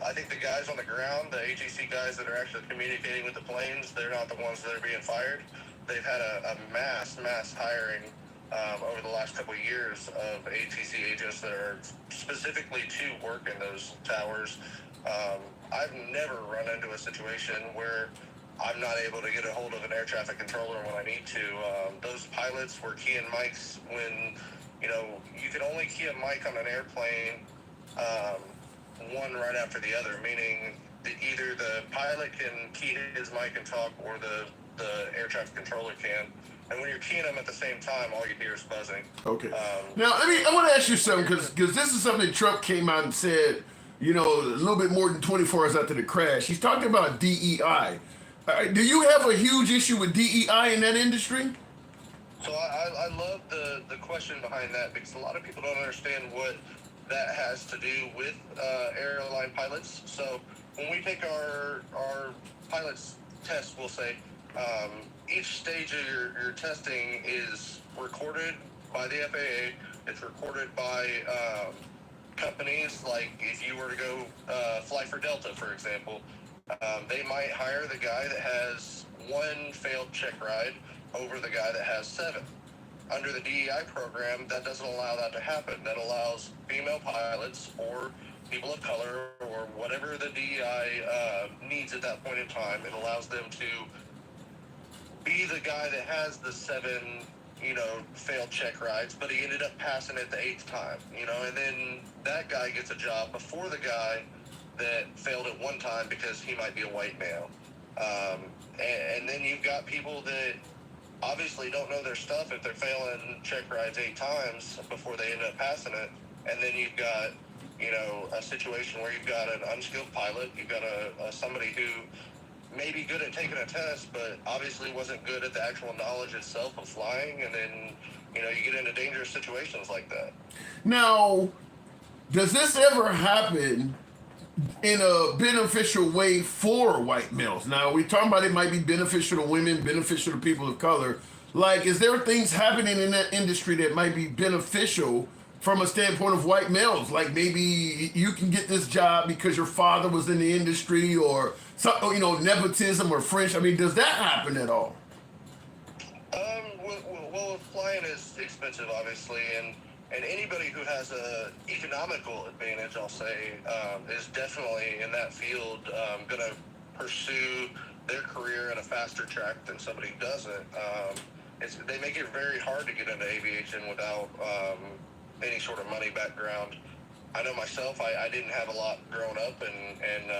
I think the guys on the ground, the ATC guys that are actually communicating with the planes, they're not the ones that are being fired. They've had a mass hiring over the last couple of years of ATC agents that are specifically to work in those towers. I've never run into a situation where I'm not able to get a hold of an air traffic controller when I need to. Those pilots were keying mics when, you can only key a mic on an airplane one right after the other, meaning that either the pilot can key his mic and talk or the air traffic controller can. And when you're keying them at the same time, all you hear is buzzing. Okay. Now, I want to ask you something, because this is something Trump came out and said, a little bit more than 24 hours after the crash. He's talking about DEI. Do you have a huge issue with DEI in that industry? So I love the question behind that, because a lot of people don't understand what that has to do with airline pilots. So when we take our pilots test, we'll say, each stage of your testing is recorded by the FAA. It's recorded by companies. Like if you were to go fly for Delta, for example, they might hire the guy that has one failed check ride over the guy that has 7. Under the DEI program, that doesn't allow that to happen. That allows female pilots or people of color or whatever the DEI needs at that point in time. It allows them to be the guy that has the 7, failed check rides, but he ended up passing it the 8th time, and then that guy gets a job before the guy that failed it 1 time because he might be a white male. And then you've got people that obviously don't know their stuff if they're failing check rides 8 times before they end up passing it. And then you've got, a situation where you've got an unskilled pilot, you've got somebody who may be good at taking a test, but obviously wasn't good at the actual knowledge itself of flying, and then, you get into dangerous situations like that. Now, does this ever happen in a beneficial way for white males? Now, we're talking about it might be beneficial to women, beneficial to people of color. Like, is there things happening in that industry that might be beneficial from a standpoint of white males? Like maybe you can get this job because your father was in the industry, or something, nepotism or French. I mean, does that happen at all? Well, flying is expensive, obviously, and anybody who has a economical advantage, I'll say, is definitely in that field going to pursue their career at a faster track than somebody who doesn't. They make it very hard to get into aviation without any sort of money background. I know myself, I didn't have a lot growing up, and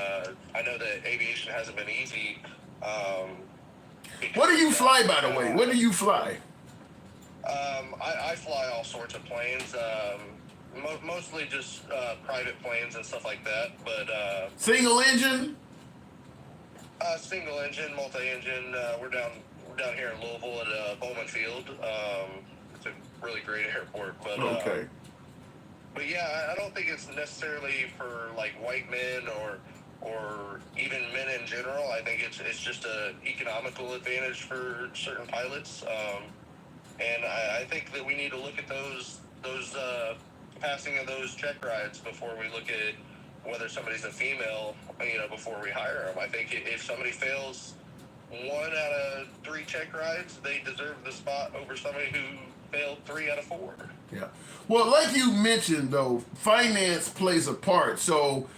I know that aviation hasn't been easy. What do you fly, by the way? What do you fly? I fly all sorts of planes, mostly just private planes and stuff like that. But single engine? Single engine, multi-engine. We're down here in Louisville at Bowman Field. It's a really great airport. But okay. But yeah, I don't think it's necessarily for like white men or even men in general. I think it's just a economical advantage for certain pilots. And I think that we need to look at those passing of those check rides before we look at whether somebody's a female, before we hire them. I think if somebody fails 1 out of 3 check rides, they deserve the spot over somebody who failed 3 out of 4. Yeah. Well, like you mentioned, though, finance plays a part. So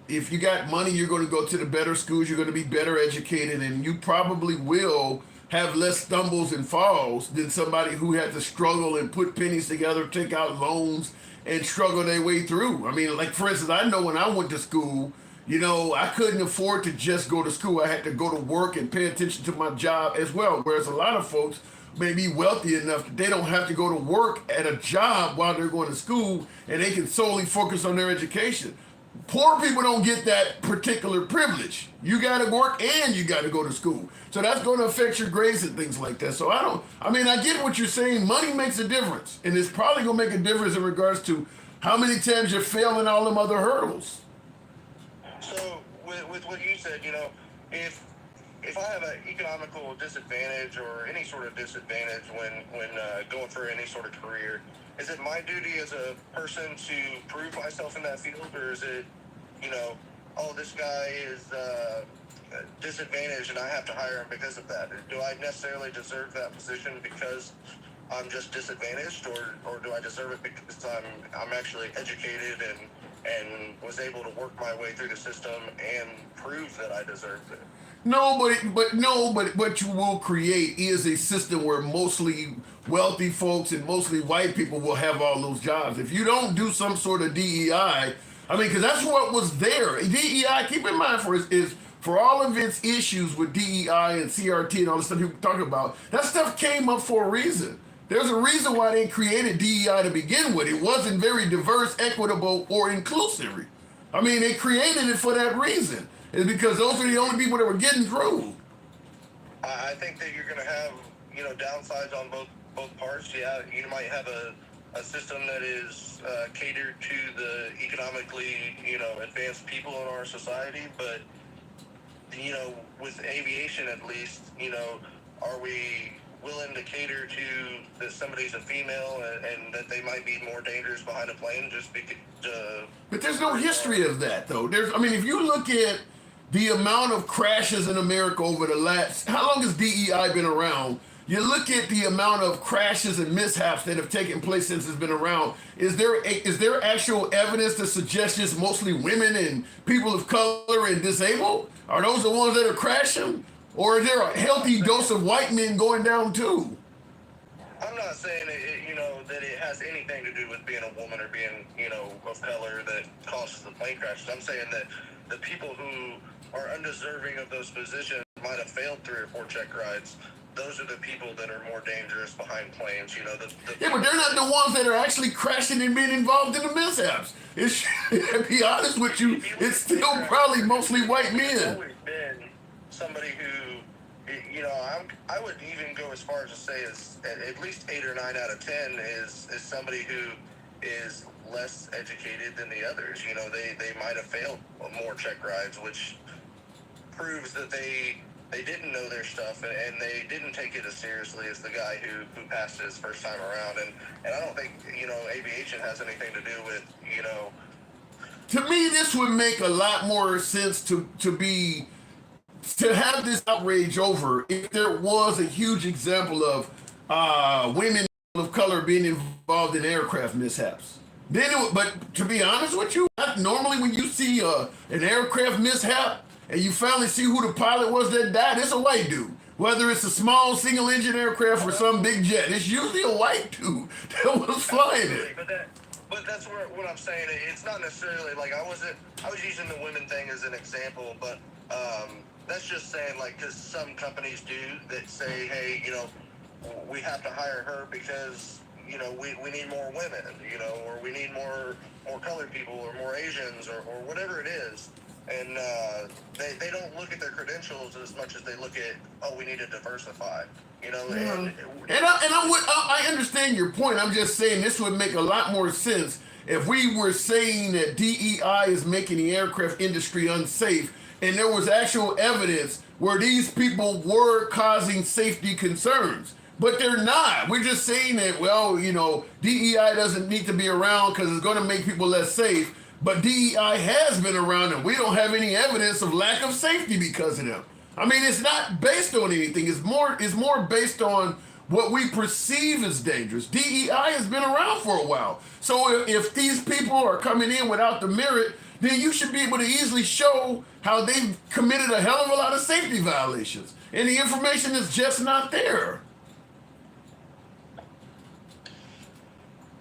if you got money, you're going to go to the better schools, you're going to be better educated, and you probably will have less stumbles and falls than somebody who had to struggle and put pennies together, take out loans, and struggle their way through. I mean, like, for instance, I know when I went to school, I couldn't afford to just go to school. I had to go to work and pay attention to my job as well. Whereas a lot of folks may be wealthy enough that they don't have to go to work at a job while they're going to school, and they can solely focus on their education. Poor people don't get that particular privilege. You got to work and you got to go to school. So that's going to affect your grades and things like that. So I get what you're saying. Money makes a difference. And it's probably going to make a difference in regards to how many times you're failing all them other hurdles. So with what you said, if I have an economical disadvantage or any sort of disadvantage when going for any sort of career, is it my duty as a person to prove myself in that field, or is it, this guy is disadvantaged and I have to hire him because of that? Do I necessarily deserve that position because I'm just disadvantaged, or do I deserve it because I'm actually educated and was able to work my way through the system and prove that I deserved it? No, but what you will create is a system where mostly wealthy folks and mostly white people will have all those jobs. If you don't do some sort of DEI, because that's what was there. DEI, keep in mind, is for all of its issues with DEI and CRT and all the stuff you talk about, that stuff came up for a reason. There's a reason why they created DEI to begin with. It wasn't very diverse, equitable, or inclusive. They created it for that reason. It's because those are the only people that were getting through. I think that you're going to have, downsides on both parts. Yeah, you might have a system that is catered to the economically, advanced people in our society. But, with aviation at least, are we willing to cater to that somebody's a female and that they might be more dangerous behind a plane just because... But there's no history of that, though. If you look at the amount of crashes in America over the last... How long has DEI been around? you look at the amount of crashes and mishaps that have taken place since it's been around. Is there actual evidence to suggest it's mostly women and people of color and disabled? Are those the ones that are crashing? Or is there a healthy dose of white men going down too? I'm not saying that it has anything to do with being a woman or being, of color that causes the plane crashes. I'm saying that the people who are undeserving of those positions might have failed 3 or 4 check rides. Those are the people that are more dangerous behind planes. Yeah, but they're not the ones that are actually crashing and being involved in the mishaps. To be honest with you, it's still probably mostly white men. There's always been somebody who, I would even go as far as to say is at least 8 or 9 out of 10 is somebody who is less educated than the others. They might have failed more check rides, which proves that they didn't know their stuff and they didn't take it as seriously as the guy who passed it his first time around. And I don't think, aviation has anything to do with, To me, this would make a lot more sense to have this outrage over if there was a huge example of women of color being involved in aircraft mishaps. But to be honest with you, normally when you see an aircraft mishap and you finally see who the pilot was that died, it's a white dude. Whether it's a small single engine aircraft or some big jet, it's usually a white dude that was flying it. But that's what I'm saying. It's not necessarily like I was using the women thing as an example, but that's just saying because some companies do that say, hey, we have to hire her because we need more women, or we need more colored people or more Asians or whatever it is. And they don't look at their credentials as much as they look at, we need to diversify. I understand your point. I'm just saying this would make a lot more sense if we were saying that DEI is making the aircraft industry unsafe and there was actual evidence where these people were causing safety concerns. But they're not. We're just saying that, DEI doesn't need to be around because it's going to make people less safe. But DEI has been around and we don't have any evidence of lack of safety because of them. I mean, it's not based on anything. It's more based on what we perceive as dangerous. DEI has been around for a while. So if these people are coming in without the merit, then you should be able to easily show how they've committed a hell of a lot of safety violations. And the information is just not there.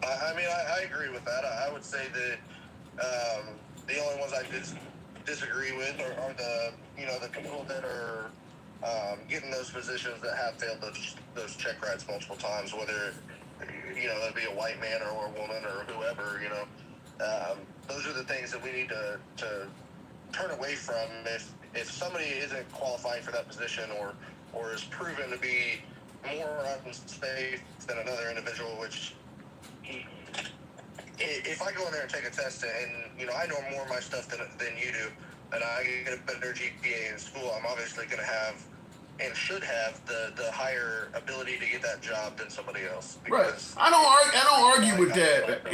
I agree with that. I would say that the only ones I disagree with are the people that are getting those positions that have failed those check rides multiple times, whether that'd be a white man or a woman or whoever. Those are the things that we need to turn away from. If somebody isn't qualifying for that position or is proven to be more unsafe than another individual, which if I go in there and take a test and I know more of my stuff than you do, and I get a better GPA in school, I'm obviously going to have and should have the higher ability to get that job than somebody else. Right. I don't argue with that.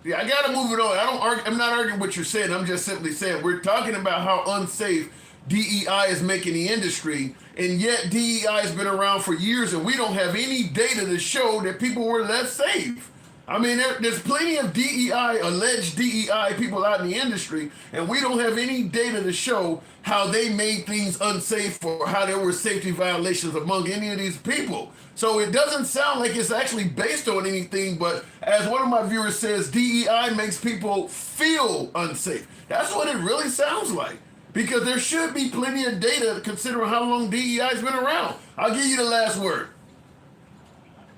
Yeah, I gotta move it on. I'm not arguing what you're saying. I'm just simply saying we're talking about how unsafe DEI is making the industry, and yet DEI has been around for years, and we don't have any data to show that people were less safe. I mean, there's plenty of DEI, alleged DEI people out in the industry, and we don't have any data to show how they made things unsafe or how there were safety violations among any of these people. So it doesn't sound like it's actually based on anything, but as one of my viewers says, DEI makes people feel unsafe. That's what it really sounds like, because there should be plenty of data considering how long DEI has been around. I'll give you the last word.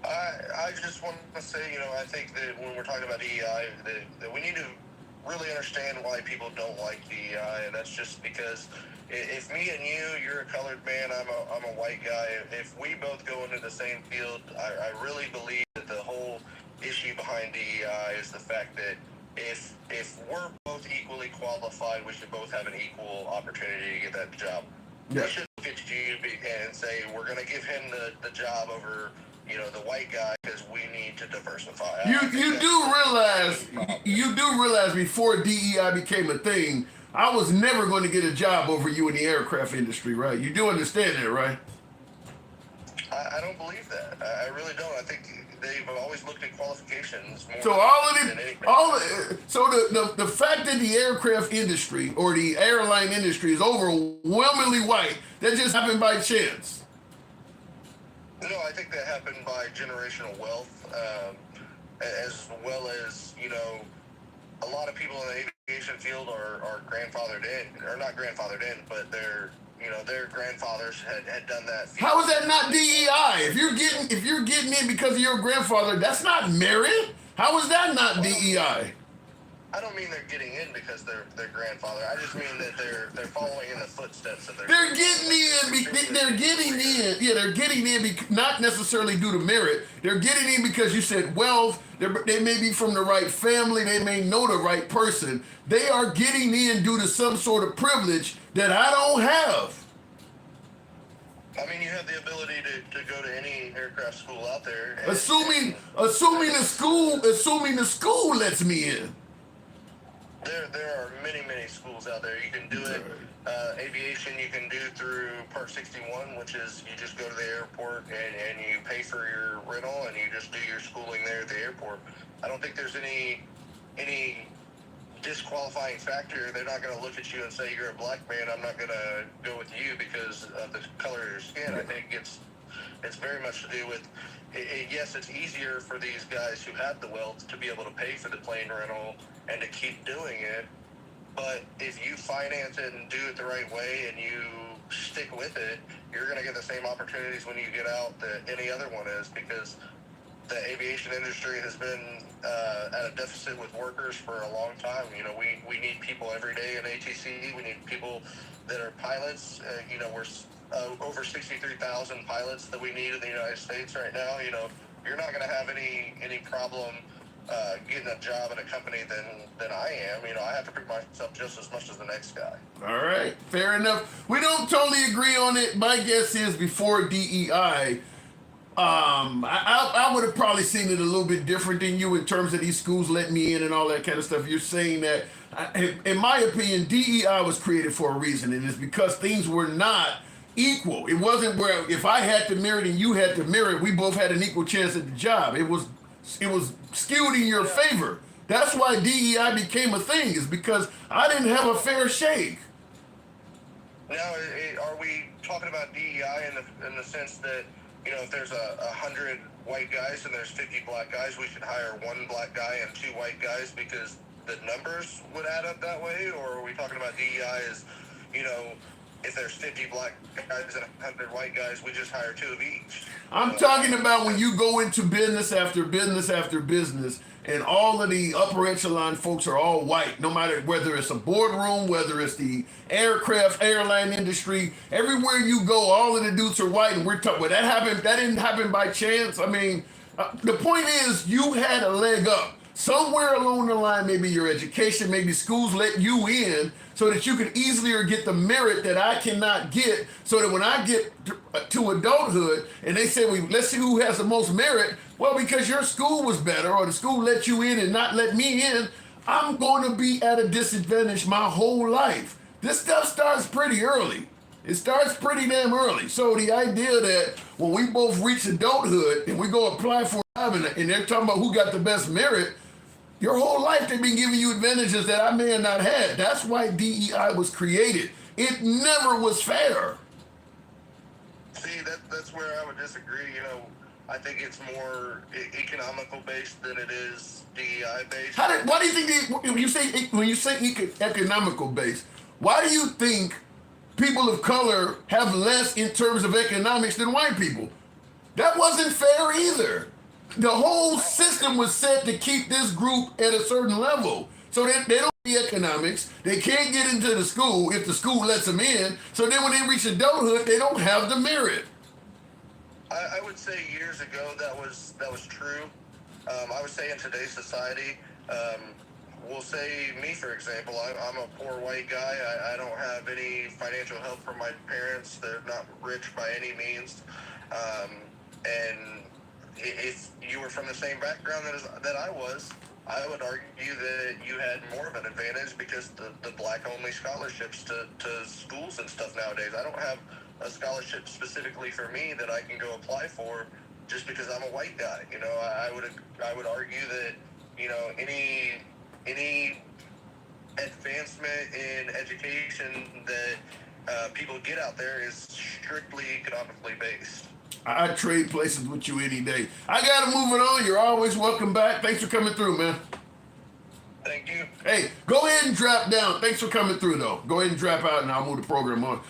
I just want to say, I think that when we're talking about DEI, that we need to really understand why people don't like DEI, and that's just because if me and you're a colored man, I'm a white guy. If we both go into the same field, I really believe that the whole issue behind DEI is the fact that if we're both equally qualified, we should both have an equal opportunity to get that job. Yeah. We should look at you and say we're going to give him the job over the white guy because we need to diversify. You do realize before DEI became a thing, I was never going to get a job over you in the aircraft industry, right? You do understand that, right? I don't believe that. I really don't. I think they've always looked at qualifications more So the fact that the aircraft industry or the airline industry is overwhelmingly white, that just happened by chance. No, I think that happened by generational wealth, as well as, a lot of people in the aviation field are grandfathered in, or not grandfathered in, but their grandfathers had done that. How is that not DEI? If you're getting in because of your grandfather, that's not merit. How is that not DEI? I don't mean they're getting in because their grandfather. I just mean that they're following in the footsteps of their. They're getting in. They're getting in. Yeah, they're getting in. Not necessarily due to merit. They're getting in because you said wealth. They may be from the right family. They may know the right person. They are getting in due to some sort of privilege that I don't have. I mean, you have the ability to go to any aircraft school out there. Assuming the school lets me in. There are many schools out there. You can do it. Aviation you can do through Part 61, which is you just go to the airport and you pay for your rental and you just do your schooling there at the airport. I don't think there's any disqualifying factor. They're not going to look at you and say you're a black man. I'm not going to go with you because of the color of your skin. I think it's very much to do with. Yes, it's easier for these guys who have the wealth to be able to pay for the plane rental and to keep doing it. But if you finance it and do it the right way and you stick with it, you're going to get the same opportunities when you get out that any other one is, because the aviation industry has been at a deficit with workers for a long time. We need people every day in ATC. We need people that are pilots. We're over 63,000 pilots that we need in the United States right now. You're not going to have any problem getting a job at a company than I am. I have to prove myself just as much as the next guy. All right, fair enough. We don't totally agree on it. My guess is before DEI, I would have probably seen it a little bit different than you in terms of these schools letting me in and all that kind of stuff. You're saying that, in my opinion, DEI was created for a reason, and it's because things were not equal. It wasn't where if I had to merit and you had to merit, we both had an equal chance at the job. It was skewed in your favor. That's why DEI became a thing, is because I didn't have a fair shake. Now, are we talking about DEI in the sense that, if there's 100 white guys and there's 50 black guys, we should hire one black guy and 2 white guys because the numbers would add up that way? Or are we talking about DEI as, if there's 50 black guys and 100 white guys, we just hire 2 of each? I'm talking about when you go into business after business after business, and all of the upper echelon folks are all white, no matter whether it's a boardroom, whether it's the airline industry, everywhere you go, all of the dudes are white, and we're talking, well, that didn't happen by chance. I mean, the point is, you had a leg up. Somewhere along the line, maybe your education, maybe schools let you in so that you could easier get the merit that I cannot get, so that when I get to adulthood and they say, well, let's see who has the most merit, well, because your school was better or the school let you in and not let me in, I'm going to be at a disadvantage my whole life. This stuff starts pretty early. It starts pretty damn early. So the idea that when we both reach adulthood and we go apply for a job and they're talking about who got the best merit, your whole life they've been giving you advantages that I may have not had. That's why DEI was created. It never was fair. See, that's where I would disagree. I think it's more economical based than it is DEI based. Why do you think when you say economical based, why do you think people of color have less in terms of economics than white people? That wasn't fair either. The whole system was set to keep this group at a certain level. So they don't see economics. They can't get into the school if the school lets them in. So then when they reach adulthood, they don't have the merit. I would say years ago that was true. I would say in today's society, we'll say me, for example, I'm a poor white guy. I don't have any financial help from my parents. They're not rich by any means. And if you were from the same background that I was, I would argue that you had more of an advantage because the black-only scholarships to schools and stuff nowadays. I don't have a scholarship specifically for me that I can go apply for just because I'm a white guy. You know, I would argue that, you know, any advancement in education that people get out there is strictly economically based. I trade places with you any day. I got to move it on. You're always welcome back. Thanks for coming through, man. Thank you. Hey, go ahead and drop down. Thanks for coming through, though. Go ahead and drop out, and I'll move the program on.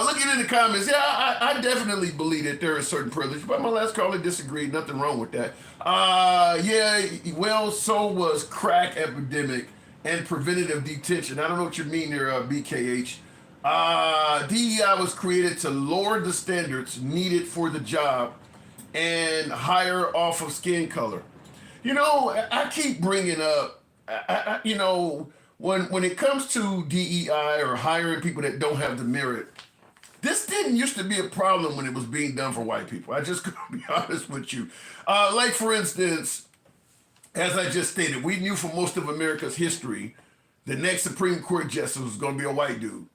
Looking in the comments, yeah, I definitely believe that there is certain privilege, but my last caller disagreed. Nothing wrong with that. Yeah, well, so was crack epidemic and preventative detention. I don't know what you mean there, BKH. DEI was created to lower the standards needed for the job and hire off of skin color. You know, I keep bringing up, you know, when it comes to DEI or hiring people that don't have the merit, this didn't used to be a problem when it was being done for white people. I just gotta be honest with you. Like, for instance, as I just stated, we knew for most of America's history, the next Supreme Court justice was going to be a white dude.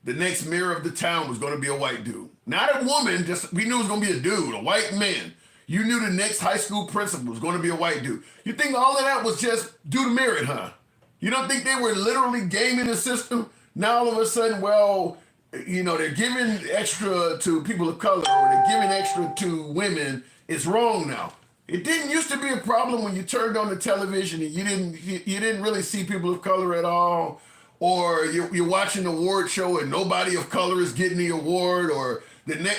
The next mayor of the town was going to be a white dude. Not a woman, just we knew it was going to be a dude, a white man. You knew the next high school principal was going to be a white dude. You think all of that was just due to merit, huh? You don't think they were literally gaming the system? Now all of a sudden, well, you know, they're giving extra to people of color or they're giving extra to women. It's wrong now. It didn't used to be a problem when you turned on the television and you didn't really see people of color at all, or you're watching the award show and nobody of color is getting the award, or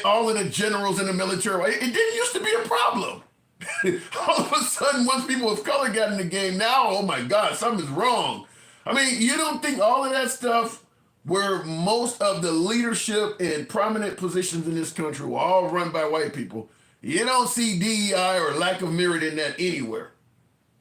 all of the generals in the military. It didn't used to be a problem. All of a sudden, once people of color got in the game, now, oh my God, something's wrong. I mean, you don't think all of that stuff where most of the leadership and prominent positions in this country were all run by white people? You don't see DEI or lack of merit in that anywhere.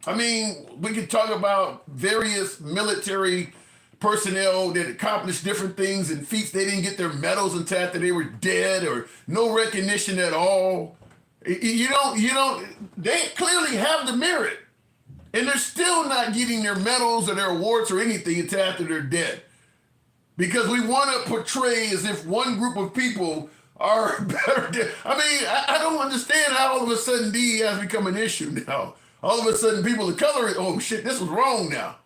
I mean, we could talk about various military personnel that accomplished different things and feats. They didn't get their medals until after they were dead, or no recognition at all. You don't, they clearly have the merit, and they're still not getting their medals or their awards or anything until after they're dead. Because we want to portray as if one group of people are better. I mean, I don't understand how all of a sudden DEI has become an issue now. All of a sudden people of color, oh shit, this was wrong now.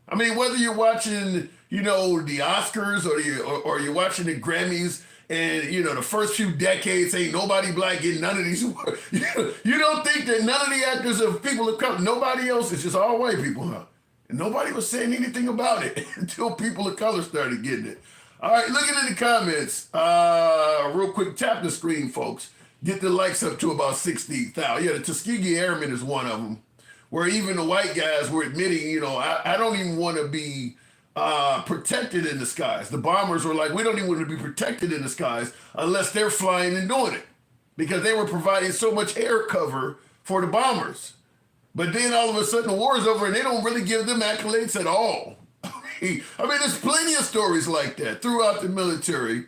I mean, whether you're watching, you know, the Oscars or you're watching the Grammys, and, you know, the first few decades, ain't nobody black getting none of these awards. You don't think that none of the actors are people of color, nobody else, it's just all white people, huh? And nobody was saying anything about it until people of color started getting it. All right, looking at the comments, real quick, tap the screen, folks. Get the likes up to about 60,000. Yeah, the Tuskegee Airmen is one of them, where even the white guys were admitting, you know, I don't even want to be protected in the skies. The bombers were like, we don't even want to be protected in the skies unless they're flying and doing it, because they were providing so much air cover for the bombers. But then all of a sudden the war is over and they don't really give them accolades at all. I mean, there's plenty of stories like that throughout the military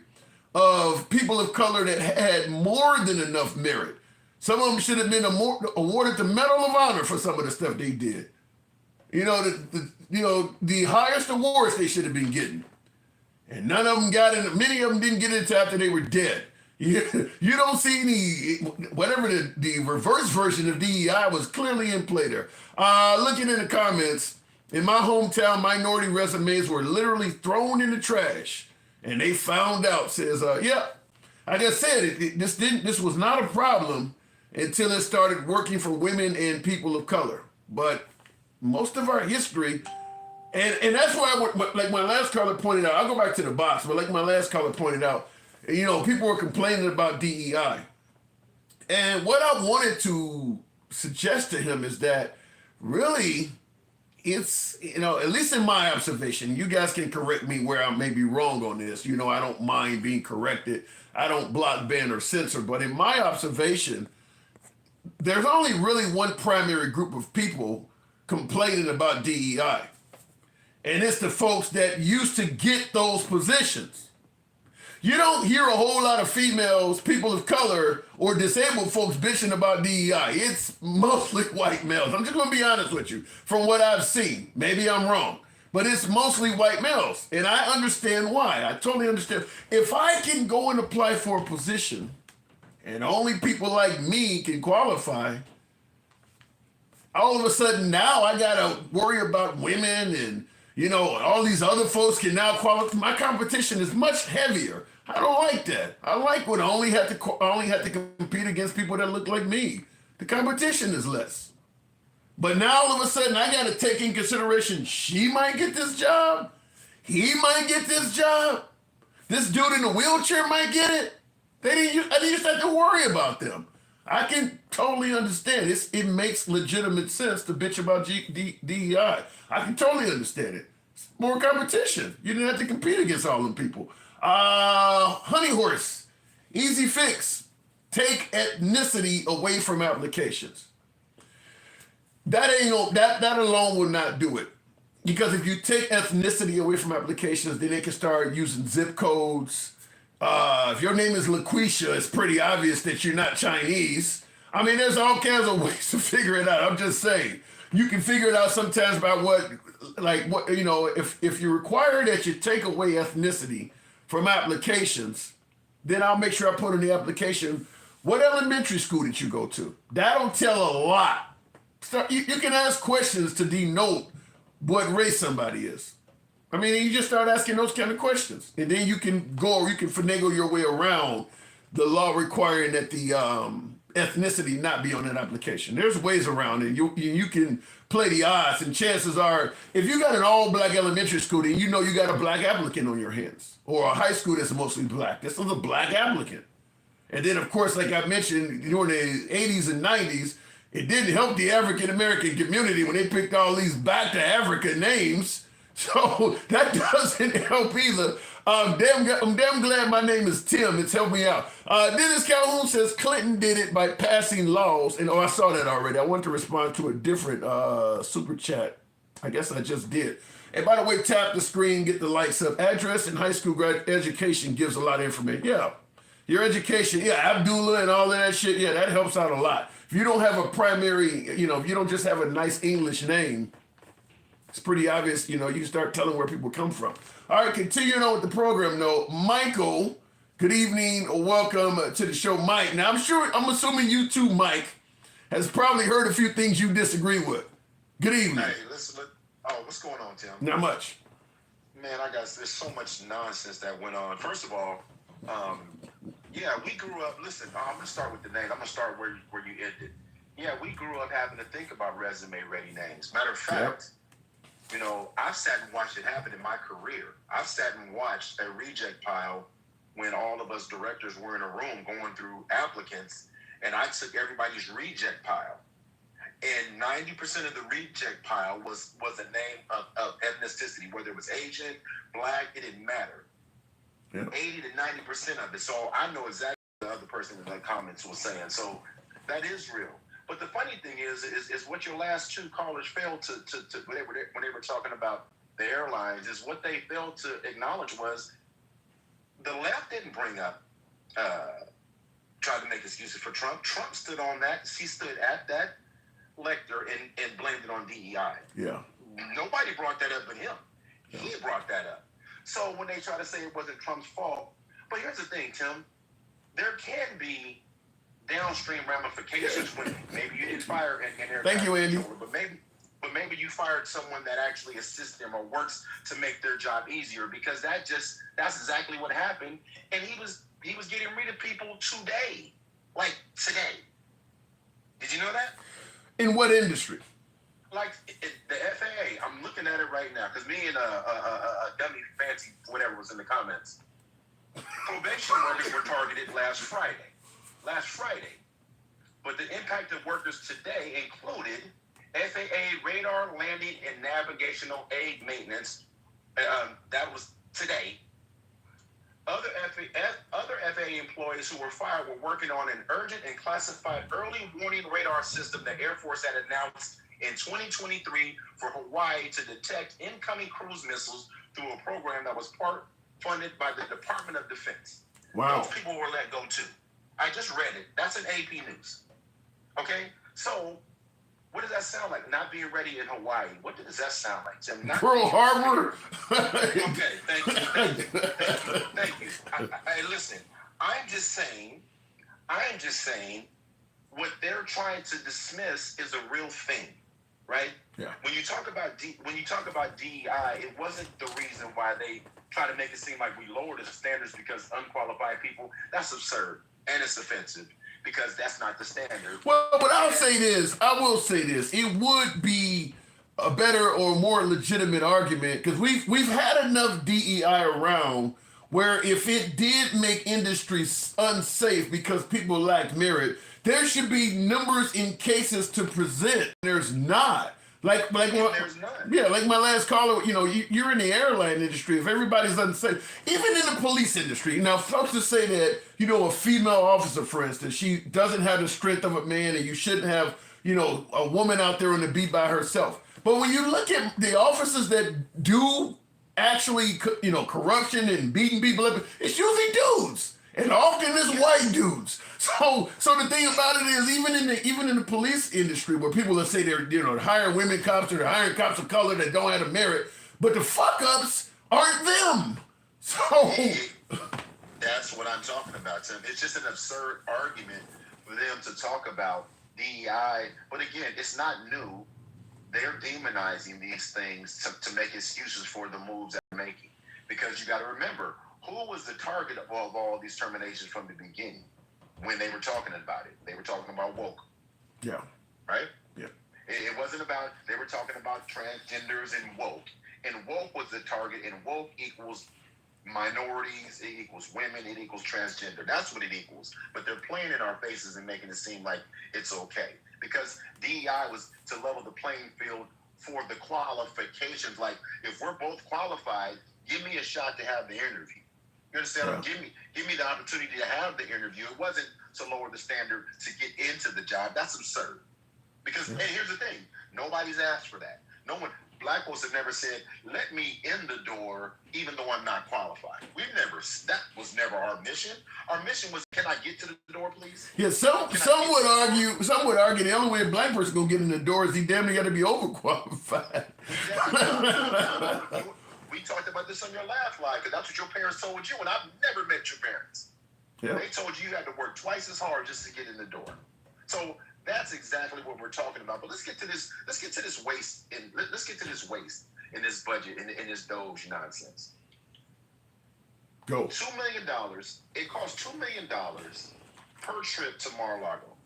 of people of color that had more than enough merit. Some of them should have been awarded the Medal of Honor for some of the stuff they did. You know, the highest awards they should have been getting. And none of them got it. Many of them didn't get it after they were dead. You don't see any, whatever the reverse version of DEI was clearly in play there. Looking in the comments, in my hometown, minority resumes were literally thrown in the trash. And they found out, says, yeah, I just said this was not a problem until it started working for women and people of color. But most of our history, and that's why, like my last caller pointed out, I'll go back to the box, but like my last caller pointed out, you know, people were complaining about DEI. And what I wanted to suggest to him is that really it's, you know, at least in my observation, you guys can correct me where I may be wrong on this. You know, I don't mind being corrected. I don't block, ban, or censor. But in my observation, there's only really one primary group of people complaining about DEI. And it's the folks that used to get those positions. You don't hear a whole lot of females, people of color, or disabled folks bitching about DEI. It's mostly white males. I'm just going to be honest with you from what I've seen. Maybe I'm wrong. but it's mostly white males. And I understand why. I totally understand. If I can go and apply for a position and only people like me can qualify, all of a sudden now I gotta worry about women and, you know, all these other folks can now qualify. My competition is much heavier. I don't like that. I like when I only have to compete against people that look like me. The competition is less. But now all of a sudden I gotta take in consideration she might get this job, he might get this job, this dude in the wheelchair might get it. I didn't used to have to worry about them. I can totally understand. It makes legitimate sense to bitch about DEI. I can totally understand it. It's more competition. You didn't have to compete against all them people. Honey horse, easy fix. Take ethnicity away from applications. That alone will not do it. Because if you take ethnicity away from applications, then they can start using zip codes. If your name is LaQuisha, it's pretty obvious that you're not Chinese. I mean, there's all kinds of ways to figure it out. I'm just saying. You can figure it out sometimes by what, you know, if you require that you take away ethnicity from applications, then I'll make sure I put in the application, what elementary school did you go to? That'll tell a lot. You can ask questions to denote what race somebody is. I mean, you just start asking those kind of questions, and then you can finagle your way around the law requiring that the ethnicity not be on that application. There's ways around it. You can play the odds, and chances are, if you got an all-black elementary school, then you know you got a black applicant on your hands, or a high school that's mostly black. This is a black applicant. And then, of course, like I mentioned, during the 80s and 90s, it didn't help the African-American community when they picked all these back to Africa names. So that doesn't help either. I'm damn glad my name is Tim. It's helped me out. Dennis Calhoun says Clinton did it by passing laws. And I saw that already. I want to respond to a different super chat. I guess I just did. And by the way, tap the screen, get the lights up. Address and high school education gives a lot of information. Yeah, your education. Yeah, Abdullah and all of that shit. Yeah, that helps out a lot. If you don't have a primary, you know, if you don't just have a nice English name, it's pretty obvious, you know, you can start telling where people come from. All right, continuing on with the program, though. Michael, good evening. Welcome to the show, Mike. Now, I'm assuming you too, Mike, has probably heard a few things you disagree with. Good evening. Hey, listen. Oh, what's going on, Tim? Not much. Man, there's so much nonsense that went on. First of all, yeah, we grew up, listen, I'm going to start with the name. I'm going to start where you ended. Yeah, we grew up having to think about resume-ready names. Matter of fact, you know, I've sat and watched it happen in my career. I've sat and watched a reject pile when all of us directors were in a room going through applicants, and I took everybody's reject pile. And 90% of the reject pile was a name of ethnicity, whether it was Asian, black, it didn't matter. Yeah. 80 to 90% of it. So I know exactly what the other person in the comments was saying. So that is real. But the funny thing is what your last two callers failed to when they were talking about the airlines, is what they failed to acknowledge was the left didn't bring up, tried to make excuses for Trump. Trump stood on that. He stood at that lecture and blamed it on DEI. Yeah. Nobody brought that up but him. Yeah. He brought that up. So when they try to say it wasn't Trump's fault, but here's the thing, Tim, there can be downstream ramifications when maybe you didn't fire an air. Thank you, Andy. But maybe you fired someone that actually assists them or works to make their job easier, because that's exactly what happened. And he was getting rid of people today. Like today. Did you know that? In what industry? Like the FAA. I'm looking at it right now because me and a dummy fancy whatever was in the comments. Probation workers were targeted last Friday. But the impact of workers today included FAA radar, landing, and navigational aid maintenance. That was today. Other FAA employees who were fired were working on an urgent and classified early warning radar system the Air Force had announced in 2023 for Hawaii to detect incoming cruise missiles through a program that was part funded by the Department of Defense. Wow. Those people were let go too. I just read it. That's an AP News. Okay? So What does that sound like? Not being ready in Hawaii. What does that sound like, Tim? Pearl Harbor. Okay, thank you. Hey, listen, I'm just saying, what they're trying to dismiss is a real thing, right? Yeah. When you talk about DEI, it wasn't the reason why they try to make it seem like we lowered the standards because unqualified people. That's absurd and it's offensive because that's not the standard. Well, but I will say this. It would be a better or more legitimate argument because we've had enough DEI around where if it did make industries unsafe because people lack merit, there should be numbers in cases to present. There's not. Like there's none. Yeah, like my last caller, you're in the airline industry. If everybody's unsafe, even in the police industry, now folks to say that, a female officer, for instance, she doesn't have the strength of a man and you shouldn't have, a woman out there on the beat by herself. But when you look at the officers that do actually, corruption and beating people up, it's usually dudes. And often it's white dudes. So the thing about it is, even in the police industry, where people will say they're hiring women cops or they're hiring cops of color that don't have the merit, but the fuck ups aren't them. So that's what I'm talking about, Tim. It's just an absurd argument for them to talk about DEI. But again, it's not new. They're demonizing these things to make excuses for the moves they're making. Because you got to remember, who was the target of all these terminations from the beginning when they were talking about it? They were talking about woke. Yeah. Right? Yeah. It wasn't about, they were talking about transgenders and woke. And woke was the target, and woke equals minorities, it equals women, it equals transgender. That's what it equals. But they're playing in our faces and making it seem like it's okay. Because DEI was to level the playing field for the qualifications. Like, if we're both qualified, give me a shot to have the interview. You understand? Yeah. Give me the opportunity to have the interview. It wasn't to lower the standard to get into the job. That's absurd. Because, and here's the thing, nobody's asked for that. No one, black folks have never said, let me in the door even though I'm not qualified. That was never our mission. Our mission was, can I get to the door, please? Yeah, some would argue the only way a black person gonna get in the door is he damn near gotta be overqualified. We talked about this on your last live, because that's what your parents told you, and I've never met your parents. Yeah. They told you had to work twice as hard just to get in the door. So that's exactly what we're talking about. But let's get to this waste in this budget, in this Doge nonsense. Go. $2 million. It costs $2 million per trip to Mar-a-Lago.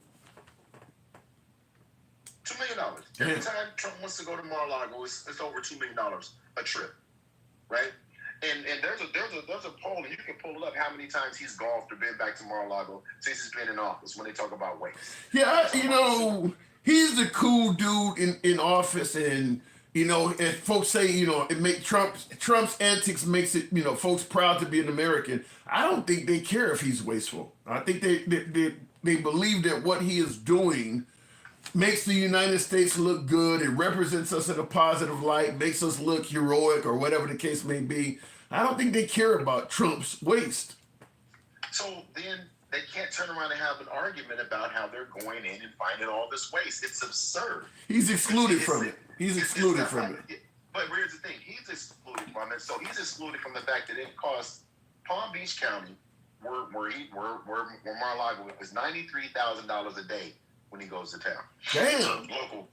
$2 million. Every time Trump wants to go to Mar-a-Lago, it's over $2 million a trip. Right? And there's a poll, and you can pull it up, how many times he's golfed or been back to Mar-a-Lago since he's been in office when they talk about waste. Yeah, he's the cool dude in office, and if folks say, it make Trump's antics makes it, folks proud to be an American. I don't think they care if he's wasteful. I think they believe that what he is doing makes the United States look good. It represents us in a positive light, makes us look heroic or whatever the case may be. I don't think they care about Trump's waste. So then they can't turn around and have an argument about how they're going in and finding all this waste. It's absurd. He's excluded from it. He's excluded from it. But here's the thing. He's excluded from it. So he's excluded from the fact that it costs Palm Beach County, where Mar-a-Lago is $93,000 a day when he goes to town. Damn. Local,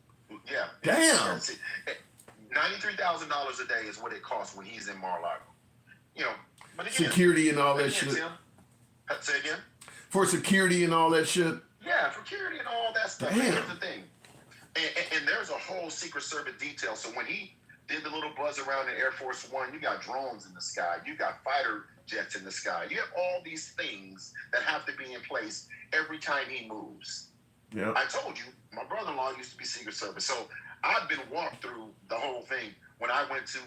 yeah. Damn. $93,000 a day is what it costs when he's in Mar-a-Lago. But again, security and all that shit. Tim, say again? For security and all that shit. Yeah, for security and all that stuff. Damn. Here's the thing. And there's a whole Secret Service detail. So when he did the little buzz around in Air Force One, you got drones in the sky. You got fighter jets in the sky. You have all these things that have to be in place every time he moves. Yeah. I told you, my brother-in-law used to be Secret Service. So I've been walked through the whole thing when I went to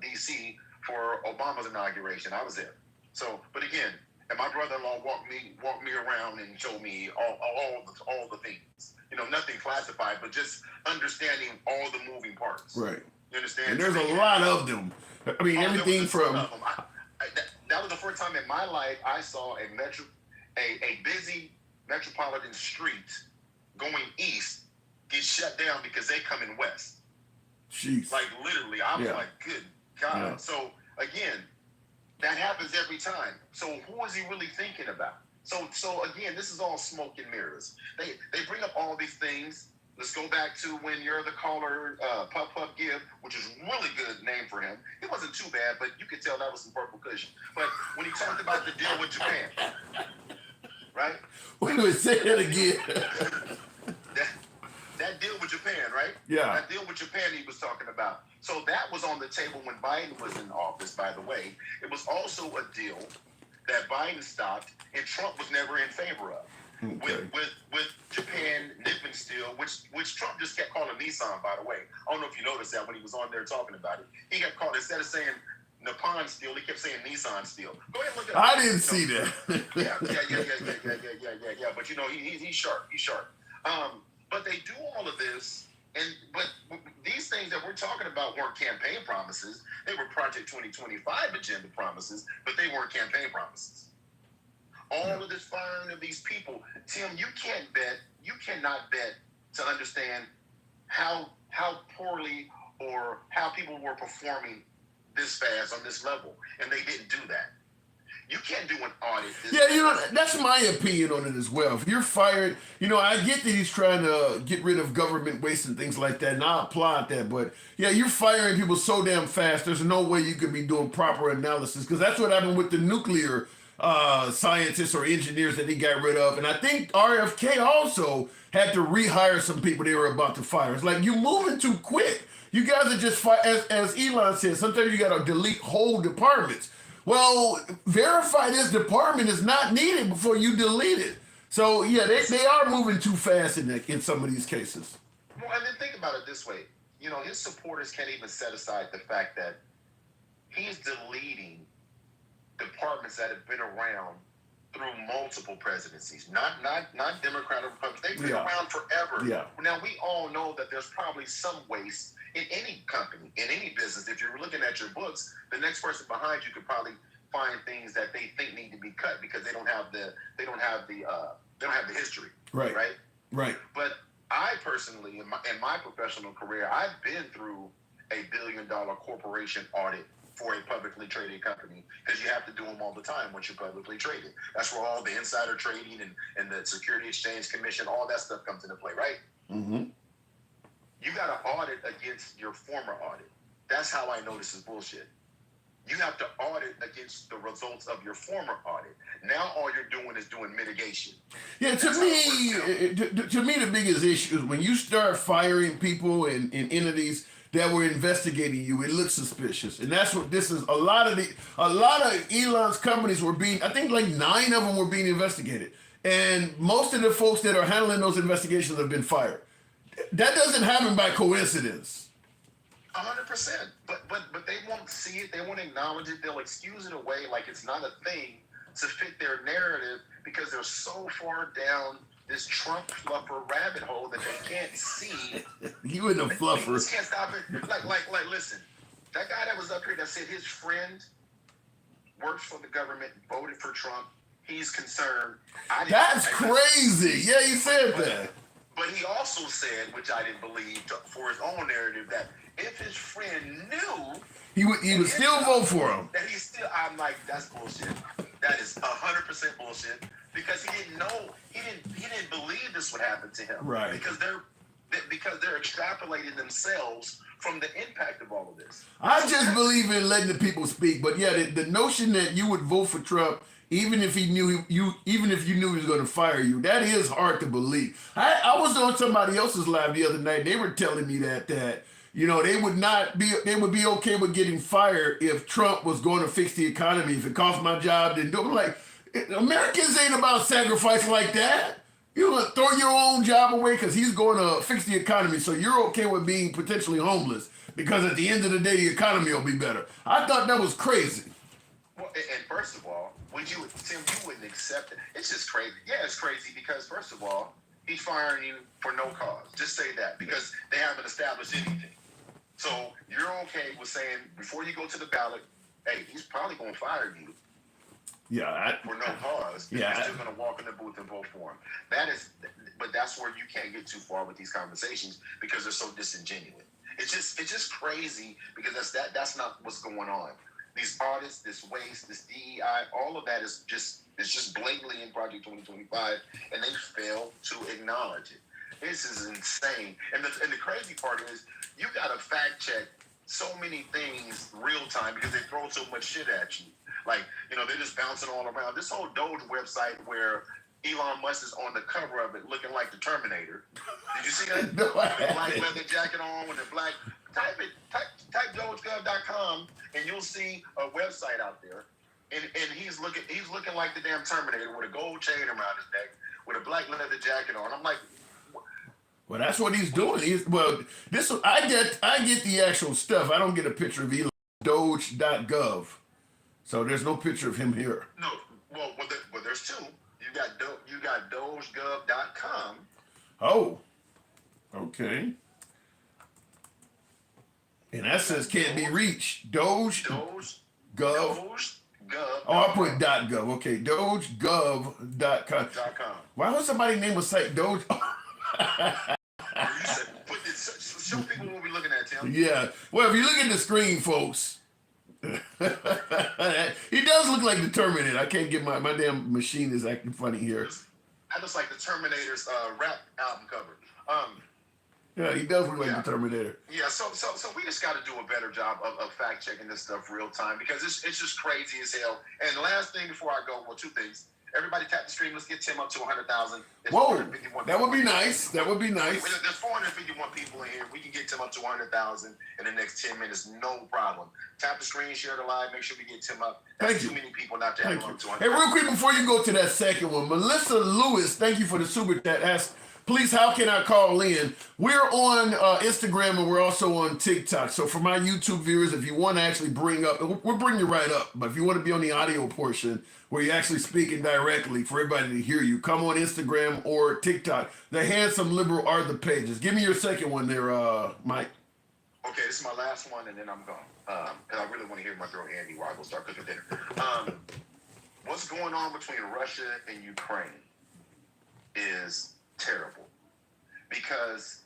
D.C. for Obama's inauguration. I was there. So, but again, and my brother-in-law walked me around and showed me all the things. Nothing classified, but just understanding all the moving parts. Right. You understand? And there's a lot of them. I mean, everything from. That was the first time in my life I saw a busy metropolitan street going east get shut down because they come in west. Jeez. Like literally, I'm Yeah. like, good God. Yeah. So again, that happens every time. So who is he really thinking about? So again, this is all smoke and mirrors. They bring up all these things. Let's go back to when you're the caller, Puff Puff Give, which is a really good name for him. It wasn't too bad, but you could tell that was some purple cushion. But when he talked about the deal with Japan, right? Wait a minute, say that again. That deal with Japan, right? Yeah. That deal with Japan he was talking about. So that was on the table when Biden was in office, by the way. It was also a deal that Biden stopped and Trump was never in favor of. Okay. With Japan nipping steel, which Trump just kept calling Nissan, by the way. I don't know if you noticed that when he was on there talking about it. He kept calling, instead of saying Nippon steel, he kept saying Nissan steel. Go ahead and look at it. I didn't see that. Yeah. But you know, he's sharp. He's sharp. But they do all of this, but these things that we're talking about weren't campaign promises. They were Project 2025 agenda promises, but they weren't campaign promises. All of this firing of these people, Tim, you cannot bet to understand how poorly or how people were performing this fast on this level, and they didn't do that. You can't do an audit. Yeah, that's my opinion on it as well. If you're fired, I get that he's trying to get rid of government waste and things like that, and I applaud that. But yeah, you're firing people so damn fast, there's no way you could be doing proper analysis, because that's what happened with the nuclear scientists or engineers that he got rid of. And I think RFK also had to rehire some people they were about to fire. It's like, you're moving too quick. You guys are just, as Elon said, sometimes you got to delete whole departments. Well, verify this department is not needed before you delete it. So yeah, they are moving too fast in some of these cases. Well, and then think about it this way. His supporters can't even set aside the fact that he's deleting departments that have been around through multiple presidencies, not Democrat or Republican. They've been around forever. Yeah. Now we all know that there's probably some waste in any company, in any business. If you're looking at your books, the next person behind you could probably find things that they think need to be cut because they don't have the history. Right. Right. But I personally, in my professional career, I've been through a $1 billion corporation audit for a publicly traded company, because you have to do them all the time once you're publicly traded. That's where all the insider trading and the Security Exchange Commission, all that stuff comes into play, right? Mm-hmm. You got to audit against your former audit. That's how I know this is bullshit. You have to audit against the results of your former audit. Now all you're doing is doing mitigation. Yeah, to me, the biggest issue is when you start firing people in entities that were investigating you, it looks suspicious. And that's what this is. A lot of Elon's companies were being, I think like 9 of them were being investigated. And most of the folks that are handling those investigations have been fired. That doesn't happen by coincidence. 100%. But they won't see it. They won't acknowledge it. They'll excuse it away like it's not a thing to fit their narrative, because they're so far down this Trump fluffer rabbit hole that they can't see. You and the fluffer. They just can't stop it. Like, listen, that guy that was up here that said his friend works for the government, voted for Trump, he's concerned. That's crazy. Yeah, he said that. But he also said, which I didn't believe, for his own narrative, that if his friend knew, he would still vote for him. That I'm like, that's bullshit. That is 100% bullshit, because he didn't know, he didn't believe this would happen to him. Right. Because they're extrapolating themselves from the impact of all of this. I just believe in letting the people speak. But yeah, the notion that you would vote for Trump even if you knew he was going to fire you, that is hard to believe. I was on somebody else's live the other night. They were telling me that they would be okay with getting fired if Trump was going to fix the economy. If it cost my job, then do it. I'm like, Americans ain't about sacrifice like that. You're going to throw your own job away because he's going to fix the economy, so you're okay with being potentially homeless because at the end of the day, the economy will be better. I thought that was crazy. Well, and first of all, Tim, you wouldn't accept it. It's just crazy. Yeah, it's crazy because, first of all, he's firing you for no cause. Just say that, because they haven't established anything. So you're okay with saying, before you go to the ballot, hey, he's probably going to fire you. for no cause, you're still going to walk in the booth and vote for him. But that's where you can't get too far with these conversations because they're so disingenuous. It's just crazy because that's not what's going on. These audits, this waste, this DEI, all of that is just blatantly in Project 2025, and they fail to acknowledge it. This is insane. And the crazy part is you got to fact check so many things real time because they throw so much shit at you. Like, they're just bouncing all around. This whole Doge website where Elon Musk is on the cover of it looking like the Terminator. Did you see that? No, with the black leather jacket on, with the black. Type dogegov.com and you'll see a website out there. And he's looking like the damn Terminator with a gold chain around his neck, with a black leather jacket on. I'm like, well, that's what he's doing. I get the actual stuff. I don't get a picture of Elon. Doge.gov. So there's no picture of him here. No, well, there's two. You got dogegov.com. Oh, okay. And that says can't be reached. Doge.gov. Oh, I put .gov. Okay, dogegov.com. Why would somebody name a site Doge? Show people what we're looking at, Tim. Yeah. Well, if you look at the screen, folks, he does look like the Terminator. I can't get my damn machine is acting funny here. That looks like the Terminator's rap album cover. Yeah, he does look like the Terminator. Yeah, so we just got to do a better job of fact checking this stuff real time because it's just crazy as hell. And the last thing before I go, well, two things. Everybody tap the stream. Let's get Tim up to 100,000. Whoa, that would be nice. That would be nice. There's 451 people in here. We can get Tim up to 100,000 in the next 10 minutes, no problem. Tap the screen, share the live, make sure we get Tim up. That's too many people not to have him up to 100,000. Hey, real quick before you go to that second one, Melissa Lewis, thank you for the super chat. Asked, please, how can I call in? We're on Instagram and we're also on TikTok. So for my YouTube viewers, if you want to actually bring up, we'll bring you right up. But if you want to be on the audio portion where you're actually speaking directly for everybody to hear you, come on Instagram or TikTok. The Handsome Liberal are the pages. Give me your second one there, Mike. Okay, this is my last one and then I'm gone. And I really want to hear my girl Andy while I go start cooking dinner. What's going on between Russia and Ukraine is terrible because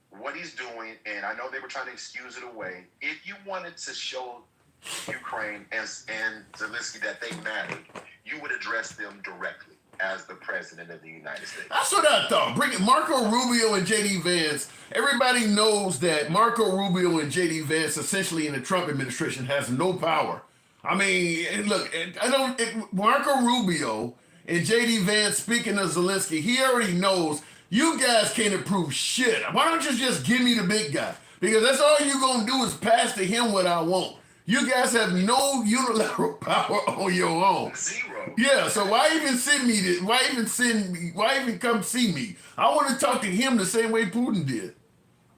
what he's doing, and I know they were trying to excuse it away, if you wanted to show Ukraine and Zelensky that they mattered, you would address them directly as the president of the United States. That's what I thought. Bring it, Marco Rubio and J.D. Vance. Everybody knows that Marco Rubio and J.D. Vance, essentially in the Trump administration, has no power. I mean, look, Marco Rubio and J.D. Vance, speaking of Zelensky, he already knows you guys can't approve shit. Why don't you just give me the big guy? Because that's all you're going to do is pass to him what I want. You guys have no unilateral power on your own. Zero. Yeah, so why even send me this? Why even come see me? I want to talk to him the same way Putin did.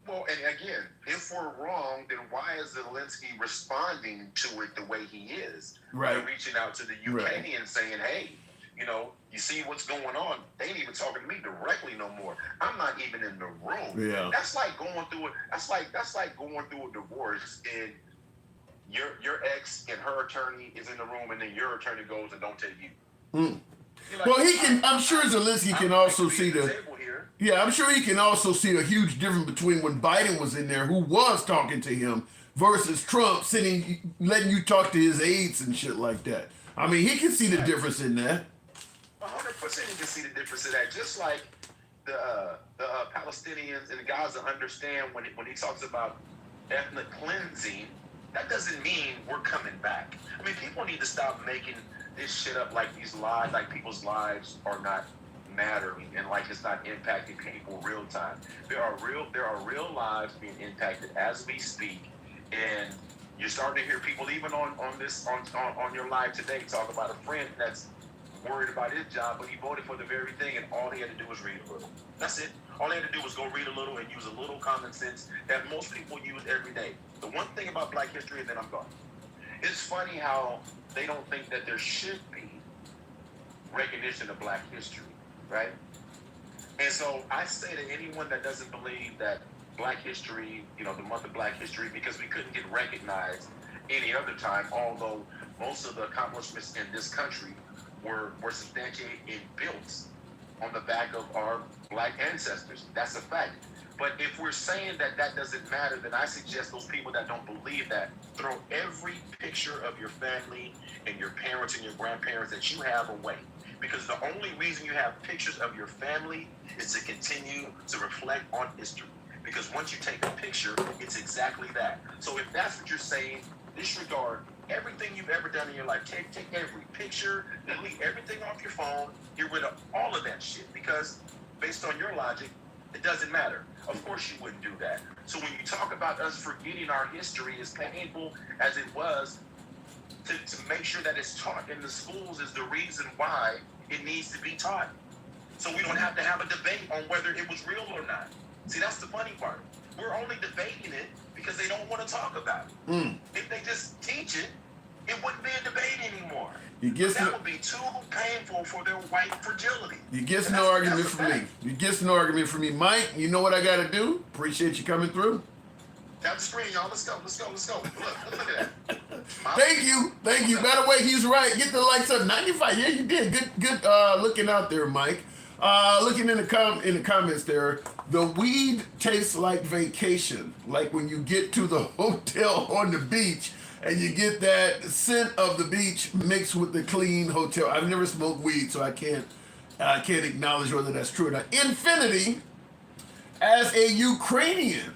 Well, and again, if we're wrong, then why is Zelensky responding to it the way he is? Right. By reaching out to the Ukrainians saying, hey, you see what's going on? They ain't even talking to me directly no more. I'm not even in the room. Yeah. That's like going through it. That's like going through a divorce and your ex and her attorney is in the room and then your attorney goes and don't tell you. Like, well, he can. I'm sure Zelensky can also see Yeah, I'm sure he can also see a huge difference between when Biden was in there, who was talking to him, versus Trump letting you talk to his aides and shit like that. I mean, he can see the difference in that. 100% you can see the difference in that. Just like the Palestinians and Gaza understand when he talks about ethnic cleansing, that doesn't mean we're coming back. I mean, people need to stop making this shit up like these lives, like people's lives are not mattering and like it's not impacting people real time. There are real lives being impacted as we speak, and you're starting to hear people even on your live today talk about a friend that's worried about his job, but he voted for the very thing, and all he had to do was read a little. That's it. All he had to do was go read a little and use a little common sense that most people use every day. The one thing about Black history, and then I'm gone. It's funny how they don't think that there should be recognition of Black history, right? And so I say to anyone that doesn't believe that Black history, the month of Black history, because we couldn't get recognized any other time, although most of the accomplishments in this country were substantiated and built on the back of our black ancestors. That's a fact. But if we're saying that that doesn't matter, then I suggest those people that don't believe that throw every picture of your family and your parents and your grandparents that you have away. Because the only reason you have pictures of your family is to continue to reflect on history. Because once you take a picture, it's exactly that. So if that's what you're saying, disregard everything you've ever done in your life. Take every picture, delete everything off your phone, get rid of all of that shit. Because based on your logic, it doesn't matter. Of course you wouldn't do that. So when you talk about us forgetting our history, as painful as it was, to make sure that it's taught in the schools is the reason why it needs to be taught. So we don't have to have a debate on whether it was real or not. See, that's the funny part. We're only debating it because they don't want to talk about it. If they just teach it, it wouldn't be a debate anymore. That would be too painful for their white fragility. You get no argument from me. You get no argument from me. Mike, you know what I got to do? Appreciate you coming through. Tap the screen, y'all. Let's go. Look at that. Thank you. By the way, he's right. Get the lights up. 95. Yeah, you did. Good looking out there, Mike. Looking in the comments there, the weed tastes like vacation. Like when you get to the hotel on the beach and you get that scent of the beach mixed with the clean hotel. I've never smoked weed, so I can't acknowledge whether that's true or not. Infinity, as a Ukrainian,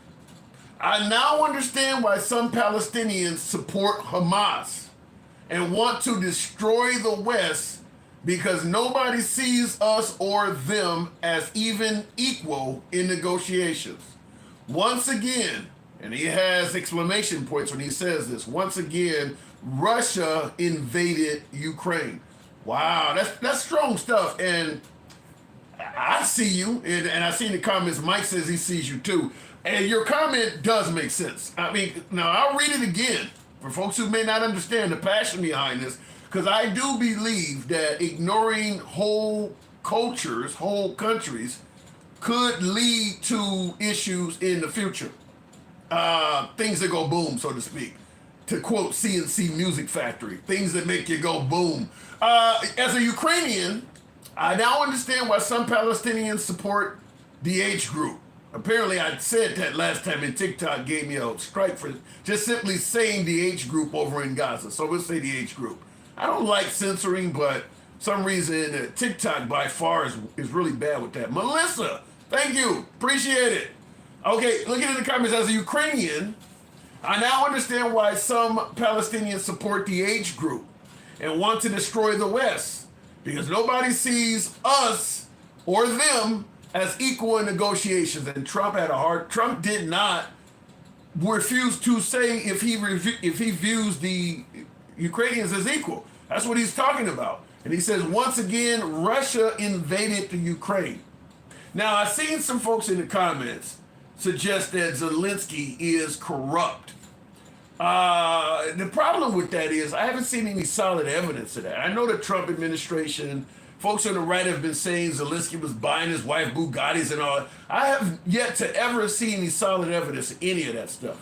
I now understand why some Palestinians support Hamas and want to destroy the West, because nobody sees us or them as even equal in negotiations. Once again, and he has exclamation points when he says this, once again, Russia invaded Ukraine. Wow, that's strong stuff. And I see you, and I see in the comments, Mike says he sees you too. And your comment does make sense. I mean, now I'll read it again for folks who may not understand the passion behind this, because I do believe that ignoring whole cultures, whole countries, could lead to issues in the future. Things that go boom, so to speak. To quote CNC Music Factory, things that make you go boom. As a Ukrainian, I now understand why some Palestinians support the H group. Apparently, I said that last time, and TikTok gave me a strike for just simply saying the H group over in Gaza. So we'll say the H group. I don't like censoring, but some reason TikTok by far is really bad with that. Melissa, thank you. Appreciate it. Okay, looking at the comments, as a Ukrainian, I now understand why some Palestinians support the H group and want to destroy the West, because nobody sees us or them as equal in negotiations. And Trump did not refuse to say if he views the Ukrainians as equal. That's what he's talking about. And he says, once again, Russia invaded the Ukraine. Now, I've seen some folks in the comments suggest that Zelensky is corrupt. The problem with that is I haven't seen any solid evidence of that. I know the Trump administration, folks on the right have been saying Zelensky was buying his wife Bugattis and all. I have yet to ever see any solid evidence of any of that stuff.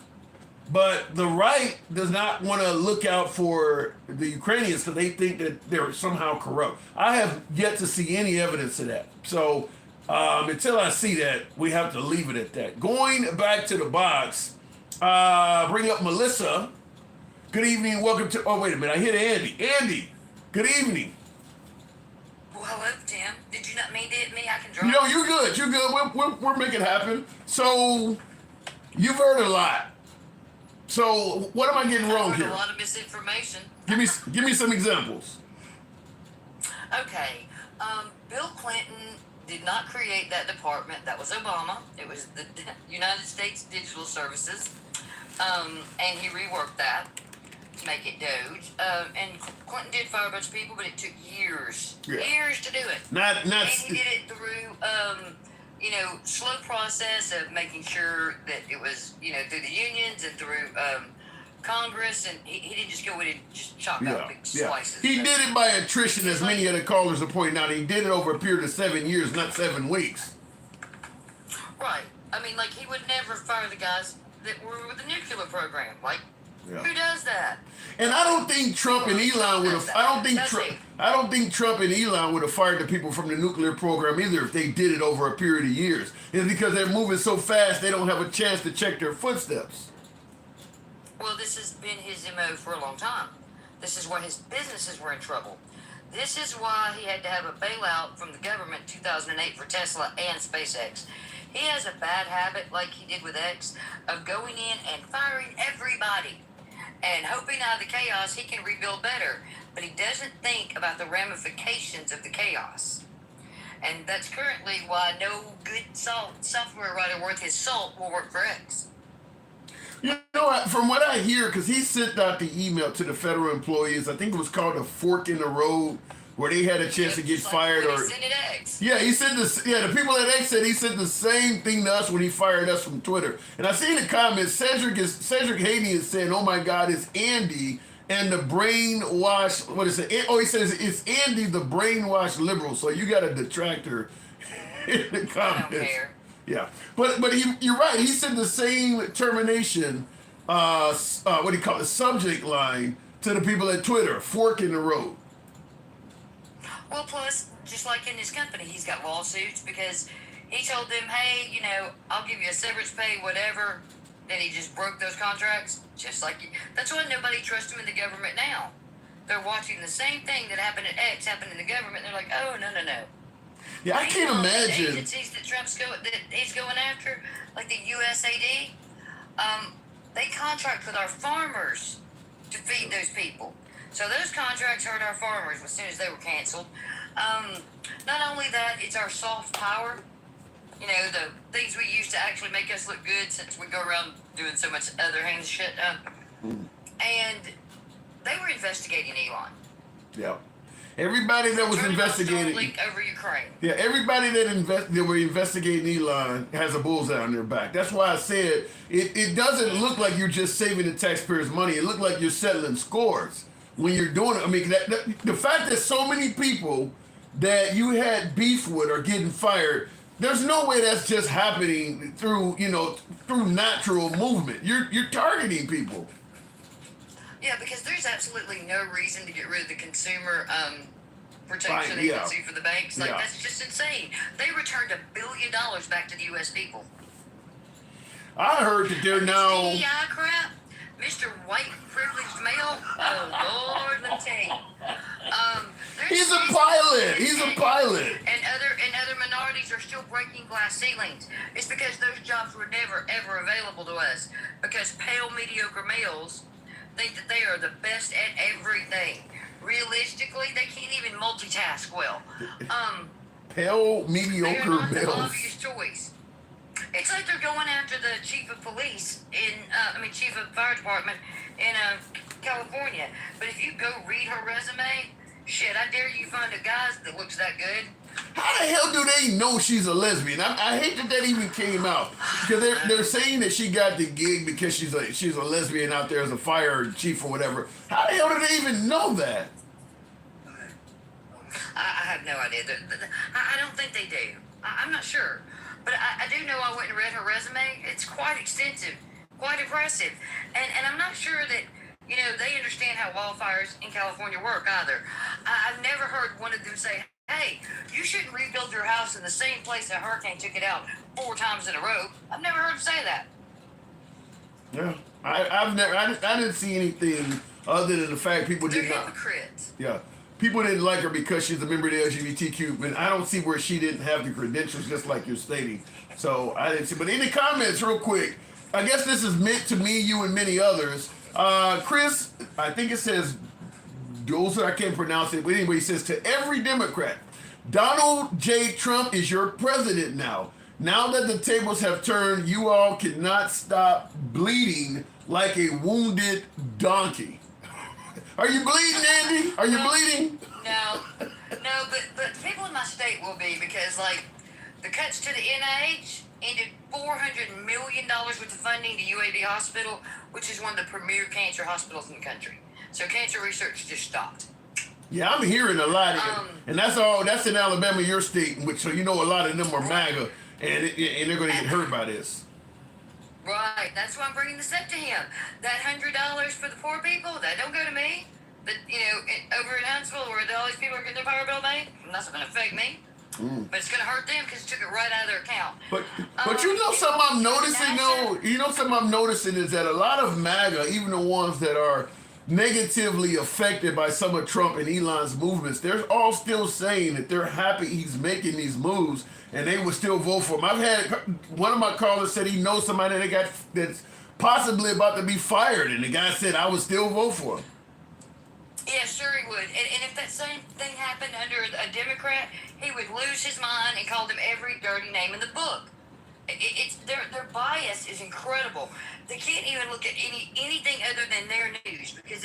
But the right does not want to look out for the Ukrainians because they think that they're somehow corrupt. I have yet to see any evidence of that. So until I see that, we have to leave it at that. Going back to the box, bring up Melissa. Good evening. Welcome to. Oh, wait a minute. I hit Andy. Andy, good evening. Well, hello, Tim. Did you not mean to hit me? I can drive. No, you're good. You're good. We're making it happen. So you've heard a lot. So what am I getting wrong here? A lot of misinformation. Give me some examples. Okay. Bill Clinton did not create that department. That was Obama. It was the United States Digital Services. And he reworked that to make it DOGE. And Clinton did fire a bunch of people, but it took years. Yeah. Years to do it. And he did it through slow process of making sure that it was, through the unions and through Congress, and he didn't just go in and just chop out big slices. He did it by attrition, as many of the callers are pointing out. He did it over a period of 7 years, not 7 weeks. Right. I mean, like, he would never fire the guys that were with the nuclear program. Like, Yeah. Who does that? And I don't think Trump and Elon would have. I don't think Trump and Elon would have fired the people from the nuclear program either if they did it over a period of years. It's because they're moving so fast they don't have a chance to check their footsteps. Well, this has been his MO for a long time. This is why his businesses were in trouble. This is why he had to have a bailout from the government in 2008 for Tesla and SpaceX. He has a bad habit, like he did with X, of going in and firing everybody and hoping out of the chaos he can rebuild better. But he doesn't think about the ramifications of the chaos. And that's currently why no good software writer worth his salt will work for X. You know, from what I hear, because he sent out the email to the federal employees, I think it was called a fork in the road, where they had a chance to get fired. Or yeah, he said this. Yeah, the people at X said he said the same thing to us when he fired us from Twitter. And I see in the comments, Cedric Haney is saying, "Oh my God, it's Andy and the brainwashed." What is it? Oh, he says it's Andy, the brainwashed liberal. So you got a detractor in the comments. I don't care. Yeah, but you're right. He said the same termination. What do you call it? Subject line to the people at Twitter. Fork in the road. Well, plus, just like in his company, he's got lawsuits because he told them, hey, you know, I'll give you a severance pay, whatever. Then he just broke those contracts. Just like, that's why nobody trusts him in the government now. They're watching the same thing that happened at X happen in the government. They're like, oh, no. Yeah, I can't imagine. The agencies that that he's going after, like the USAID, they contract with our farmers to feed those people. So those contracts hurt our farmers as soon as they were canceled. Not only that, it's our soft power. You know, the things we use to actually make us look good since we go around doing so much other hand shit. And they were investigating Elon. Yeah. Everybody that was investigating over Ukraine. Yeah, everybody that were investigating Elon has a bullseye on their back. That's why I said it doesn't look like you're just saving the taxpayers' money. It looked like you're settling scores when you're doing it. I mean, the fact that so many people that you had beef with are getting fired, there's no way that's just happening through natural movement. You're targeting people. Yeah, because there's absolutely no reason to get rid of the consumer protection Fine, yeah. agency for the banks. Like, Yeah. that's just insane. They returned $1 billion back to the U.S. people. I heard that they're now. DEI crap, Mr. White Privileged Male. Oh Lord, let me tell you. He's a pilot. He's a pilot. And other minorities are still breaking glass ceilings. It's because those jobs were never ever available to us. Because pale mediocre males think that they are the best at everything. Realistically, they can't even multitask well. Pale mediocre they're not the males. obvious choice. It's like they're going after the chief of police chief of fire department in California. But if you go read her resume, shit, I dare you find a guy that looks that good. How the hell do they know she's a lesbian? I hate that even came out because they're saying that she got the gig because she's a lesbian out there as a fire chief or whatever. How the hell do they even know that? I have no idea. I don't think they do. I'm not sure. But I do know I went and read her resume. It's quite extensive, quite impressive. And I'm not sure that, they understand how wildfires in California work either. I've never heard one of them say, hey, you shouldn't rebuild your house in the same place a hurricane took it out 4 times in a row. I've never heard them say that. Yeah, I didn't see anything other than the fact people did not. Hypocrites. Yeah, people didn't like her because she's a member of the LGBTQ. But I don't see where she didn't have the credentials, just like you're stating. So I didn't see. But in the comments, real quick, I guess this is meant to me, you, and many others. Chris, I think it says. I can't pronounce it, but anyway, he says to every Democrat, Donald J. Trump is your president now. Now that the tables have turned, you all cannot stop bleeding like a wounded donkey. Are you bleeding, Andy? Are you bleeding? No, but people in my state will be because, the cuts to the NIH ended $400 million worth of funding to UAB Hospital, which is one of the premier cancer hospitals in the country. So cancer research just stopped. Yeah, I'm hearing a lot of it. And that's in Alabama, your state, so a lot of them are MAGA, and they're going to get hurt by this. Right. That's why I'm bringing this up to him. That $100 for the poor people, that don't go to me. But, over in Huntsville where all these people are getting their power bill made, that's not going to affect me. But it's going to hurt them because it took it right out of their account. But you know something I'm noticing though? You know something I'm noticing is that a lot of MAGA, even the ones that are negatively affected by some of Trump and Elon's movements, they're all still saying that they're happy he's making these moves and they would still vote for him. I've had one of my callers said he knows somebody that's possibly about to be fired, and the guy said I would still vote for him. Yeah, sure he would. And if that same thing happened under a Democrat, he would lose his mind and call them every dirty name in the book. It's their bias is incredible. They can't even look at anything other than their news because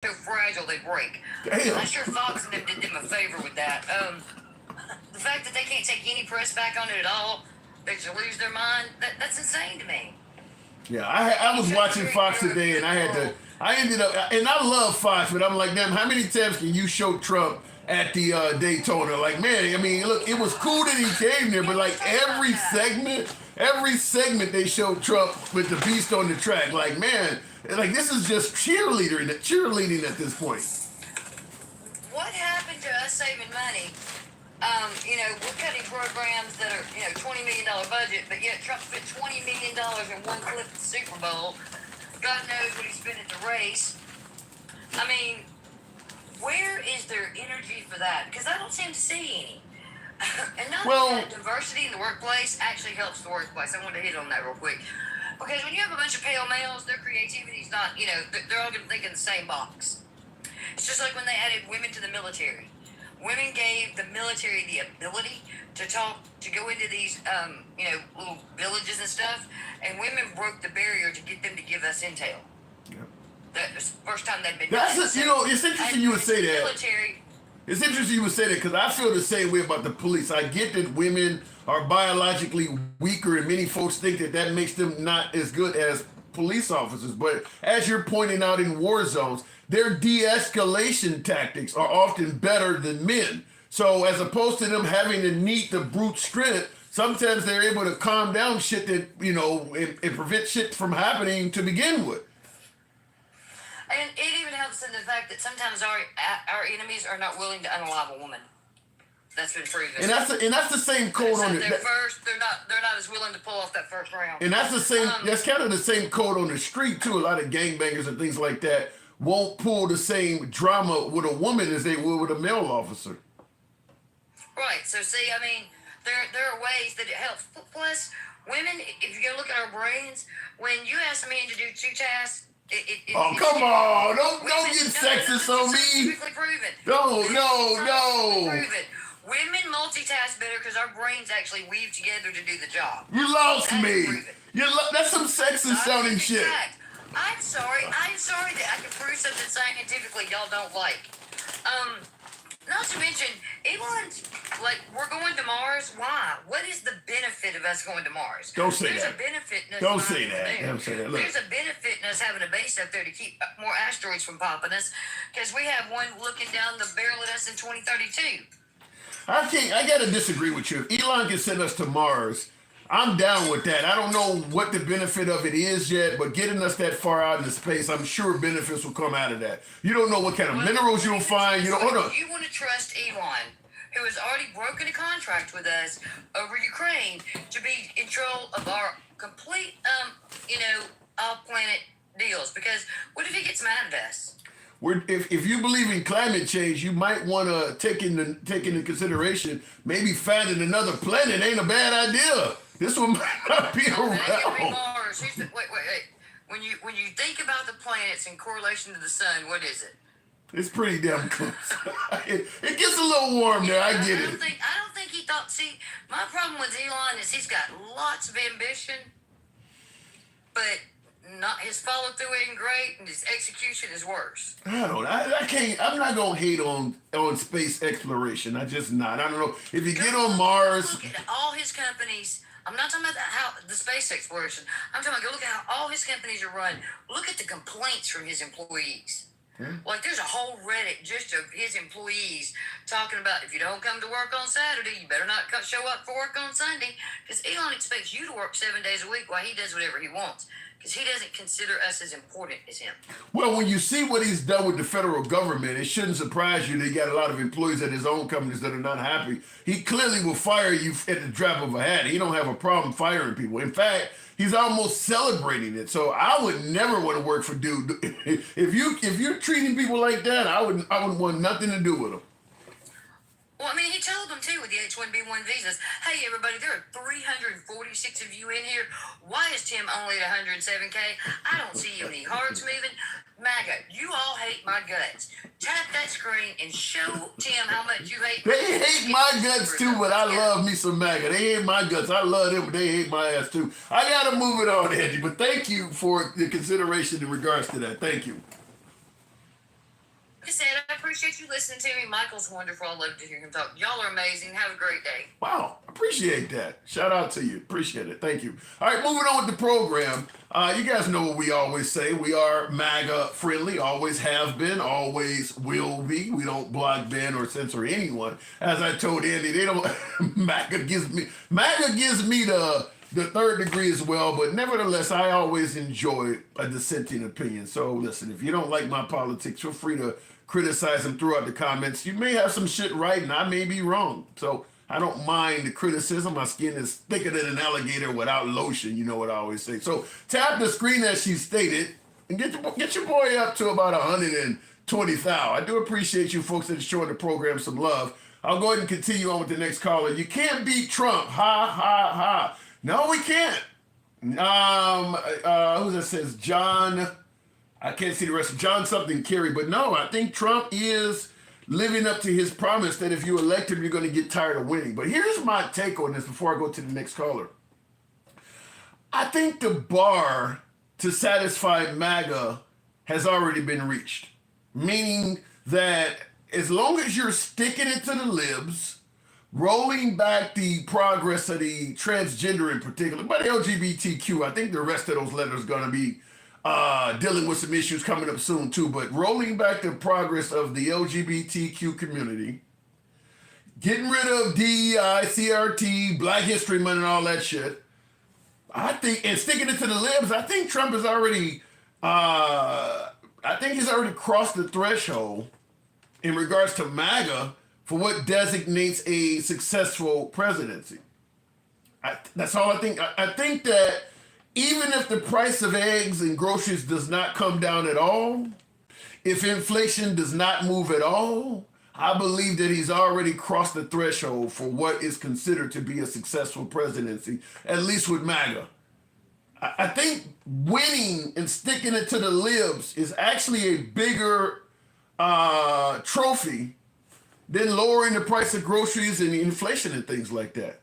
they're so fragile they break. Damn. I'm sure Fox and them did them a favor with that. The fact that they can't take any press back on it at all, they just lose their mind, that's insane to me. Yeah, I was watching Fox today, and I ended up, and I love Fox, but I'm like, damn, how many times can you show Trump at the Daytona? Like, man, I mean, look, it was cool that he came there, but like every segment they showed Trump with the beast on the track. Like, man, like this is just cheerleading at this point. What happened to us saving money? We're cutting programs that are, $20 million budget, but yet Trump spent $20 million in one clip at the Super Bowl. God knows what he spent at the race. I mean, where is their energy for that? Because I don't seem to see any. And not that diversity in the workplace actually helps the workplace. I want to hit on that real quick. Because when you have a bunch of pale males, their creativity is not, they're all going to think in the same box. It's just like when they added women to the military. Women gave the military the ability to go into these, little villages and stuff, and women broke the barrier to get them to give us intel. Yep. That was the first time they'd been done. It's interesting you would say that. Military. It's interesting you would say that because I feel the same way about the police. I get that women are biologically weaker, and many folks think that makes them not as good as police officers. But as you're pointing out in war zones, their de-escalation tactics are often better than men. So as opposed to them having to need the brute strength, sometimes they're able to calm down shit that, and prevent shit from happening to begin with. And it even helps in the fact that sometimes our enemies are not willing to unalive a woman. That's been proven. And that's the same code on it. They're not as willing to pull off that first round. And that's the same. That's kind of the same code on the street too. A lot of gangbangers and things like that won't pull the same drama with a woman as they would with a male officer. Right. So see, I mean, there are ways that it helps. Plus, women, if you go look at our brains, when you ask men to do two tasks. Come on! Don't get sexist on me. Scientifically proven. No. Proven. Women multitask better because our brains actually weave together to do the job. You lost me. That's some sexist sounding shit. I'm sorry that I can prove something scientifically y'all don't like. Not to mention, Elon's like, we're going to Mars. Why? What is the benefit of us going to Mars? Don't say There's that. A benefit in us Don't say that. Don't say that. Look. There's a benefit in us having a base up there to keep more asteroids from popping us, because we have one looking down the barrel at us in 2032. I gotta disagree with you. If Elon can send us to Mars, I'm down with that. I don't know what the benefit of it is yet, but getting us that far out into space, I'm sure benefits will come out of that. You don't know what kind of minerals you'll find. You want to trust Elon, who has already broken a contract with us over Ukraine to be in control of our complete, off-planet deals. Because what if he gets mad at us? If you believe in climate change, you might want to take into consideration maybe finding another planet ain't a bad idea. This one might not be around. Mars. Wait. When you think about the planets in correlation to the sun, what is it? It's pretty damn close. It gets a little warm there. I get it. I don't think he thought. See, my problem with Elon is he's got lots of ambition, but his follow through ain't great, and his execution is worse. I can't. I'm not gonna hate on space exploration. I just not. I don't know if you get on Mars. Look at all his companies. I'm not talking about how the space exploration. I'm talking about go look at how all his companies are run. Look at the complaints from his employees. Like, there's a whole Reddit just of his employees talking about, if you don't come to work on Saturday, you better not show up for work on Sunday, because Elon expects you to work 7 days a week while he does whatever he wants, because he doesn't consider us as important as him. Well, when you see what he's done with the federal government, it shouldn't surprise you that he got a lot of employees at his own companies that are not happy. He clearly will fire you at the drop of a hat. He don't have a problem firing people. In fact, he's almost celebrating it. So I would never want to work for dude. If you're treating people like that, I wouldn't want nothing to do with them. Well, I mean, he told them, too, with the H-1B1 visas, hey, everybody, there are 346 of you in here. Why is Tim only at 107K? I don't see any hearts moving. MAGA, you all hate my guts. Tap that screen and show Tim how much you hate. They hate my guts, too, but I love me some MAGA. They hate my guts. I love them, but they hate my ass, too. I got to move it on, Angie, but thank you for the consideration in regards to that. Thank you. Like I said, I appreciate you listening to me. Michael's wonderful. I love to hear him talk. Y'all are amazing. Have a great day. Wow, appreciate that. Shout out to you. Appreciate it. Thank you. All right, moving on with the program. You guys know what we always say. We are MAGA friendly, always have been, always will be. We don't block, ban, or censor anyone. As I told Andy, they don't. MAGA gives me the third degree as well, but nevertheless, I always enjoy a dissenting opinion. So listen, if you don't like my politics, feel free to criticize them throughout the comments. You may have some shit right, and I may be wrong. So I don't mind the criticism. My skin is thicker than an alligator without lotion. You know what I always say. So tap the screen as she stated, and get your boy up to about 120,000. I do appreciate you folks that are showing the program some love. I'll go ahead and continue on with the next caller. You can't beat Trump. Ha, ha, ha. No, we can't. Who that says? John, I can't see the rest of John something Kerry, but no, I think Trump is living up to his promise that if you elect him, you're going to get tired of winning. But here's my take on this before I go to the next caller. I think the bar to satisfy MAGA has already been reached, meaning that as long as you're sticking it to the libs, rolling back the progress of the transgender in particular, but LGBTQ, I think the rest of those letters are going to be dealing with some issues coming up soon too, but rolling back the progress of the LGBTQ community, getting rid of DEI, CRT, Black History Month and all that shit, I think, and sticking it to the libs, I think Trump has already, he's already crossed the threshold in regards to MAGA for what designates a successful presidency. That's all I think. I think that even if the price of eggs and groceries does not come down at all, if inflation does not move at all, I believe that he's already crossed the threshold for what is considered to be a successful presidency, at least with MAGA. I think winning and sticking it to the libs is actually a bigger trophy than lowering the price of groceries and inflation and things like that.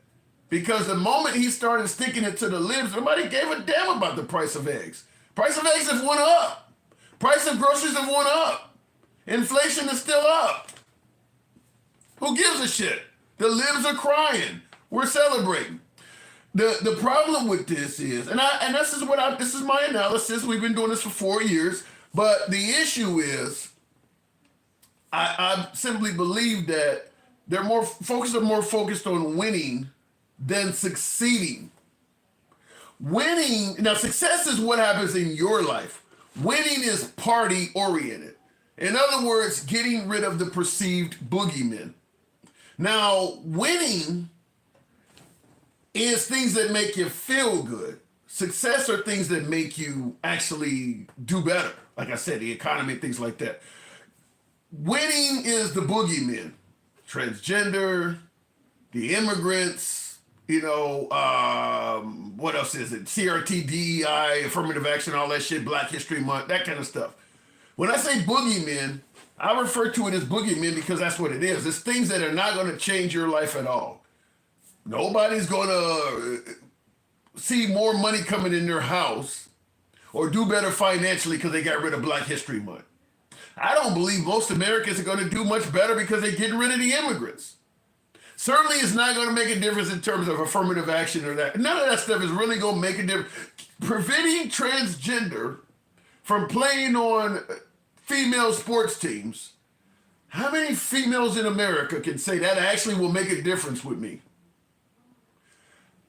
Because the moment he started sticking it to the libs, nobody gave a damn about the price of eggs. Price of eggs have went up. Price of groceries have went up. Inflation is still up. Who gives a shit? The libs are crying. We're celebrating. The problem with this is, and this is my analysis. We've been doing this for 4 years, but the issue is, I simply believe that they're more focused on winning than succeeding. Winning, now success is what happens in your life. Winning is party oriented. In other words, getting rid of the perceived boogeymen. Now, winning is things that make you feel good. Success are things that make you actually do better. Like I said, the economy, things like that. Winning is the boogeymen. Transgender, the immigrants, what else is it? CRT, DEI, affirmative action, all that shit, Black History Month, that kind of stuff. When I say boogeymen, I refer to it as boogeymen because that's what it is. It's things that are not going to change your life at all. Nobody's going to see more money coming in their house or do better financially because they got rid of Black History Month. I don't believe most Americans are going to do much better because they're getting rid of the immigrants. Certainly it's not going to make a difference in terms of affirmative action or that. None of that stuff is really going to make a difference. Preventing transgender from playing on female sports teams, how many females in America can say that actually will make a difference with me?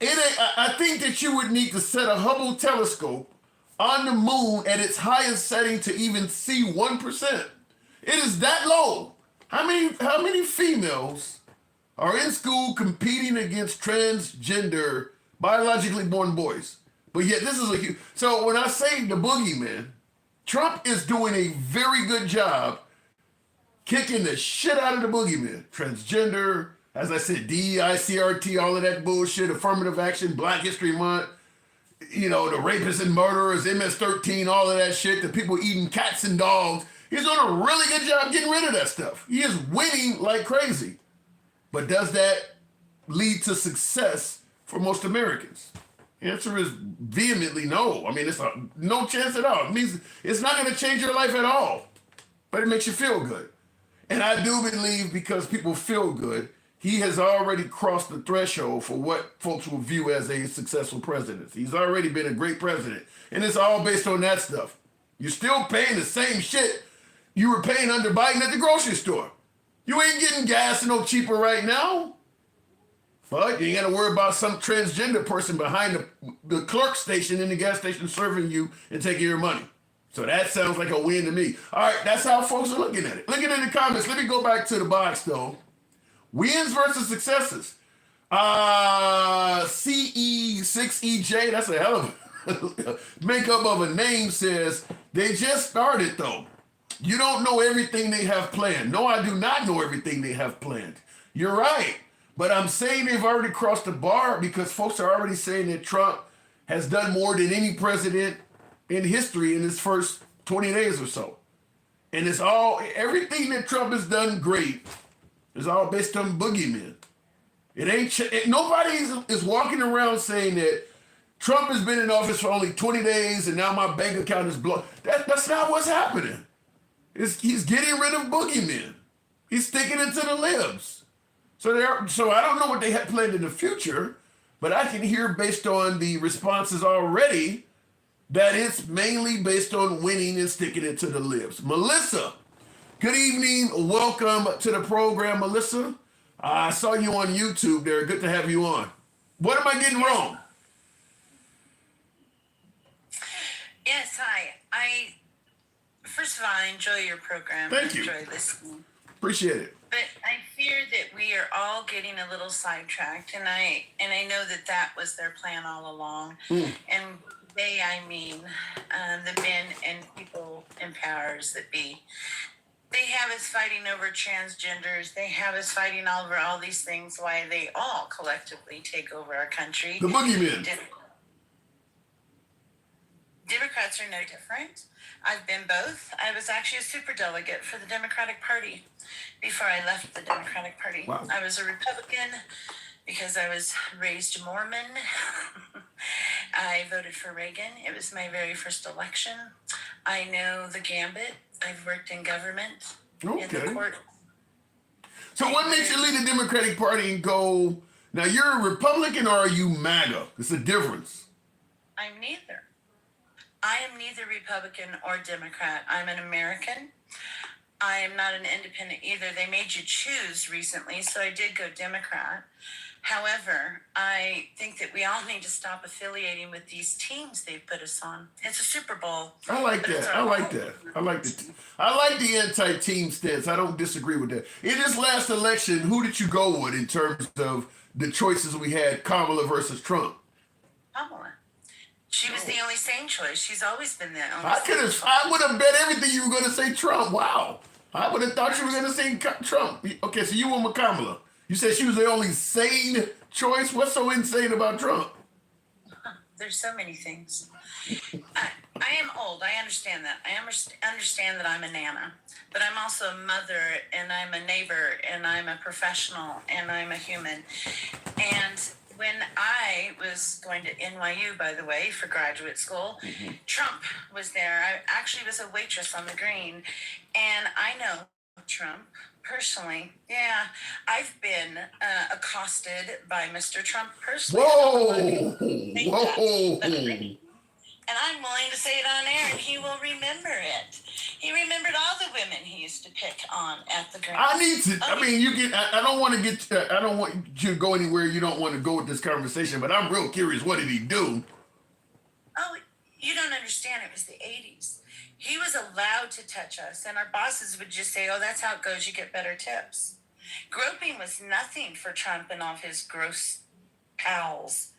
I think that you would need to set a Hubble telescope on the moon at its highest setting to even see 1%. It is that low. How many females are in school competing against transgender, biologically born boys? But yet this is a huge... So when I say the boogeyman, Trump is doing a very good job kicking the shit out of the boogeyman. Transgender, as I said, DEI, CRT, all of that bullshit, affirmative action, Black History Month, you know, the rapists and murderers, MS-13, all of that shit, the people eating cats and dogs. He's doing a really good job getting rid of that stuff. He is winning like crazy. But does that lead to success for most Americans? The answer is vehemently no. I mean, it's no chance at all. It means it's not going to change your life at all, but it makes you feel good. And I do believe because people feel good, he has already crossed the threshold for what folks will view as a successful president. He's already been a great president. And it's all based on that stuff. You're still paying the same shit you were paying under Biden at the grocery store. You ain't getting gas no cheaper right now. But you ain't got to worry about some transgender person behind the clerk station in the gas station serving you and taking your money. So that sounds like a win to me. All right, that's how folks are looking at it. Looking in the comments, let me go back to the box, though. Wins versus successes. CE6EJ, that's a hell of a makeup of a name, says, they just started, though. You don't know everything they have planned. No, I do not know everything they have planned. You're right. But I'm saying they've already crossed the bar because folks are already saying that Trump has done more than any president in history in his first 20 days or so. And it's all, everything that Trump has done great is all based on boogeymen. It ain't, nobody is walking around saying that Trump has been in office for only 20 days and now my bank account is blown. That's not what's happening. He's getting rid of boogeymen. He's sticking it to the libs. So I don't know what they had planned in the future, but I can hear based on the responses already that it's mainly based on winning and sticking it to the libs. Melissa, good evening. Welcome to the program, Melissa. I saw you on YouTube there. Good to have you on. What am I getting wrong? Yes, hi. First of all, I enjoy your program. Thank you. Enjoy listening. Appreciate it. But I fear that we are all getting a little sidetracked, and I know that was their plan all along. And they, I mean, the men and people in powers that be. They have us fighting over transgenders. They have us fighting over all these things. Why they all collectively take over our country. The boogeymen. Democrats are no different. I've been both. I was actually a superdelegate for the Democratic Party before I left the Democratic Party. Wow. I was a Republican because I was raised Mormon. I voted for Reagan. It was my very first election. I know the gambit. I've worked in government, in the court. So what makes you leave the Democratic Party and go, now you're a Republican or are you MAGA? It's a difference. I'm neither. I am neither Republican or Democrat. I'm an American. I am not an independent either. They made you choose recently, so I did go Democrat. However, I think that we all need to stop affiliating with these teams they've put us on. It's a Super Bowl. I like that. I like that. I like the anti-team stance. I don't disagree with that. In this last election, who did you go with in terms of the choices we had, Kamala versus Trump? Kamala. She was the only sane choice. She's always been the only I would have bet everything you were going to say Trump. Wow. I would have thought you were going to say Trump. Okay, so you went with Kamala. You said she was the only sane choice? What's so insane about Trump? There's so many things. I am old. I understand that. I understand that I'm a nana. But I'm also a mother, and I'm a neighbor, and I'm a professional, and I'm a human. And when I was going to NYU, by the way, for graduate school, Trump was there. I actually was a waitress on the Green. And I know Trump personally. Yeah, I've been accosted by Mr. Trump personally. Whoa! And I'm willing to say it on air, and he will remember it. He remembered all the women he used to pick on at the Grammys. I need to. I mean, you get. I don't want to get. I don't want you to go anywhere you don't want to go with this conversation. But I'm real curious. What did he do? Oh, you don't understand. It was the 80s. He was allowed to touch us, and our bosses would just say, "Oh, that's how it goes. You get better tips." Groping was nothing for Trump and all his gross pals.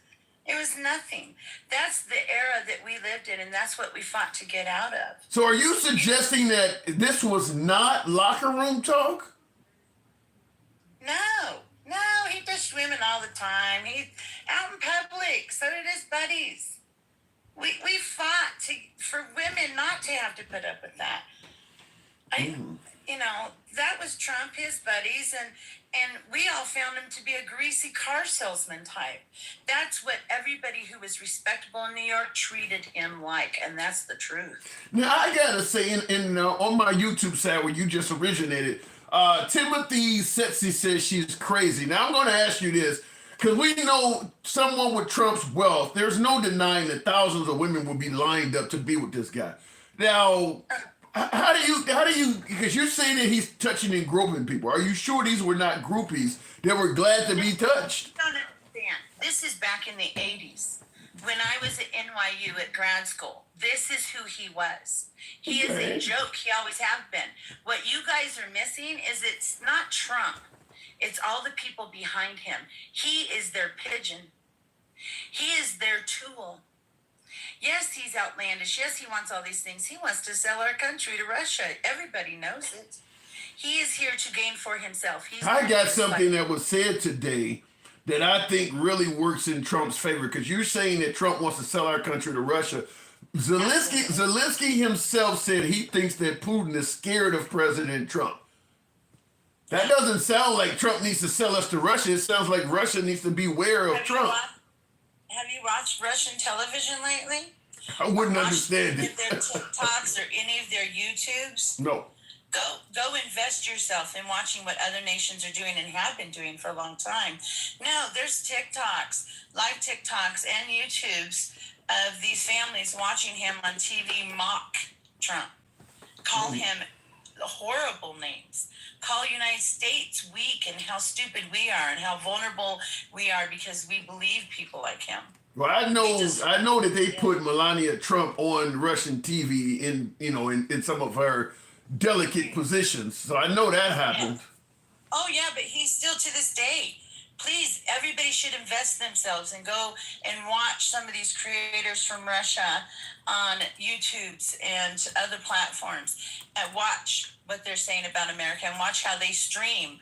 It was nothing. That's the era that we lived in, and that's what we fought to get out of. So are you suggesting that this was not locker room talk? No, he touched women all the time. He's out in public. So did his buddies. We fought for women not to have to put up with that. You know, that was Trump, his buddies, and we all found him to be a greasy car salesman type. That's what everybody who was respectable in New York treated him like, and that's the truth. Now, I gotta say, on my YouTube side where you just originated, Timothy Setsi says she's crazy. Now, I'm gonna ask you this, because we know someone with Trump's wealth, there's no denying that thousands of women will be lined up to be with this guy. Now, how do you, because you're saying that he's touching and groping people. Are you sure these were not groupies that were glad to be touched? I don't understand. This is back in the 80s. When I was at NYU at grad school, this is who he was. He is a joke. He always has been. What you guys are missing is it's not Trump. It's all the people behind him. He is their pigeon. He is their tool. Yes, he's outlandish. Yes, he wants all these things. He wants to sell our country to Russia. Everybody knows it. He is here to gain for himself. I got something that was said today that I think really works in Trump's favor, because you're saying that Trump wants to sell our country to Russia. Zelensky himself said he thinks that Putin is scared of President Trump. That doesn't sound like Trump needs to sell us to Russia. It sounds like Russia needs to beware of Trump. Have you watched Russian television lately? I wouldn't understand any it. of their TikToks or any of their YouTubes? No. Go invest yourself in watching what other nations are doing and have been doing for a long time. No, there's TikToks, live TikToks and YouTubes of these families watching him on TV mock Trump. Call him horrible names. Call United States weak and how stupid we are and how vulnerable we are because we believe people like him. Well, I know that they put Melania Trump on Russian TV in some of her delicate positions. So I know that happened. Oh yeah, but he's still to this day. Please, everybody should invest themselves and go and watch some of these creators from Russia on YouTubes and other platforms and watch what they're saying about America and watch how they stream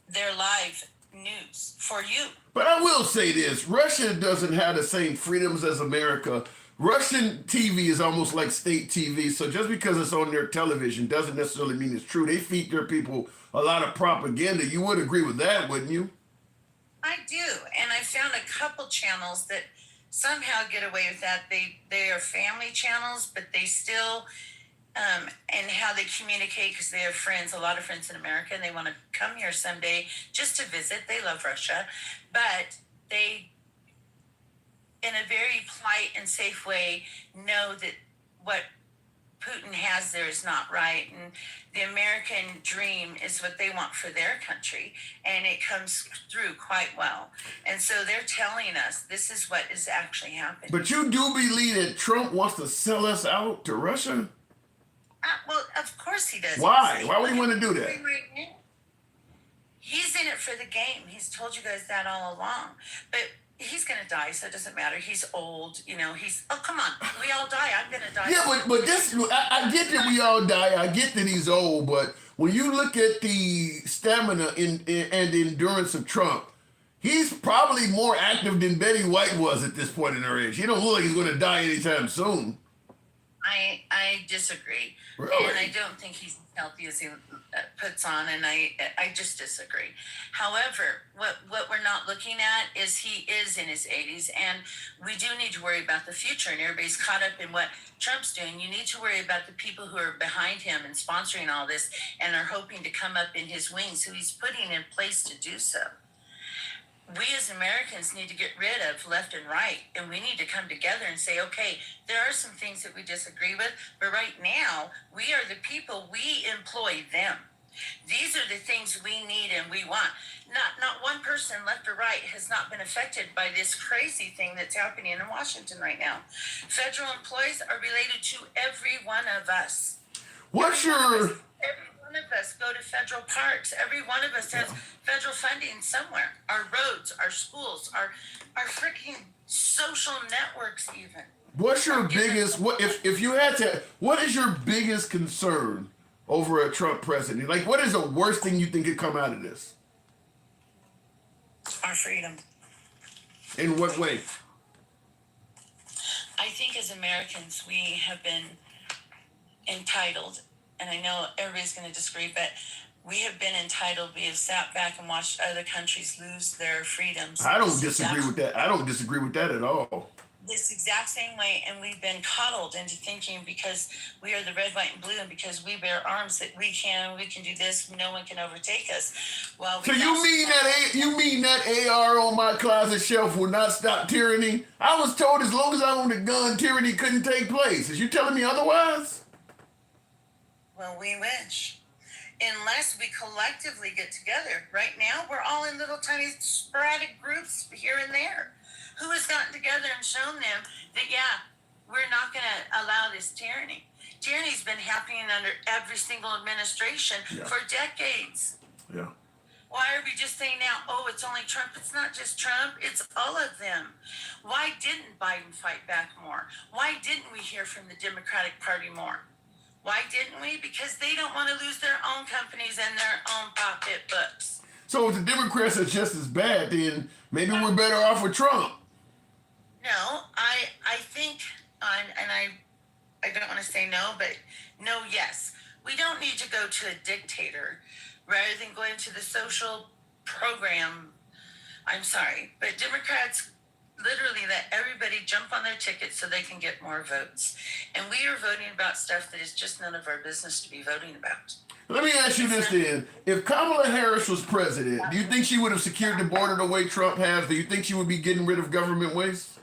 their live news for you. But I will say this, Russia doesn't have the same freedoms as America. Russian TV is almost like state TV, so just because it's on their television doesn't necessarily mean it's true. They feed their people a lot of propaganda. You would agree with that, wouldn't you? I do, and I found a couple channels that somehow get away with that. They are family channels, but they still, and how they communicate, because they have friends, a lot of friends in America, and they want to come here someday just to visit. They love Russia, but they, in a very polite and safe way, know that what Putin has there is not right, and the American dream is what they want for their country, and it comes through quite well. And so they're telling us this is what is actually happening. But you do believe that Trump wants to sell us out to Russia? Well, of course he does. Why? Why would he want to do that? He's in it for the game. He's told you guys that all along. But he's going to die, so it doesn't matter. He's old, oh, come on. We all die. I'm going to die. Yeah, but this, I get that we all die. I get that he's old, but when you look at the stamina and endurance of Trump, he's probably more active than Betty White was at this point in her age. He don't look like he's going to die anytime soon. I disagree. Really? And I don't think he's as healthy as he puts on, and I just disagree. However, what we're not looking at is he is in his 80s, and we do need to worry about the future, and everybody's caught up in what Trump's doing. You need to worry about the people who are behind him and sponsoring all this and are hoping to come up in his wings, who he's putting in place to do so. we as Americans need to get rid of left and right, and we need to come together and say, okay, there are some things that we disagree with, but right now we are the people, we employ them. These are the things we need and we want. Not one person, left or right, has not been affected by this crazy thing that's happening in Washington right now. Federal employees are related to every one of us. What's your... Every one of us go to federal parks. Every one of us has federal funding somewhere. Our roads, our schools, our freaking social networks even. What's your biggest... What if you had to... What is your biggest concern over a Trump president? Like, what is the worst thing you think could come out of this? Our freedom. In what way? I think as Americans, we have been entitled, and I know everybody's going to disagree, but we have been entitled. We have sat back and watched other countries lose their freedoms. I don't disagree with that. I don't disagree with that at all. This exact same way, and we've been coddled into thinking because we are the red, white, and blue, and because we bear arms that we can do this, no one can overtake us. Well, so you mean that AR on my closet shelf will not stop tyranny? I was told as long as I owned a gun, tyranny couldn't take place. Is you telling me otherwise? Well, we wish. Unless we collectively get together. Right now, we're all in little tiny sporadic groups here and there. Who has gotten together and shown them that, yeah, we're not going to allow this tyranny. Tyranny's been happening under every single administration for decades. Yeah. Why are we just saying now, oh, it's only Trump? It's not just Trump. It's all of them. Why didn't Biden fight back more? Why didn't we hear from the Democratic Party more? Why didn't we? Because they don't want to lose their own companies and their own pocketbooks. So if the Democrats are just as bad, then maybe we're better off with Trump. No, I think, and I don't want to say no, but no, yes. We don't need to go to a dictator rather than going to the social program. I'm sorry, but Democrats literally let everybody jump on their ticket so they can get more votes. And we are voting about stuff that is just none of our business to be voting about. Let me ask you this then. If Kamala Harris was president, do you think she would have secured the border the way Trump has? Do you think she would be getting rid of government waste?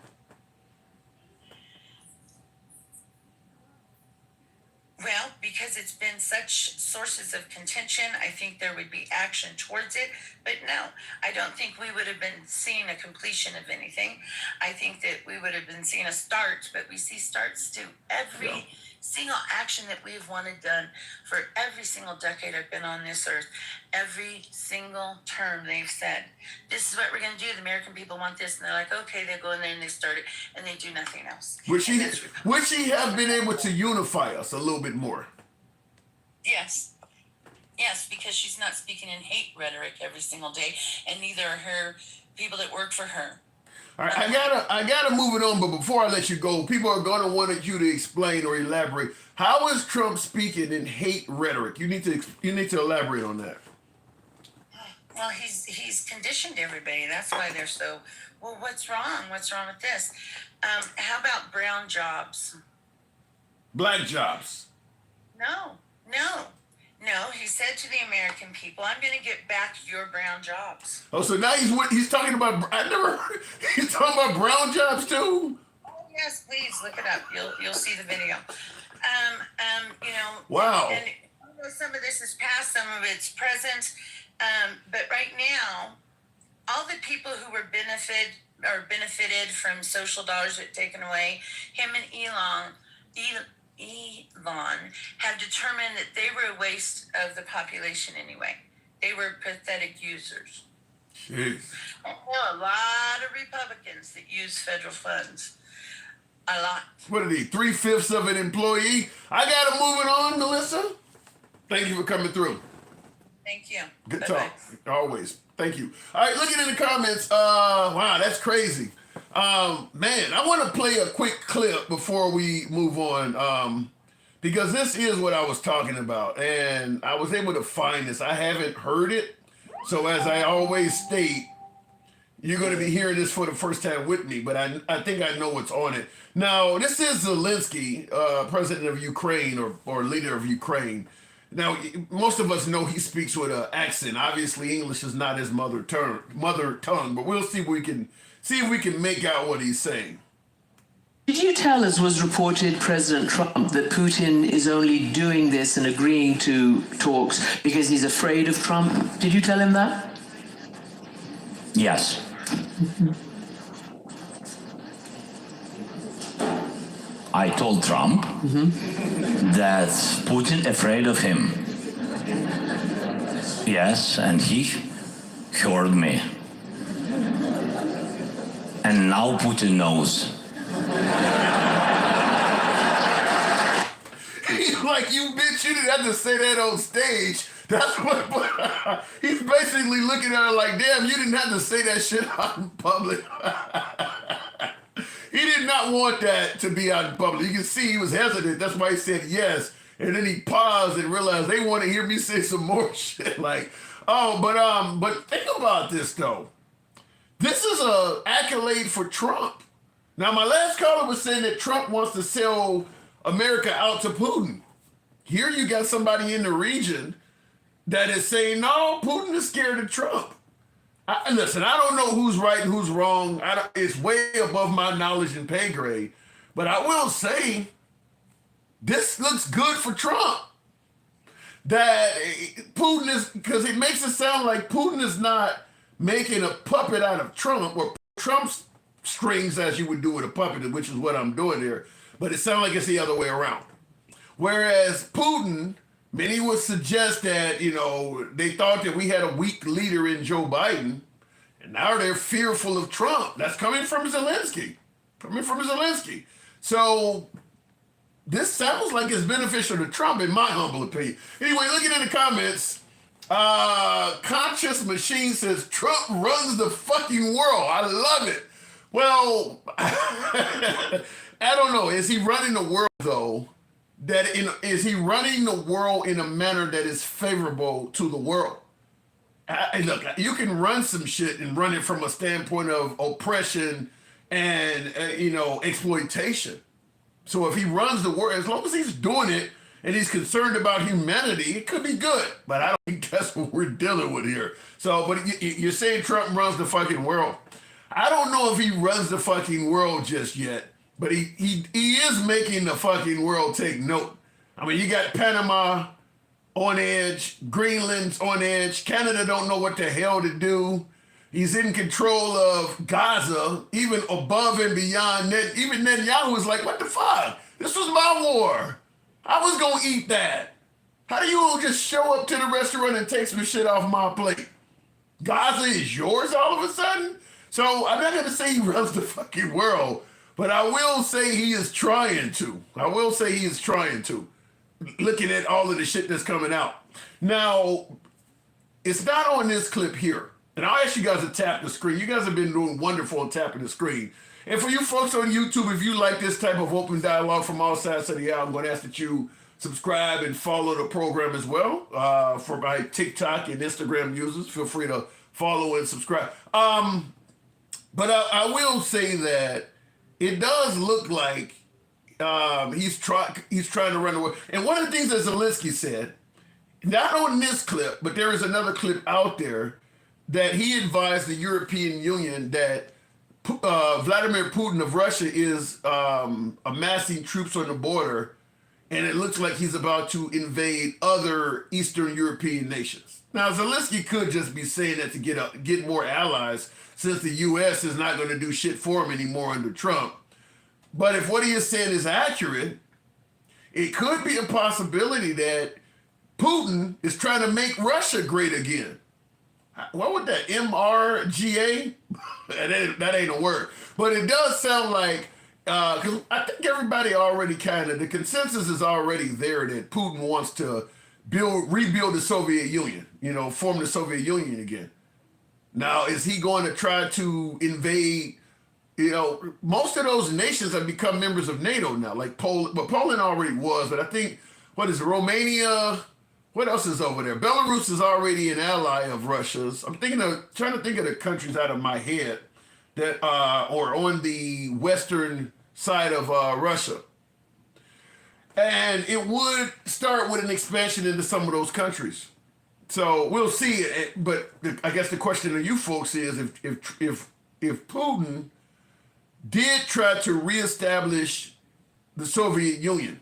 Well, because it's been such sources of contention, I think there would be action towards it. But no, I don't think we would have been seeing a completion of anything. I think that we would have been seeing a start, but we see starts to every single action that we've wanted done for every single decade I've been on this earth. Every single term they've said, this is what we're going to do. The American people want this. And they're like, okay, they go in there and they start it and they do nothing else. Would she have been able to unify us a little bit more? Yes. Yes, because she's not speaking in hate rhetoric every single day, and neither are her people that work for her. All right, I gotta move it on, but before I let you go, people are gonna want you to explain or elaborate. How is Trump speaking in hate rhetoric? You need to elaborate on that. Well, he's conditioned everybody. That's why they're so. Well, what's wrong? What's wrong with this? How about brown jobs? Black jobs? No. He said to the American people, "I'm going to get back your brown jobs." Oh, so now he's talking about. I never heard. He's talking about brown jobs too. Oh yes, please look it up. You'll see the video. Wow. And some of this is past, some of it's present. But right now, all the people who were benefited from social dollars that taken away, him and Elon have determined that they were a waste of the population anyway. They were pathetic users. Jeez. I know a lot of Republicans that use federal funds. A lot. What are they, 3/5 of an employee? I got to move it on, Melissa. Thank you for coming through. Thank you. Good Bye-bye. talk. Always. Thank you. All right, looking in the comments. Wow, that's crazy. Man, I want to play a quick clip before we move on, because this is what I was talking about, and I was able to find this. I haven't heard it, so as I always state, you're going to be hearing this for the first time with me, but I think I know what's on it. Now, this is Zelensky, president of Ukraine or leader of Ukraine, Now, most of us know he speaks with an accent. Obviously, English is not his mother tongue, but we'll see if we can make out what he's saying. Did you tell, as was reported, President Trump, that Putin is only doing this and agreeing to talks because he's afraid of Trump? Did you tell him that? Yes. I told Trump that Putin afraid of him. Yes, and he heard me. And now Putin knows. Like, you bitch, you didn't have to say that on stage. That's what he's basically looking at her like, damn, you didn't have to say that shit out in public. He did not want that to be out in public. You can see he was hesitant. That's why he said yes. And then he paused and realized they want to hear me say some more shit. Like, but think about this though. This is a accolade for Trump. Now, my last caller was saying that Trump wants to sell America out to Putin. Here you got somebody in the region that is saying, no, Putin is scared of Trump. Listen, I don't know who's right and who's wrong. It's way above my knowledge and pay grade. But I will say, this looks good for Trump. That Putin is, because it makes it sound like Putin is not making a puppet out of Trump, or Trump's strings as you would do with a puppet, which is what I'm doing here. But it sounds like it's the other way around. Whereas Putin, many would suggest that, they thought that we had a weak leader in Joe Biden, and now they're fearful of Trump. That's coming from Zelensky. So this sounds like it's beneficial to Trump, in my humble opinion. Anyway, looking in the comments, Conscious Machine says, Trump runs the fucking world. I love it. Well, I don't know. Is he running the world, though? Is he running the world in a manner that is favorable to the world? Look, you can run some shit and run it from a standpoint of oppression and, exploitation. So if he runs the world, as long as he's doing it and he's concerned about humanity, it could be good. But I don't think that's what we're dealing with here. So, but you're saying Trump runs the fucking world. I don't know if he runs the fucking world just yet. But he is making the fucking world take note. I mean, you got Panama on edge, Greenland's on edge, Canada don't know what the hell to do. He's in control of Gaza, even above and beyond. Even Netanyahu was like, what the fuck? This was my war. I was gonna eat that. How do you just show up to the restaurant and take some shit off my plate? Gaza is yours all of a sudden? So I'm not gonna say he runs the fucking world, but I will say he is trying to. Looking at all of the shit that's coming out. Now, it's not on this clip here. And I'll ask you guys to tap the screen. You guys have been doing wonderful on tapping the screen. And for you folks on YouTube, if you like this type of open dialogue from all sides of the aisle, I'm going to ask that you subscribe and follow the program as well. For my TikTok and Instagram users, feel free to follow and subscribe. But I will say that it does look like he's trying to run away. And one of the things that Zelensky said, not on this clip, but there is another clip out there that he advised the European Union that Vladimir Putin of Russia is amassing troops on the border, and it looks like he's about to invade other Eastern European nations. Now, Zelensky could just be saying that to get more allies, since the U.S. is not going to do shit for him anymore under Trump. But if what he is saying is accurate, it could be a possibility that Putin is trying to make Russia great again. What would that MRGA? that ain't a word. But it does sound like, because I think everybody already the consensus is already there that Putin wants to rebuild the Soviet Union, form the Soviet Union again. Now, is he going to try to invade? Most of those nations have become members of NATO now, like Poland. But Poland already was, but I think, Romania? What else is over there? Belarus is already an ally of Russia's. I'm trying to think of the countries out of my head that are on the western side of Russia. And it would start with an expansion into some of those countries. So we'll see. But I guess the question to you folks is if Putin did try to reestablish the Soviet Union,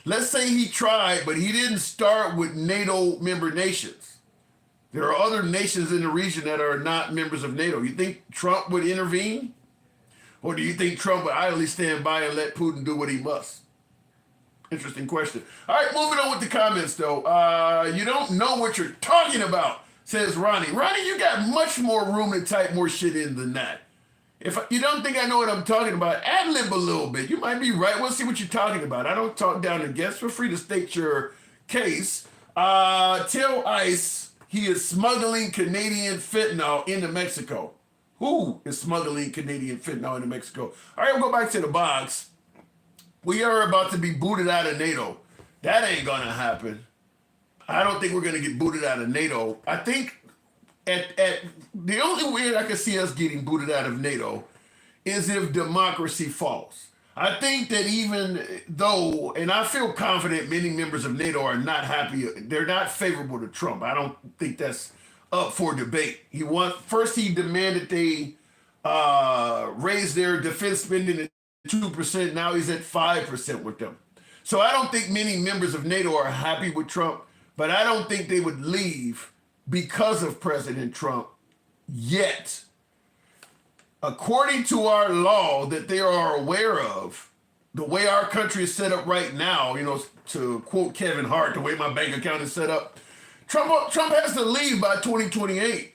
let's say he tried, but he didn't start with NATO member nations. There are other nations in the region that are not members of NATO. You think Trump would intervene? Or do you think Trump would idly stand by and let Putin do what he must? Interesting question. All right, moving on with the comments, though. You don't know what you're talking about, says Ronnie. Ronnie, you got much more room to type more shit in than that. If you don't think I know what I'm talking about, ad-lib a little bit. You might be right. We'll see what you're talking about. I don't talk down to guests. Feel free to state your case. Tell ICE he is smuggling Canadian fentanyl into Mexico. Who is smuggling Canadian fentanyl into Mexico? All right, we'll go back to the box. We are about to be booted out of NATO. That ain't gonna happen. I don't think we're gonna get booted out of NATO. I think at the only way I can see us getting booted out of NATO is if democracy falls. I think that even though, and I feel confident many members of NATO are not happy, they're not favorable to Trump. I don't think that's up for debate. First he demanded they raise their defense spending 2%. Now he's at 5% with them. So I don't think many members of NATO are happy with Trump, but I don't think they would leave because of President Trump yet. According to our law that they are aware of, the way our country is set up right now, to quote Kevin Hart, the way my bank account is set up, Trump has to leave by 2028.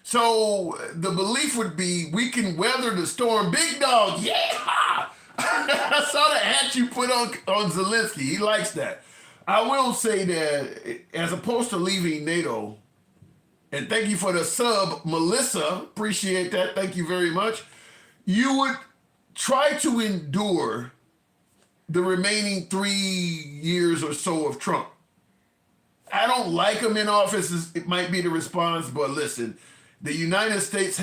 So the belief would be we can weather the storm. Big dog, yeah! I saw the hat you put on Zelensky. He likes that. I will say that as opposed to leaving NATO, and thank you for the sub, Melissa, appreciate that. Thank you very much. You would try to endure the remaining 3 years or so of Trump. I don't like him in office, it might be the response, but listen, the United States,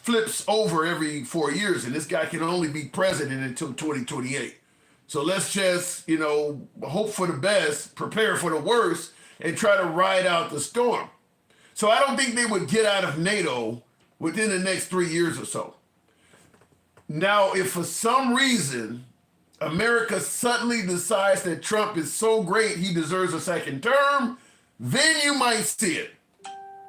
flips over every 4 years, and this guy can only be president until 2028. So let's just, hope for the best, prepare for the worst, and try to ride out the storm. So I don't think they would get out of NATO within the next 3 years or so. Now, if for some reason America suddenly decides that Trump is so great he deserves a second term, then you might see it.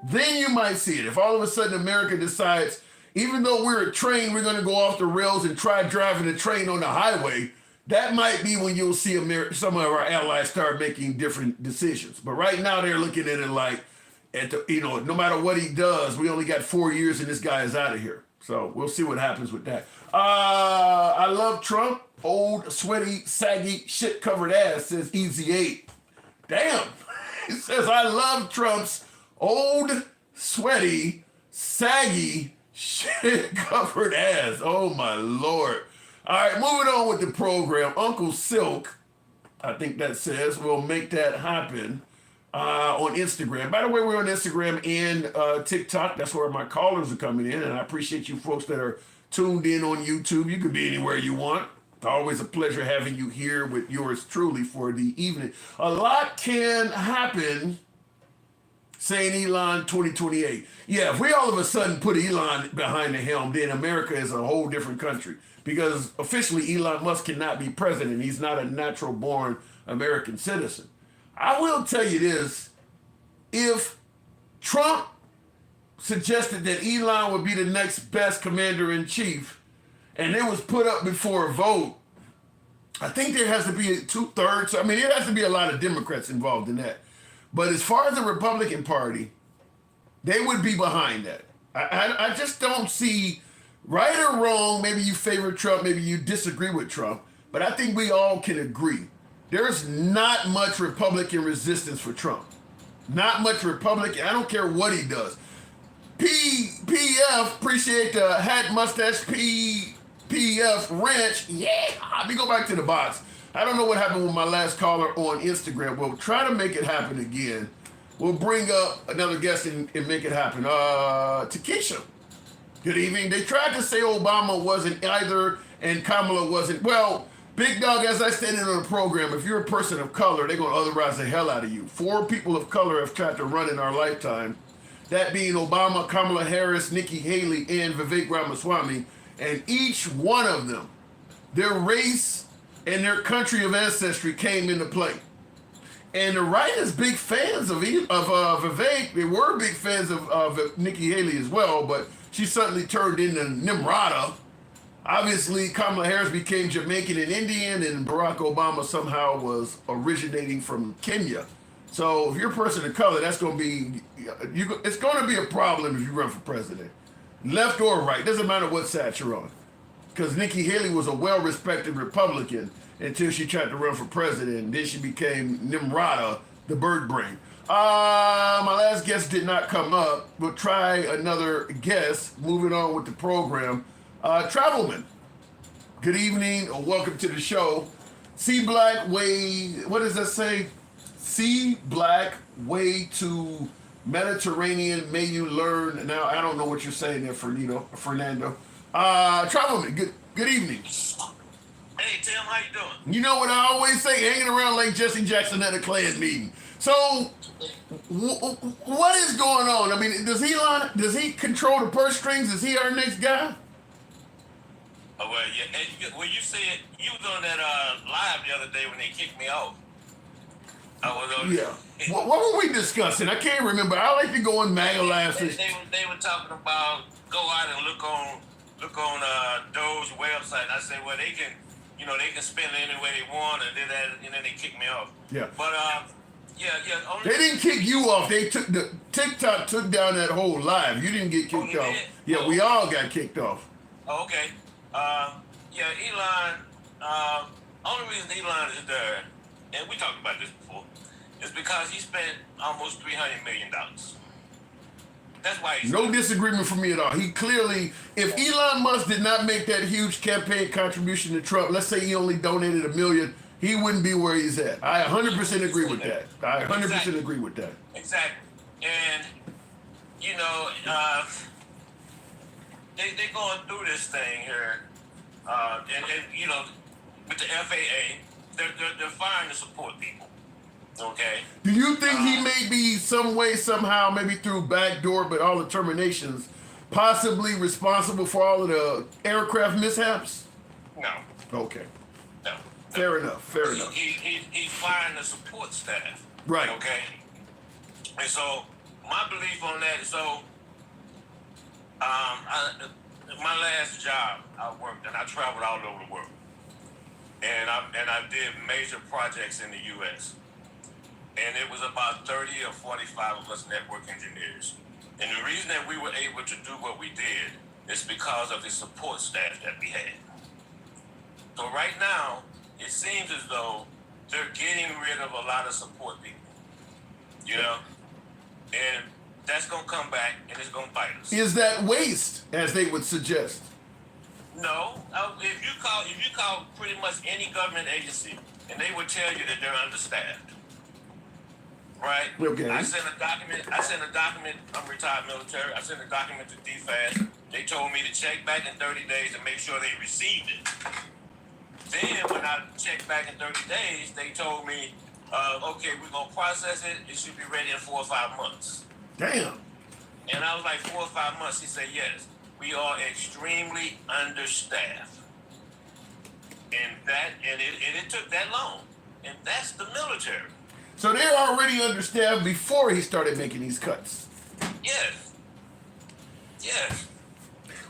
If all of a sudden America decides, even though we're a train, we're going to go off the rails and try driving a train on the highway, that might be when you'll see some of our allies start making different decisions. But right now they're looking at it like, no matter what he does, we only got 4 years and this guy is out of here. So we'll see what happens with that. I love Trump. Old, sweaty, saggy, shit-covered ass, says Easy 8. Damn. It says, I love Trump's old, sweaty, saggy, shit-covered ass. Oh, my Lord. All right, moving on with the program. Uncle Silk, I think that says, will make that happen on Instagram. By the way, we're on Instagram and TikTok. That's where my callers are coming in, and I appreciate you folks that are tuned in on YouTube. You could be anywhere you want. It's always a pleasure having you here with yours truly for the evening. A lot can happen, saying Elon 2028. Yeah, if we all of a sudden put Elon behind the helm, then America is a whole different country. Because officially Elon Musk cannot be president. He's not a natural born American citizen. I will tell you this, if Trump suggested that Elon would be the next best commander-in-chief, and it was put up before a vote, I think there has to be 2/3. I mean, there has to be a lot of Democrats involved in that. But as far as the Republican Party, they would be behind that. I just don't see, right or wrong, maybe you favor Trump, maybe you disagree with Trump, but I think we all can agree. There's not much Republican resistance for Trump. Not much Republican. I don't care what he does. PF, appreciate the hat, mustache, PF Ranch. Yeah, let me go back to the box. I don't know what happened with my last caller on Instagram. We'll try to make it happen again. We'll bring up another guest and make it happen. Takesha, good evening. They tried to say Obama wasn't either and Kamala wasn't. Well, Big Dog, as I stated on the program, if you're a person of color, they're going to otherize the hell out of you. 4 people of color have tried to run in our lifetime, that being Obama, Kamala Harris, Nikki Haley, and Vivek Ramaswamy, and each one of them, their race and their country of ancestry came into play. And the right is big fans of Vivek. They were big fans of Nikki Haley as well, but she suddenly turned into Nimrata. Obviously, Kamala Harris became Jamaican and Indian, and Barack Obama somehow was originating from Kenya. So if you're a person of color, that's going to be, it's going to be a problem if you run for president. Left or right, doesn't matter what side you're on. Because Nikki Haley was a well-respected Republican until she tried to run for president, and then she became Nimrata, the bird brain. My last guest did not come up. We'll try another guest. Moving on with the program. Travelman, good evening, or welcome to the show. See Black Way, what does that say? See Black Way to Mediterranean, may you learn. Now, I don't know what you're saying there, Fernando. Travelman, good evening. Hey, Tim, how you doing? You know what I always say, hanging around like Jesse Jackson at a Klan meeting. So, what is going on? I mean, does he control the purse strings? Is he our next guy? Oh, well, yeah. Well, you said you was on that live the other day when they kicked me off. I was on. Yeah. What were we discussing? I can't remember. I like to go on MAGA live. They were talking about go out and look on Doe's website. I said, well, they can spend it any way they want, and then they kicked me off. Yeah. But they didn't kick you off. They took TikTok took down that whole live. You didn't get kicked off. Yeah, we all got kicked off. Oh, okay. Elon. Only reason Elon is there, and we talked about this before, is because he spent almost $300 million. That's why he's no disagreement from me at all. He clearly, if Elon Musk did not make that huge campaign contribution to Trump, let's say he only donated $1 million, he wouldn't be where he's at. I 100% agree with that. I 100% agree with that. Exactly. And, they're going through this thing here, and with the FAA, they're firing to support people. Okay. Do you think he may be some way, somehow, maybe through backdoor, but all the terminations, possibly responsible for all of the aircraft mishaps? No. Okay. No. Fair enough. He's firing the support staff. Right. Okay. And so my belief on that is my last job, I worked and I traveled all over the world, and I did major projects in the U.S. And it was about 30 or 45 of us network engineers. And the reason that we were able to do what we did is because of the support staff that we had. So right now, it seems as though they're getting rid of a lot of support people, and that's going to come back and it's going to bite us. Is that waste, as they would suggest? No. If you call pretty much any government agency, and they would tell you that they're understaffed. Right? Okay. I sent a document, I'm retired military, I sent a document to DFAS. They told me to check back in 30 days and make sure they received it. Then when I checked back in 30 days, they told me, okay, we're going to process it. It should be ready in 4 or 5 months. Damn. And I was like, 4 or 5 months. He said, yes, we are extremely understaffed. And it took that long. And that's the military. So they're already understaffed before he started making these cuts. Yes.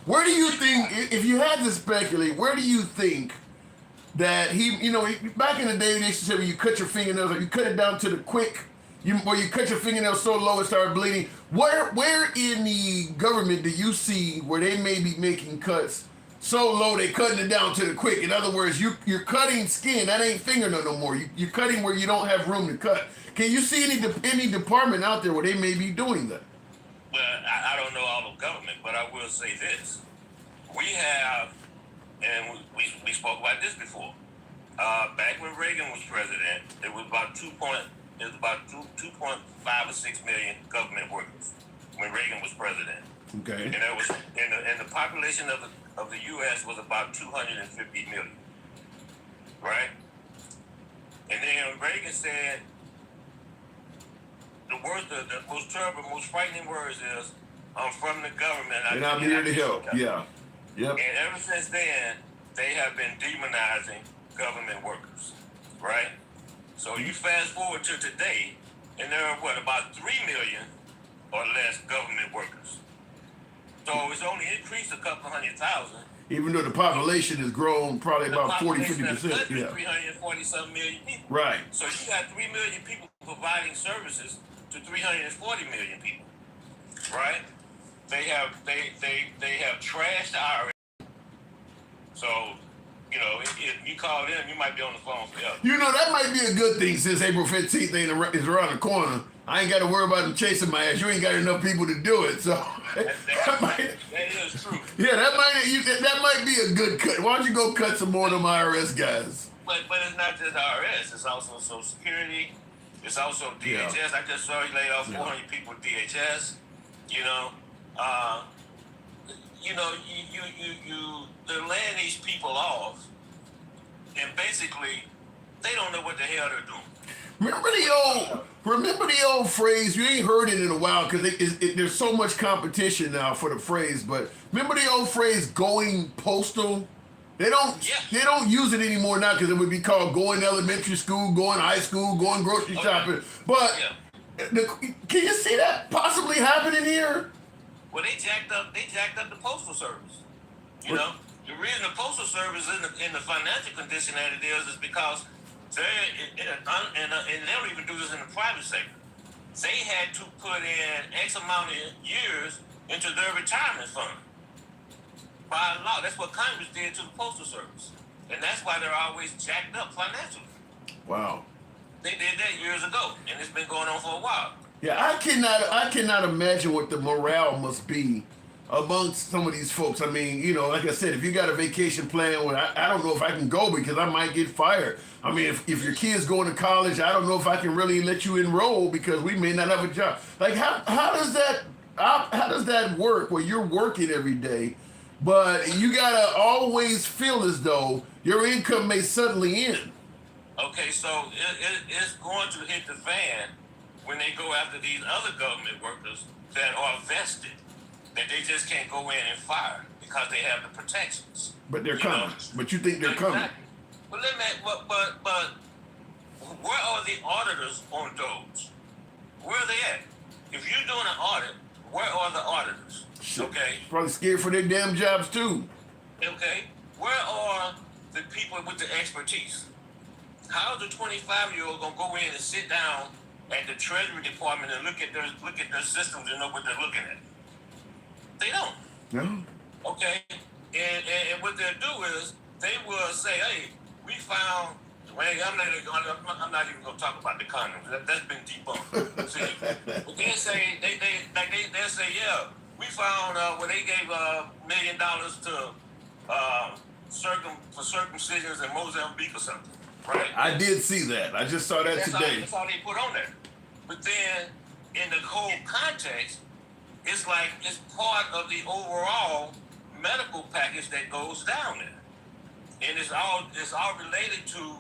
Where do you think, if you had to speculate, where do you think that back in the day, they used to say when you cut your fingernails, or you cut it down to the quick, where you cut your fingernails so low it started bleeding. Where in the government do you see where they may be making cuts so low they cutting it down to the quick? In other words, you're cutting skin. That ain't fingernail no more. You're cutting where you don't have room to cut. Can you see any department out there where they may be doing that? Well, I don't know all of government, but I will say this. We have, and we spoke about this before. Back when Reagan was president, it was about 2.5 or 6 million government workers when Reagan was president. Okay. And there was, and the population of the U.S. was about 250 million. right? And then Reagan said, the most terrible, most frightening words is, I'm from the government. And I'm here to help. Yeah. Yep. And ever since then, they have been demonizing government workers, right? So you fast forward to today, and there are, about 3 million or less government workers. So it's only increased a couple 100,000. Even though the population has grown probably about 40, 50%. Yeah. 340-something million people. Right. So you got 3 million people providing services to 340 million people, right? They have trashed the IRS. So, if you call them, you might be on the phone forever. That might be a good thing since April 15th is around the corner. I ain't got to worry about them chasing my ass. You ain't got enough people to do it. So that is true. Yeah, that might be a good cut. Why don't you go cut some more of them IRS guys? But it's not just IRS. It's also Social Security. It's also DHS. Yeah. I just saw you laid off 400 people with DHS. They're laying these people off, and basically, they don't know what the hell they're doing. Remember the old phrase? You ain't heard it in a while because there's so much competition now for the phrase. But remember the old phrase "going postal"? They don't use it anymore now because it would be called going elementary school, going high school, going grocery shopping. But can you see that possibly happening here? Well, they jacked up the postal service. The reason the postal service is in the financial condition that it is because and they don't even do this in the private sector. They had to put in X amount of years into their retirement fund. By law, that's what Congress did to the postal service. And that's why they're always jacked up financially. Wow. They did that years ago, and it's been going on for a while. Yeah, I cannot imagine what the morale must be amongst some of these folks. I mean, like I said, if you got a vacation plan, I don't know if I can go because I might get fired. I mean, if your kid's going to college, I don't know if I can really let you enroll because we may not have a job. Like, how does that work where you're working every day, but you gotta always feel as though your income may suddenly end? Okay, so it's going to hit the fan when they go after these other government workers that are vested, that they just can't go in and fire because they have the protections. But they're coming. But you think they're coming? But but where are the auditors on those? Where are they at? If you're doing an audit, where are the auditors? Okay. Probably scared for their damn jobs too. Okay. Where are the people with the expertise? How is a 25-year-old gonna go in and sit down at the Treasury Department and look at their systems and know what they're looking at? They don't. No. Okay. And what they'll do is they will say, "Hey, we found." Well, I'm not even gonna talk about the condoms. That's been debunked. See, but they say they'll say, "Yeah, we found where they gave $1 million to for circumcisions in Mozambique or something." Right. I did see that. I just saw that today. That's all they put on there. But then, in the whole context, it's like it's part of the overall medical package that goes down there, and it's all related to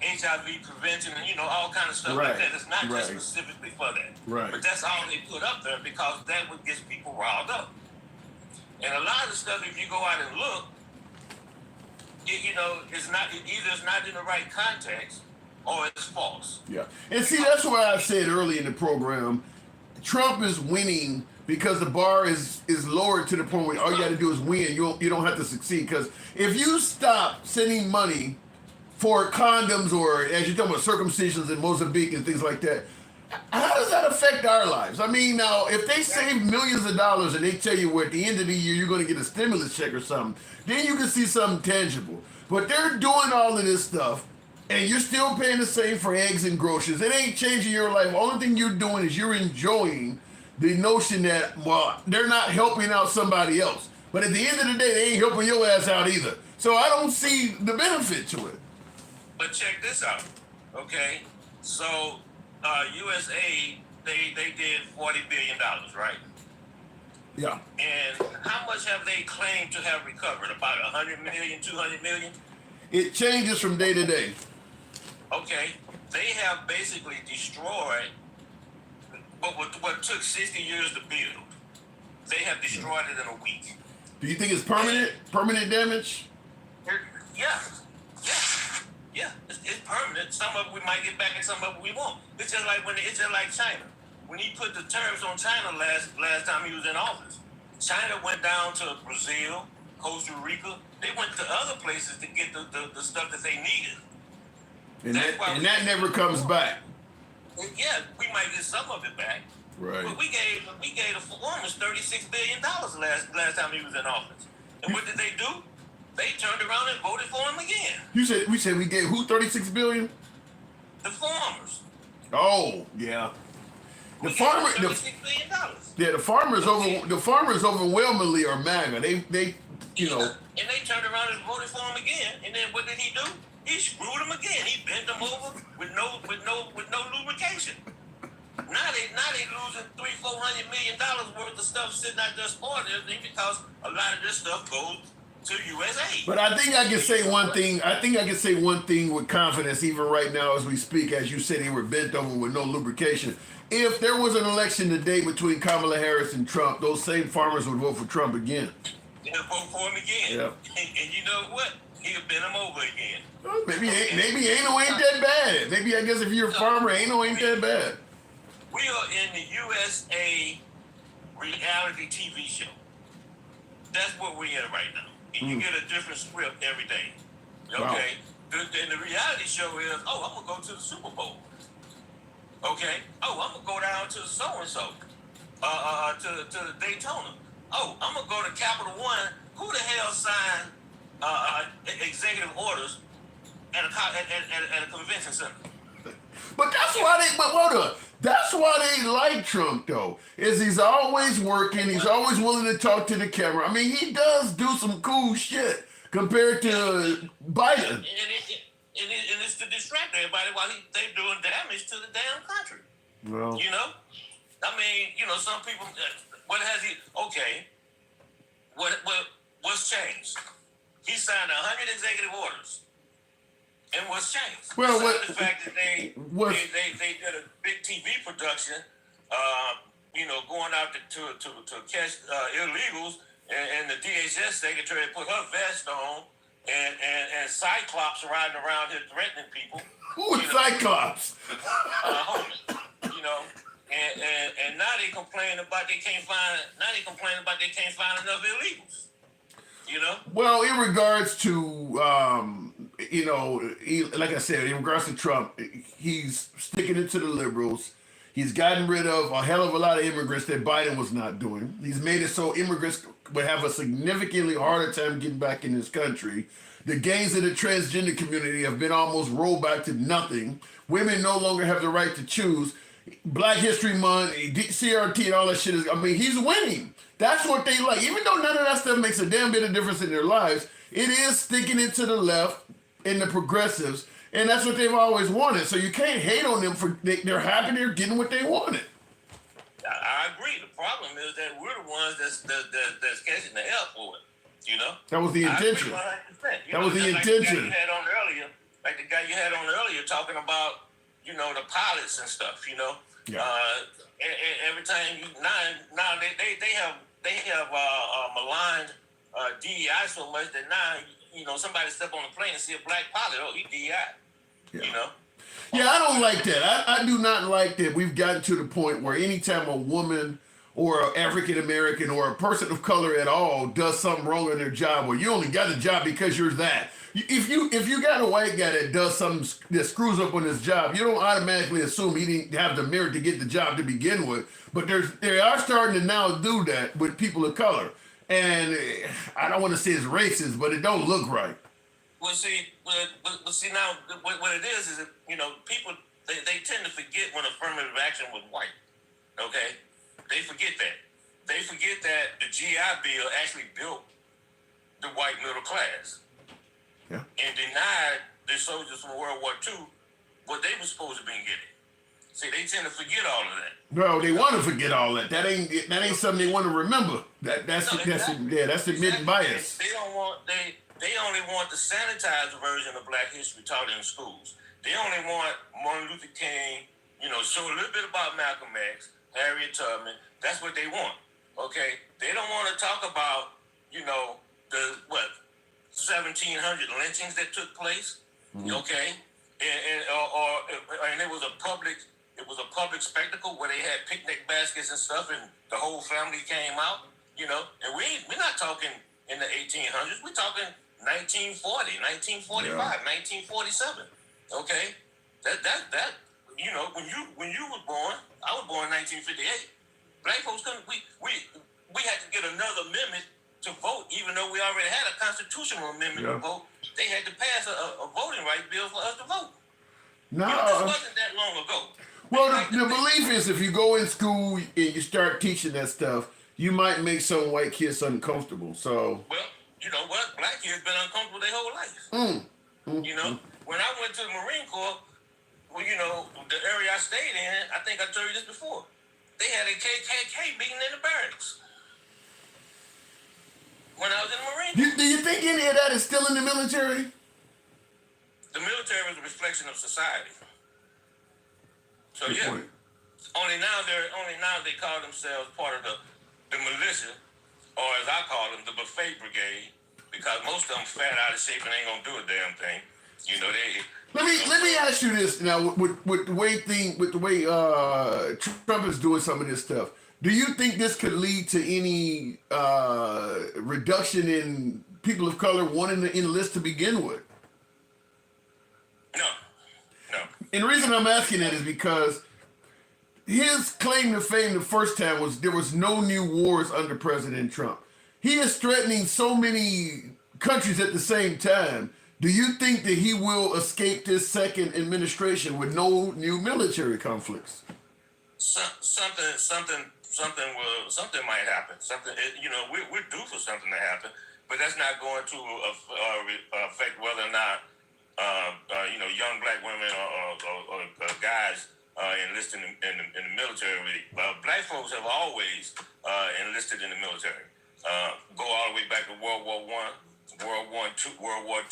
HIV prevention and all kind of stuff like that. It's not just specifically for that. Right. But that's all they put up there because that would get people riled up. And a lot of the stuff, if you go out and look, it's not in the right context or it's false. Yeah. And see, that's why I said early in the program, Trump is winning because the bar is lowered to the point where all you got to do is win. You don't have to succeed. Because if you stop sending money for condoms or, as you're talking about, circumcisions in Mozambique and things like that, how does that affect our lives? I mean, now, if they save millions of dollars and they tell you at the end of the year you're going to get a stimulus check or something, then you can see something tangible. But they're doing all of this stuff, and you're still paying the same for eggs and groceries. It ain't changing your life. The only thing you're doing is you're enjoying the notion that, well, they're not helping out somebody else. But at the end of the day, they ain't helping your ass out either. So I don't see the benefit to it. But check this out, okay? So USA, they did $40 billion, right? Yeah. And how much have they claimed to have recovered? About 100 million, 200 million? It changes from day to day. Okay, they have basically destroyed what took 60 years to build. They have destroyed it in a week. Do you think it's permanent? Permanent damage? Yeah. It's permanent. Some of it we might get back, and some of it we won't. It's just like China. When he put the tariffs on China last time he was in office, China went down to Brazil, Costa Rica. They went to other places to get the stuff that they needed. And that never comes back. Yeah, we might get some of it back. Right. But we gave the farmers $36 billion last time he was in office. And what did they do? They turned around and voted for him again. We said we gave who $36 billion? The farmers. Oh, yeah. The farmers overwhelmingly are MAGA. They you know. And they turned around and voted for him again. And then what did he do? He screwed them again. He bent them over with no lubrication. Now they losing $300-400 million worth of stuff sitting out there spoiled everything because a lot of this stuff goes to USA. But I think I can say one thing. I think I can say one thing with confidence, even right now as we speak. As you said, they were bent over with no lubrication. If there was an election today between Kamala Harris and Trump, those same farmers would vote for Trump again. They'll vote for him again. Yep. And you know what? He'll bend them over again. Well, maybe Ano ain't that bad. Maybe I guess if you're a farmer, Ano ain't that bad. We are in the USA reality TV show. That's what we're in right now. And you get a different script every day. Okay? Wow. And the reality show is, I'm going to go to the Super Bowl. Okay? I'm going to go down to so-and-so. To the Daytona. I'm going to go to Capital One. Who the hell signed executive orders at a convention center? But that's why that's why they like Trump though. Is he's always working, he's always willing to talk to the camera. I mean, he does do some cool shit compared to Biden. And it's to distract everybody while they're doing damage to the damn country. Well, you know? I mean, some people what's changed? He signed 100 executive orders. And what's changed? Well, the fact that they did a big TV production, going out to catch illegals, and the DHS secretary put her vest on, and Cyclops riding around here threatening people. Who is Cyclops? And now they complain about they can't find enough illegals. Well, in regards to like I said, in regards to Trump, he's sticking it to the liberals. He's gotten rid of a hell of a lot of immigrants that Biden was not doing. He's made it so immigrants would have a significantly harder time getting back in this country. The gains of the transgender community have been almost rolled back to nothing. Women no longer have the right to choose. Black History Month, CRT, and all that shit he's winning. That's what they like. Even though none of that stuff makes a damn bit of difference in their lives, it is sticking it to the left and the progressives, and that's what they've always wanted. So you can't hate on them for they're happy they're getting what they wanted. I agree. The problem is that we're the ones that's catching the hell for it. That was the intention. That was the intention. Like the guy you had on earlier talking about, the pilots and stuff. Yeah. Every time now they have maligned DEI so much that now somebody step on the plane and see a black pilot, he DEI. Yeah. Yeah, I don't like that. I do not like that we've gotten to the point where anytime a woman or an African American or a person of color at all does something wrong in their job, well, you only got a job because you're that. If you got a white guy that does something that screws up on his job, you don't automatically assume he didn't have the merit to get the job to begin with. But they are starting to now do that with people of color. And I don't want to say it's racist, but it don't look right. Well, see now what it is that, people, they tend to forget when affirmative action was white, okay? They forget that. They forget that the GI Bill actually built the white middle class. Yeah. And denied the soldiers from World War II what they were supposed to be getting. See, they tend to forget all of that. No, they want to forget all that. That ain't something they want to remember. That's admitting bias. They don't want they only want the sanitized version of Black history taught in schools. They only want Martin Luther King, show a little bit about Malcolm X, Harriet Tubman. That's what they want. Okay? They don't want to talk about, the 1700 lynchings that took place. Okay? And it was a public spectacle where they had picnic baskets and stuff, and the whole family came out. And we're not talking in the 1800s. We're talking 1940, 1945, 1947. Okay, that when you was born, I was born in 1958. Black folks couldn't. We had to get another amendment to vote, even though we already had a constitutional amendment to vote. They had to pass a voting rights bill for us to vote. No, this wasn't that long ago. Well, the belief is if you go in school and you start teaching that stuff, you might make some white kids uncomfortable. So. Well, you know what? Black kids been uncomfortable their whole life. When I went to the Marine Corps, the area I stayed in, I think I told you this before, they had a KKK meeting in the barracks. When I was in the Marine Corps. Do you think any of that is still in the military? The military is a reflection of society. So Good point. only now they call themselves part of the militia, or as I call them, the buffet brigade, because most of them fat out of shape and ain't gonna do a damn thing. Let me ask you this now, with the way Trump is doing some of this stuff. Do you think this could lead to any reduction in people of color wanting to enlist to begin with? No. And the reason I'm asking that is because his claim to fame the first time was there was no new wars under President Trump. He is threatening so many countries at the same time. Do you think that he will escape this second administration with no new military conflicts? Something might happen. We're due for something to happen, but that's not going to affect whether or not young black women or guys enlisted in the military. Black folks have always enlisted in the military. Go all the way back to World War I, World War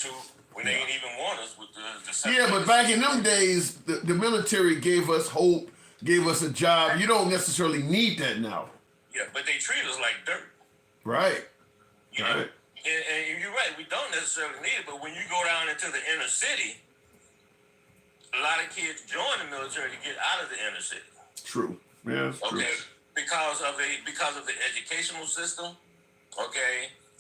II, when they ain't even want us with the Yeah, but back in them days, the military gave us hope, gave us a job. You don't necessarily need that now. Yeah, but they treat us like dirt. Right. Right. And you're right, we don't necessarily need it, but when you go down into the inner city, a lot of kids join the military to get out of the inner city. True. Yeah, it's true. Because of the educational system,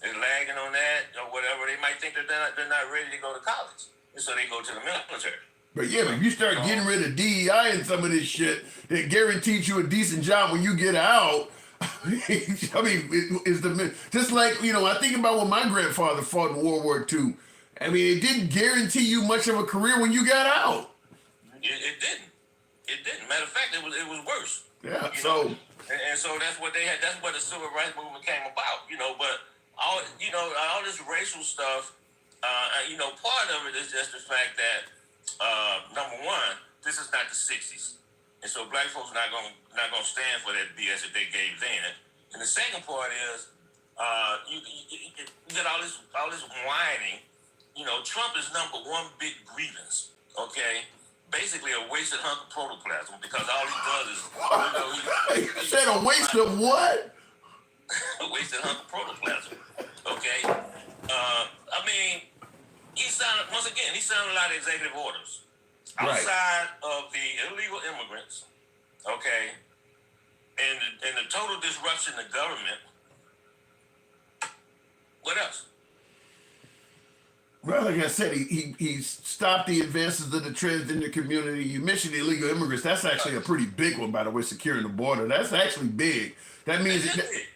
they're lagging on that or whatever. They might think that they're not ready to go to college, and so they go to the military. But yeah, if you start getting rid of DEI and some of this shit, it guarantees you a decent job when you get out. I mean, just like, I think about when my grandfather fought in World War II. I mean, it didn't guarantee you much of a career when you got out. It didn't. Matter of fact, it was worse. Yeah. And so that's what they had. That's what the civil rights movement came about. But all this racial stuff. Part of it is just the fact that number one, this is not the '60s. And so black folks not gonna stand for that BS that they gave then. And the second part is you get all this whining. Trump is number one big grievance. Basically a wasted hunk of protoplasm, because all he does is you said a waste of what? A wasted hunk of protoplasm. I mean, he signed a lot of executive orders. Outside of the illegal immigrants, and the total disruption of government, what else? Well, like I said, he stopped the advances of the transgender community. You mentioned illegal immigrants. That's actually a pretty big one, by the way, securing the border. That's actually big. That means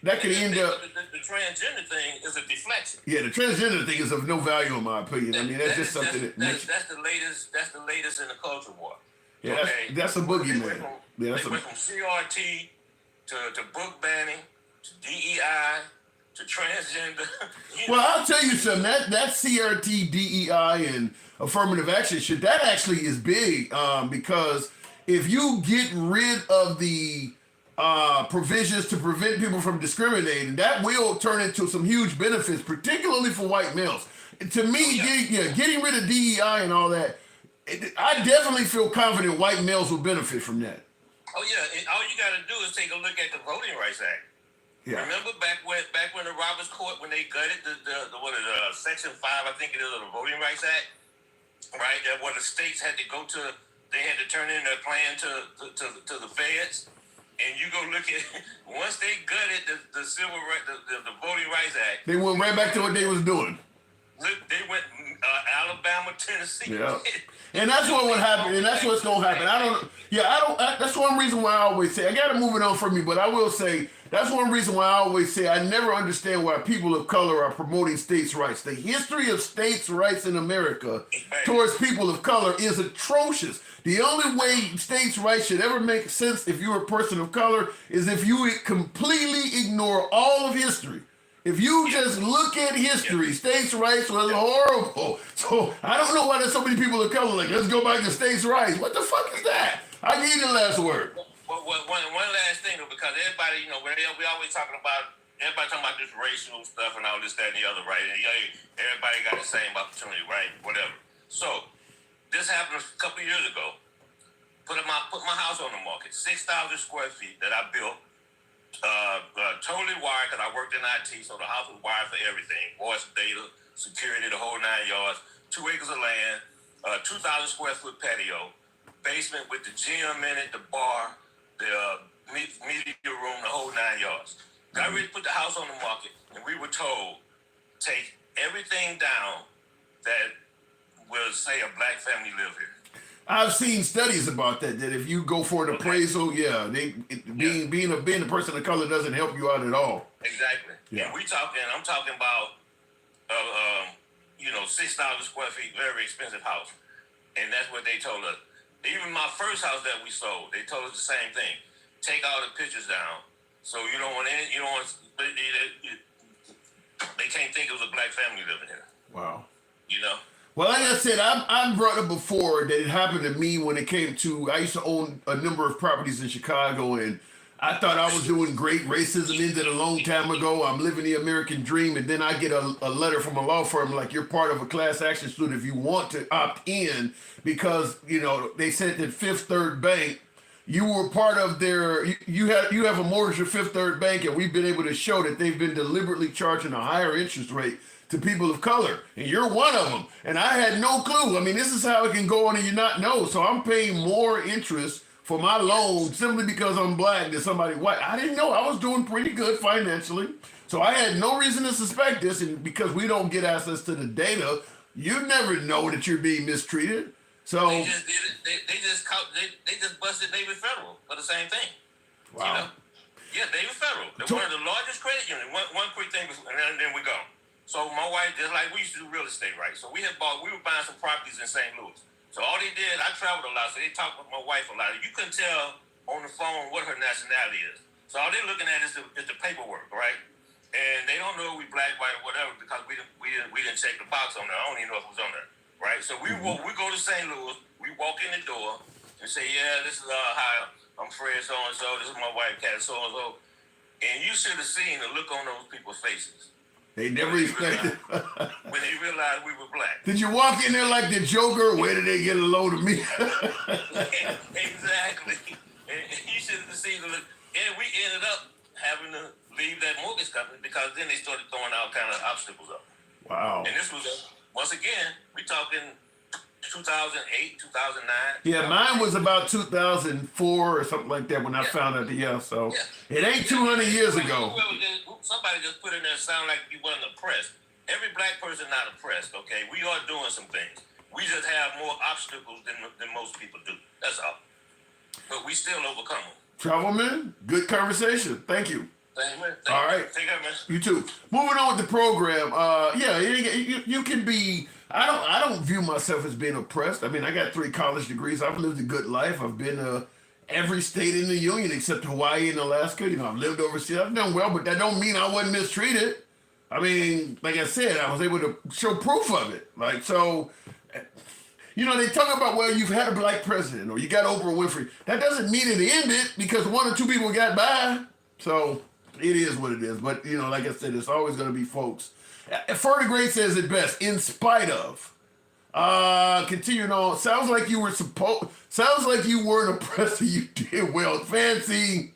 that could end up... The transgender thing is a deflection. Yeah, the transgender thing is of no value in my opinion. I mean, that's just something that's the latest in the culture war. Yeah, that's a boogeyman. They went from CRT to book banning to DEI to transgender. Well, I'll tell you something. That CRT, DEI, and affirmative action shit, that actually is big because if you get rid of the provisions to prevent people from discriminating, that will turn into some huge benefits, particularly for white males. To me, getting rid of DEI and all that, I definitely feel confident white males will benefit from that. Oh yeah, and all you got to do is take a look at the Voting Rights Act. Yeah. Remember back when the Roberts Court, when they gutted the Section 5, I think it is, of the Voting Rights Act, right? That where the states had to go to, they had to turn in their plan to the feds. And you go look at, once they gutted the Civil Right, the Voting Rights Act, they went right back to what they was doing. Look, they went Alabama, Tennessee. Yeah. And that's what would happen, and that's what's gonna happen. That's one reason why I always say, I gotta move it on from you, but I will say, that's one reason why I always say I never understand why people of color are promoting states' rights. The history of states' rights in America towards people of color is atrocious. The only way states' rights should ever make sense if you're a person of color is if you completely ignore all of history. If you just look at history, states' rights was horrible. So I don't know why there's so many people of color like, let's go back to states' rights. What the fuck is that? I give you the last word. Well, one last thing though, because everybody, we always talking about, everybody talking about this racial stuff and all this, that, and the other, right? And everybody got the same opportunity, right? Whatever. So this happened a couple of years ago. Put my house on the market, 6,000 square feet that I built. Totally wired, because I worked in IT, so the house was wired for everything. Voice, data, security, the whole 9 yards. 2 acres of land, 2,000 square foot patio, basement with the gym in it, the bar, the media room, the whole 9 yards. I really put the house on the market, and we were told, take everything down that will say a black family live here. I've seen studies about that if you go for an appraisal, being a person of color doesn't help you out at all. Exactly. Yeah. And I'm talking about 6,000 square feet, very expensive house. And that's what they told us. Even my first house that we sold, they told us the same thing. Take all the pictures down. So they can't think it was a black family living here. Wow. Well, like I said, I've brought up before that it happened to me when it came to, I used to own a number of properties in Chicago, and I thought I was doing great. Racism ended a long time ago. I'm living the American dream, and then I get a letter from a law firm like, you're part of a class action suit if you want to opt in, because, they said that Fifth Third Bank, you were part of their, you have a mortgage with Fifth Third Bank, and we've been able to show that they've been deliberately charging a higher interest rate to people of color, and you're one of them. And I had no clue. I mean, this is how it can go on and you not know. So I'm paying more interest for my loan simply because I'm black than somebody white. I didn't know. I was doing pretty good financially. So I had no reason to suspect this, and because we don't get access to the data, you never know that you're being mistreated. So they just did it. They just busted David Federal for the same thing. Wow. Yeah, David Federal. They're one of the largest credit unions. One quick thing, and then we go. So my wife, just like we used to do real estate, right? So we were buying some properties in St. Louis. So all they did, I traveled a lot, so they talked with my wife a lot. You couldn't tell on the phone what her nationality is. So all they're looking at is the paperwork, right? And they don't know if we black, white, or whatever, because we didn't check the box on there. I don't even know if it was on there, right? So we go to St. Louis, we walk in the door and say, yeah, this is hi, I'm Fred so-and-so, this is my wife, Cat so-and-so. And you should have seen the look on those people's faces. They never expected. When they realized we were black. Did you walk in there like the Joker? Where did they get a load of me? Exactly. And you should have seen the look. And we ended up having to leave that mortgage company because then they started throwing all kind of obstacles up. Wow. And this was, once again, we talking 2008, 2009. Yeah, mine was about 2004 or something like that when I found out. So it ain't 200 years ago. Somebody just put in there sound like you wasn't oppressed. Every black person not oppressed, okay? We are doing some things. We just have more obstacles than most people do. That's all. But we still overcome them. Travelman, good conversation. Thank you. Thank you. All right. Take care, man. You too. Moving on with the program. You can be. I don't view myself as being oppressed. I mean, I got 3 college degrees. I've lived a good life. I've been to every state in the union except Hawaii and Alaska. I've lived overseas. I've done well, but that don't mean I wasn't mistreated. I mean, like I said, I was able to show proof of it. You know, they talk about, well, you've had a black president or you got Oprah Winfrey. That doesn't mean it ended because one or two people got by. So it is what it is. But, you know, like I said, it's always going to be folks. Ferdy Gray says it best, in spite of. Continuing on, sounds like you weren't oppressed, you did well. Fancy's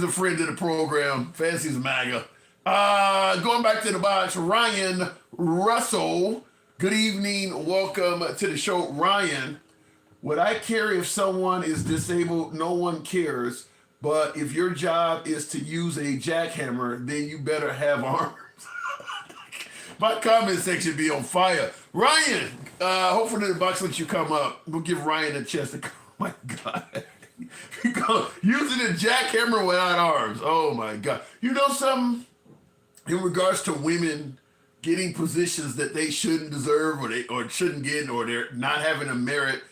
a friend of the program. Fancy's MAGA. Going back to the box, Ryan Russell. Good evening. Welcome to the show, Ryan. Would I care if someone is disabled? No one cares. But if your job is to use a jackhammer, then you better have arms. My comment section be on fire. Ryan, hopefully the box lets you come up. We'll give Ryan a chance to come. Oh my God. Using a jackhammer without arms. Oh my God. You know something? In regards to women getting positions that they shouldn't deserve or shouldn't get, or they're not having a merit,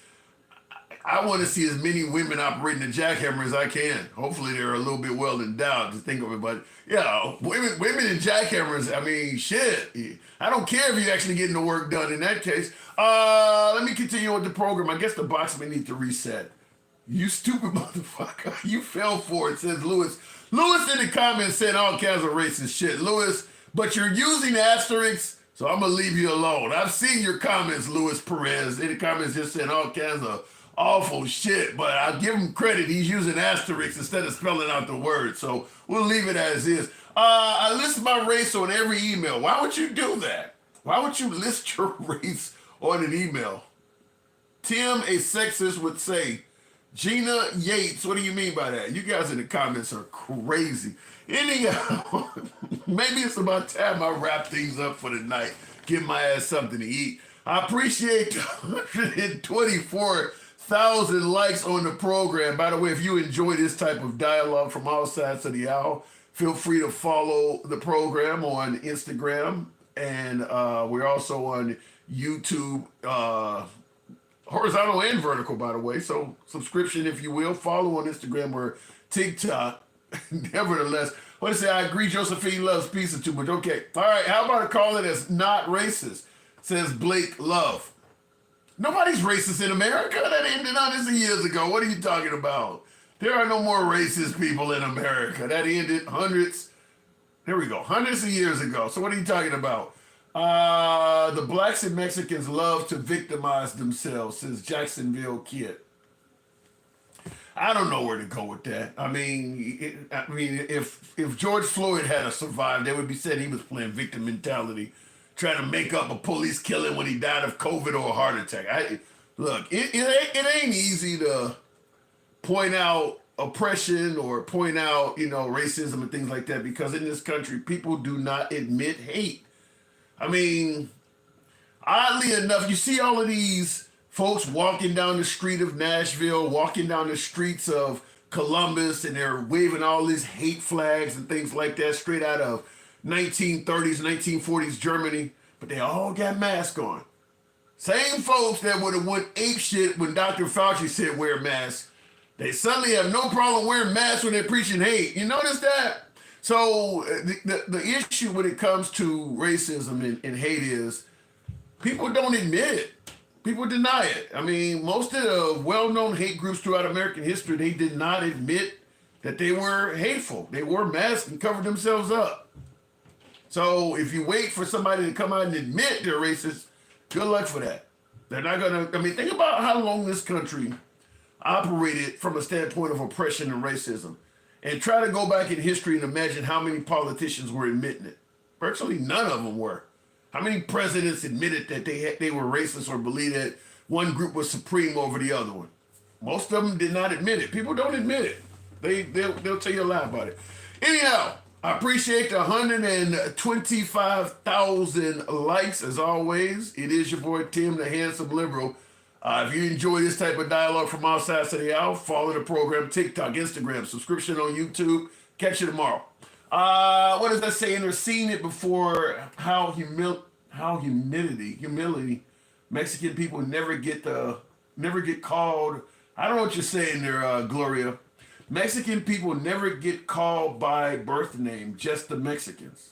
I want to see as many women operating a jackhammer as I can. Hopefully they're a little bit well endowed to think of it. But yeah, women in jackhammers, I mean, shit. I don't care if you're actually getting the work done in that case. Let me continue with the program. I guess the box may need to reset. You stupid motherfucker. You fell for it, says Lewis. Lewis in the comments said all kinds of racist shit. Lewis, but you're using asterisks, so I'm going to leave you alone. I've seen your comments, Lewis Perez. In the comments just saying all kinds of awful shit, but I'll give him credit. He's using asterisks instead of spelling out the word, so we'll leave it as is. I list my race on every email. Why would you do that? Why would you list your race on an email? Tim, a sexist, would say, Gina Yates, what do you mean by that? You guys in the comments are crazy. Anyhow, maybe it's about time I wrap things up for the night. Give my ass something to eat. I appreciate 124,000 likes on the program. By the way, if you enjoy this type of dialogue from all sides of the aisle, feel free to follow the program on Instagram. And we're also on YouTube, horizontal and vertical, by the way. So subscription, if you will. Follow on Instagram or TikTok. Nevertheless, what to say? I agree Josephine loves pizza too much. Okay. All right. How about I call it as not racist? Says Blake Love. Nobody's racist in America. That ended hundreds of years ago. What are you talking about? There are no more racist people in America. That ended hundreds of years ago. So what are you talking about? The blacks and Mexicans love to victimize themselves, says Jacksonville Kid. I don't know where to go with that. I mean, if George Floyd had survived, they would be saying he was playing victim mentality, trying to make up a police killing when he died of COVID or a heart attack. Look, it ain't easy to point out oppression or point out, racism and things like that, because in this country, people do not admit hate. I mean, oddly enough, you see all of these folks walking down the street of Nashville, walking down the streets of Columbus, and they're waving all these hate flags and things like that straight out of 1930s, 1940s Germany, but they all got masks on. Same folks that would have went ape shit when Dr. Fauci said wear masks, they suddenly have no problem wearing masks when they're preaching hate. You notice that? So the issue when it comes to racism and hate is people don't admit it. People deny it. I mean, most of the well-known hate groups throughout American history, they did not admit that they were hateful. They wore masks and covered themselves up. So if you wait for somebody to come out and admit they're racist, good luck for that. They're not gonna, think about how long this country operated from a standpoint of oppression and racism. And try to go back in history and imagine how many politicians were admitting it. Virtually none of them were. How many presidents admitted that they were racist or believed that one group was supreme over the other one? Most of them did not admit it. People don't admit it. They'll tell you a lie about it. Anyhow, I appreciate the 125,000 likes as always. It is your boy Tim, the handsome liberal. If you enjoy this type of dialogue from all sides of the aisle, follow the program, TikTok, Instagram, subscription on YouTube. Catch you tomorrow. What does that say? And they're seeing it before how humility, Mexican people never get called. I don't know what you're saying there, Gloria. Mexican people never get called by birth name, just the Mexicans.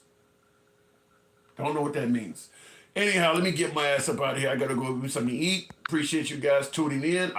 Don't know what that means. Anyhow, let me get my ass up out of here. I gotta go do something to eat. Appreciate you guys tuning in.